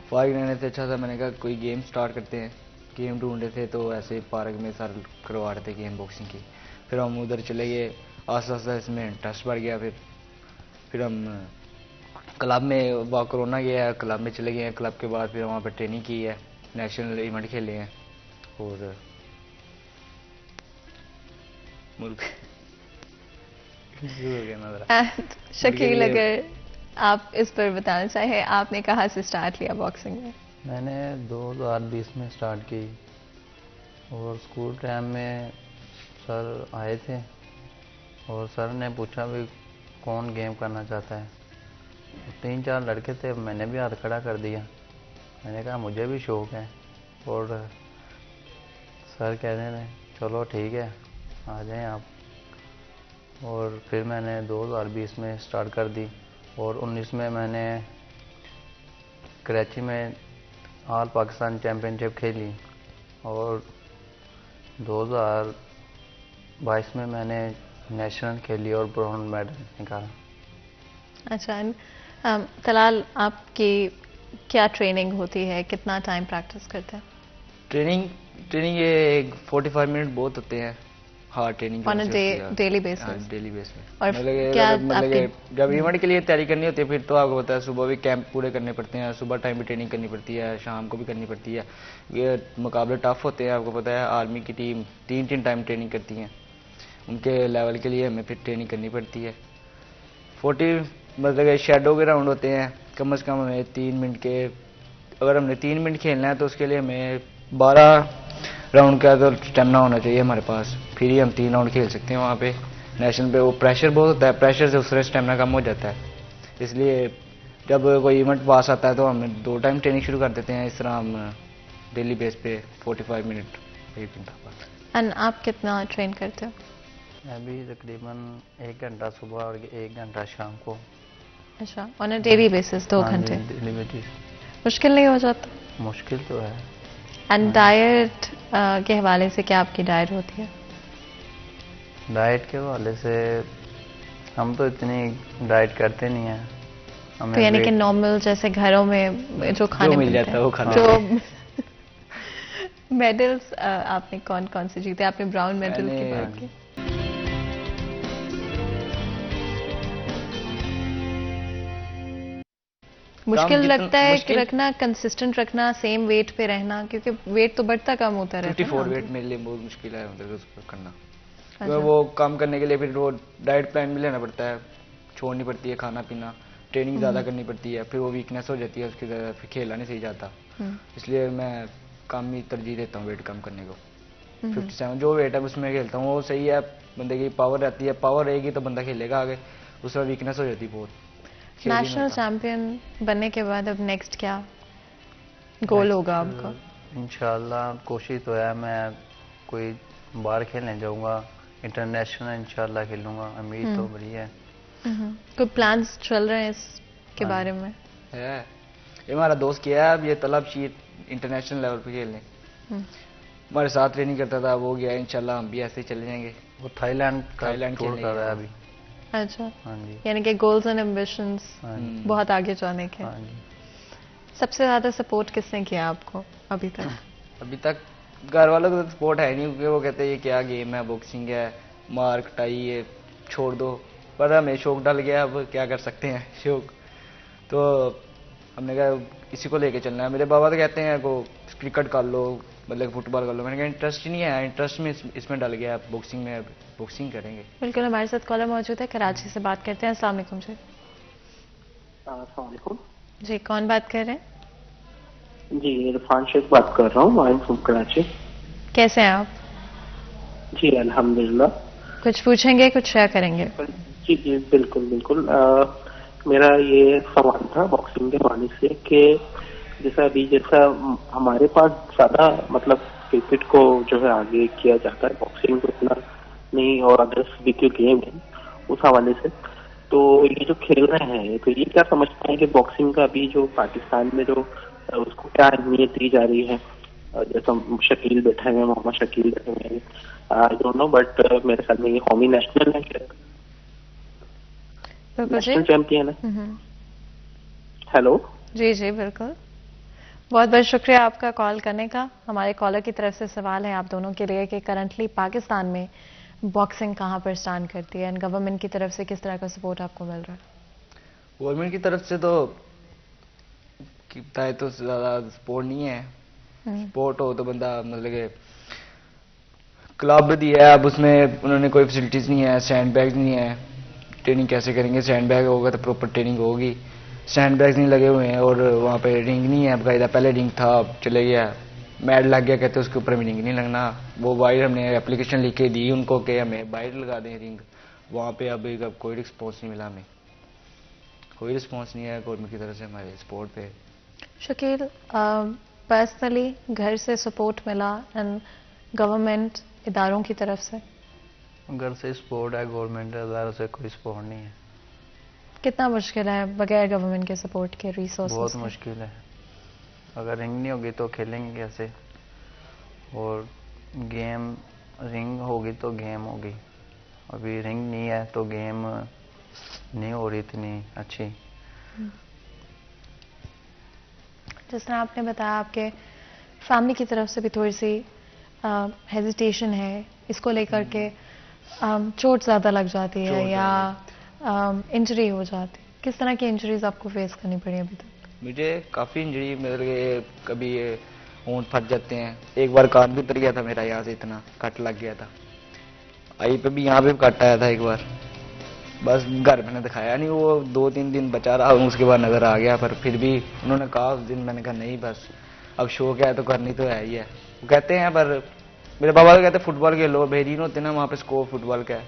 فارغ رہنے سے اچھا تھا, میں نے کہا کوئی گیم سٹارٹ کرتے ہیں. گیم ڈھونڈے تھے تو ایسے پارک میں سر کروا رہے تھے گیم باکسنگ کی. پھر ہم ادھر چلے گئے, آہستہ آہستہ اس میں انٹرسٹ بڑھ گیا. پھر ہم کلب میں کرونا گیا, کلب میں چلے گئے ہیں. کلب کے بعد پھر وہاں پہ ٹریننگ کی ہے, نیشنل ایونٹ کھیلے ہیں. اور ملک شکیل, اگر آپ اس پر بتانا چاہیں, آپ نے کہاں سے سٹارٹ لیا باکسنگ میں؟ میں نے 2020 میں سٹارٹ کی اور اسکول ٹائم میں سر آئے تھے اور سر نے پوچھا بھی کون گیم کرنا چاہتا ہے. 3-4 لڑکے تھے, میں نے بھی ہاتھ کھڑا کر دیا. میں نے کہا مجھے بھی شوق ہے. اور سر کہنے لگے چلو ٹھیک ہے آ جائیں آپ. اور پھر میں نے 2020 میں سٹارٹ کر دی اور 19 میں نے کراچی میں آل پاکستان چیمپئن شپ کھیلی اور 2022 میں نے نیشنل کھیلی اور برونز میڈل نکالا. اچھا, طلال آپ کی کیا ٹریننگ ہوتی ہے, کتنا ٹائم پریکٹس کرتے ہیں؟ ٹریننگ یہ 45 منٹ بہت ہوتے ہیں. Hard training daily basis. Daily base میں. اور کیا جب ایونٹ کے لیے تیاری کرنی ہوتی ہے پھر تو آپ کو پتا ہے صبح بھی کیمپ پورے کرنے پڑتے ہیں, صبح ٹائم بھی ٹریننگ کرنی پڑتی ہے, شام کو بھی کرنی پڑتی ہے. یہ مقابلے ٹف ہوتے ہیں, آپ کو پتا ہے. آرمی کی ٹیم 3 ٹائم ٹریننگ کرتی ہیں, ان کے لیول کے لیے ہمیں پھر ٹریننگ کرنی پڑتی ہے. 40 مطلب شیڈو کے راؤنڈ ہوتے ہیں, کم از کم ہمیں 3 منٹ کے. اگر ہم نے 3 منٹ کھیلنا ہے تو اس کے لیے ہمیں 12 راؤنڈ کا تو اسٹیمنا ہونا چاہیے ہمارے پاس, پھر ہی ہم 3 راؤنڈ کھیل سکتے ہیں. وہاں پہ نیشنل پہ وہ پریشر بہت ہوتا ہے, پریشر سے اس سے اسٹیمنا کم ہو جاتا ہے. اس لیے جب کوئی ایونٹ پاس آتا ہے تو ہم 2 ٹائم ٹریننگ شروع کر دیتے ہیں. اس طرح ہم ڈیلی بیس پہ 45 منٹ 1 گھنٹہ بعد. اینڈ آپ کتنا ٹرین کرتے ہو؟ میں بھی تقریباً 1 گھنٹہ صبح اور 1 گھنٹہ شام کو. اچھا, آن اے ڈیلی بیسس 2 گھنٹے. Daily basis. مشکل نہیں ہو جاتا؟ مشکل تو ہے. اینڈ ڈائٹ کے حوالے سے کیا آپ کی ڈائٹ ہوتی ہے؟ ڈائٹ کے حوالے سے ہم تو اتنی ڈائٹ کرتے نہیں ہیں. تو یعنی کہ نارمل جیسے گھروں میں جو کھانے مل جاتا ہے وہ کھانا. جو میڈلز آپ نے کون کون سے جیتے؟ آپ نے براؤن میڈل کی بات کی. مشکل لگتا ہے کہ رکھنا, کنسسٹنٹ رکھنا, سیم ویٹ پہ رہنا, کیونکہ ویٹ تو بڑھتا کم ہوتا رہتا ہے. 54 ویٹ میرے لیے بہت مشکل ہے کرنا. وہ کام کرنے کے لیے پھر وہ ڈائٹ پلان بھی لینا پڑتا ہے, چھوڑنی پڑتی ہے کھانا پینا, ٹریننگ زیادہ کرنی پڑتی ہے, پھر وہ ویکنیس ہو جاتی ہے اس کی طرح, پھر کھیلا نہیں صحیح جاتا. اس لیے میں کام ہی ترجیح دیتا ہوں ویٹ کم کرنے کو. 57 جو ویٹ ہے اس میں کھیلتا ہوں, وہ صحیح ہے. بندے کی پاور رہتی ہے, پاور رہے گی تو بندہ کھیلے گا آگے. اس طرح ویکنیس ہو جاتی ہے بہت. نیشنل چیمپئن بننے کے بعد اب نیکسٹ کیا گول ہوگا آپ کا؟ انشاءاللہ کوشش تو ہے, میں کوئی باہر کھیلنے جاؤں گا, انٹرنیشنل انشاءاللہ کھیلوں گا, امید تو بڑی ہے. کوئی پلانز چل رہے ہیں اس کے بارے میں؟ ہے, یہ ہمارا دوست کیا ہے اب یہ طلب شیٹ انٹرنیشنل لیول پہ کھیلنے. ہمارے ساتھ ٹریننگ کرتا تھا, وہ گیا. انشاءاللہ ہم بھی ایسے ہی چلے جائیں گے. وہ تھائی لینڈ کھیل کر رہا ہے ابھی. اچھا, یعنی کہ گولز اینڈ ایمبیشنز بہت آگے جانے کے. سب سے زیادہ سپورٹ کس نے کیا آپ کو ابھی تک؟ ابھی تک گھر والوں کو تو سپورٹ ہے نہیں کیونکہ وہ کہتے ہیں یہ کیا گیم ہے، باکسنگ ہے، مار کٹائی، یہ چھوڑ دو. پر ہمیں شوق ڈل گیا، اب کیا کر سکتے ہیں شوق. تو ہم نے کہا اسی کو لے کے چلنا ہے. میرے بابا تو کہتے ہیں کو کرکٹ کر لو، مطلب فٹ بال کر لو. میں نے کہا انٹرسٹ نہیں ہے، انٹرسٹ میں اس میں ڈل گیا، باکسنگ میں باکسنگ کریں گے. بالکل. ہمارے ساتھ کالر موجود ہے، کراچی سے بات کرتے ہیں. السلام علیکم جی. السلام علیکم جی کون بات کر رہے ہیں؟ جی عرفان شیخ بات کر رہا ہوں، آئی ایم فرام کراچی. کیسے ہیں آپ؟ جی الحمدللہ. کچھ پوچھیں گے، کچھ شیئر کریں گے؟ جی جی بالکل بالکل. میرا یہ سوال تھا باکسنگ کے حوالے سے کہ جیسا ہمارے پاس زیادہ مطلب کرکٹ کو جو ہے آگے کیا جاتا ہے، باکسنگ کو اتنا نہیں، اور ادرس بھی جو گیم ہے اس حوالے سے. تو یہ جو کھیل رہے ہیں تو یہ کیا سمجھتے ہیں کہ باکسنگ کا ابھی جو پاکستان میں جو اس کو کیا اہمیت دی جا رہی ہے؟ جیسا شکیل بیٹھے ہوئے، محمد شکیل بیٹھے ہوئے ہیں، آئی ڈونٹ نو، بٹ میرے خیال میں یہ قومی نیشنل ہے، نیشنل چیمپئن ہے. ہیلو. جی جی بالکل. بہت بہت شکریہ آپ کا کال کرنے کا. ہمارے کالر کی طرف سے سوال ہے آپ دونوں کے لیے کہ کرنٹلی پاکستان میں باکسنگ کہاں پر اسٹینڈ کرتی ہے، اینڈ گورنمنٹ کی طرف سے کس طرح کا سپورٹ آپ کو مل رہا ہے؟ گورنمنٹ کی طرف سے تو تو زیادہ سپورٹ نہیں ہے. سپورٹ ہو تو بندہ مطلب کہ کلب دیا ہے، اب اس میں انہوں نے کوئی فیسلٹیز نہیں ہے، سینڈ بیگ نہیں ہے. ٹریننگ کیسے کریں گے؟ سینڈ بیگ ہوگا تو پراپر ٹریننگ ہوگی. سینڈ بیگز نہیں لگے ہوئے ہیں، اور وہاں پہ رنگ نہیں ہے باقاعدہ. پہلے رنگ تھا، اب چلے گیا، میڈ لگ گیا، کہتے اس کے اوپر رنگ نہیں لگنا. وہ باہر ہم نے اپلیکیشن لکھ کے دی ان کو کہ ہمیں باہر لگا دیں رنگ. وہاں پہ اب کوئی رسپانس نہیں ملا، ہمیں کوئی رسپانس نہیں ہے گورنمنٹ کی طرف سے ہمارے سپورٹ پہ. شکیل، پرسنلی گھر سے سپورٹ ملا اینڈ گورنمنٹ اداروں کی طرف سے؟ گھر سے سپورٹ ہے، گورنمنٹ اداروں سے کوئی سپورٹ نہیں ہے. کتنا مشکل ہے بغیر گورنمنٹ کے سپورٹ کے ریسورسز؟ بہت مشکل ہے. اگر رنگ نہیں ہوگی تو کھیلیں گے کیسے؟ اور گیم رنگ ہوگی تو گیم ہوگی. ابھی رنگ نہیں ہے تو گیم نہیں ہو رہی اتنی اچھی. جس طرح آپ نے بتایا آپ کے فیملی کی طرف سے بھی تھوڑی سی ہیزیٹیشن ہے اس کو لے کر کے، چوٹ زیادہ لگ جاتی ہے یا انجری ہو جاتی. کس طرح کی انجریز آپ کو فیس کرنی پڑی ابھی تک؟ مجھے کافی انجری، میرے کبھی اونٹ پھٹ جاتے ہیں. ایک بار کان بھی اتر گیا تھا میرا، یہاں سے اتنا کٹ لگ گیا تھا. آئی پہ بھی یہاں پہ کٹ آیا تھا ایک بار. بس گھر میں نے دکھایا نہیں، وہ 2-3 دن بچا رہا، اس کے بعد نظر آ گیا. پر پھر بھی انہوں نے کہا اس دن، میں نے کہا نہیں بس اب شوق ہے تو کرنی تو ہے ہی ہے. وہ کہتے ہیں، پر میرے بابا تو کہتے ہیں فٹ بال کھیلو، بہرین ہوتے نا وہاں پہ اسکوپ فٹ بال کا ہے.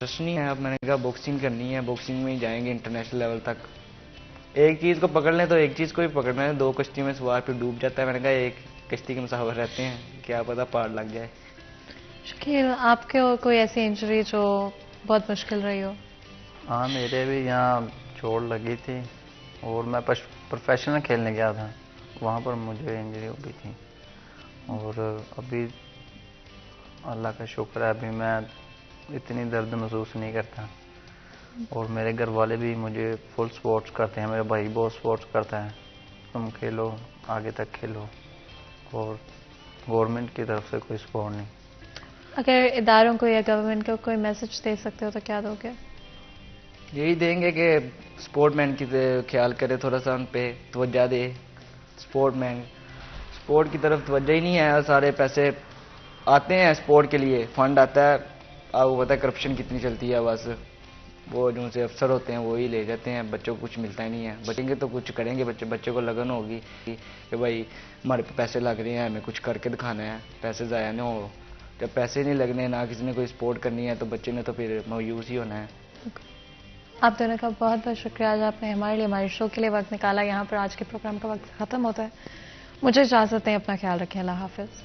انٹرسٹ نہیں ہے. اب میں نے کہا باکسنگ کرنی ہے، باکسنگ میں ہی جائیں گے انٹرنیشنل لیول تک. ایک چیز کو پکڑ لیں تو ایک چیز کو ہی پکڑنا ہے. 2 کشتی میں سوار پھر ڈوب جاتا ہے. میں نے کہا ایک کشتی کے مسافر رہتے ہیں، کیا پتہ پار لگ جائے. شکیل، آپ کے کوئی ایسی انجری جو بہت مشکل رہی ہو؟ ہاں میرے بھی یہاں چوٹ لگی تھی، اور میں پروفیشنل کھیلنے گیا تھا، وہاں پر مجھے انجری ہو گئی تھی. اور ابھی اللہ کا شکر ہے ابھی میں اتنی درد محسوس نہیں کرتا. اور میرے گھر والے بھی مجھے فل سپورٹس کرتے ہیں، میرا بھائی بہت سپورٹس کرتا ہے، تم کھیلو آگے تک کھیلو. اور گورنمنٹ کی طرف سے کوئی سپورٹ نہیں. اگر اداروں کو یا گورنمنٹ کو کوئی میسج دے سکتے ہو تو کیا دو گے؟ یہی دیں گے کہ سپورٹ مین کی خیال کرے، تھوڑا سا ان پہ توجہ دے. سپورٹ مین سپورٹ کی طرف توجہ ہی نہیں ہے. سارے پیسے آتے ہیں سپورٹ کے لیے، فنڈ آتا ہے، آپ کو پتہ ہے کرپشن کتنی چلتی ہے. بس وہ جو سے افسر ہوتے ہیں وہی لے جاتے ہیں، بچوں کو کچھ ملتا ہی نہیں ہے. بچیں گے تو کچھ کریں گے، بچے کو لگن ہوگی کہ بھائی ہمارے پہ پیسے لگ رہے ہیں، ہمیں کچھ کر کے دکھانا ہے، پیسے ضائع نہ ہو. جب پیسے نہیں لگنے، نہ کسی نے کوئی سپورٹ کرنی ہے، تو بچے نے تو پھر مایوس ہی ہونا ہے. آپ دونوں کا بہت بہت شکریہ. آج آپ نے ہمارے لیے ہمارے شو کے لیے وقت نکالا. یہاں پر آج کے پروگرام کا وقت ختم ہوتا ہے. مجھے اجازت دیں، اپنا خیال رکھیں. اللہ حافظ.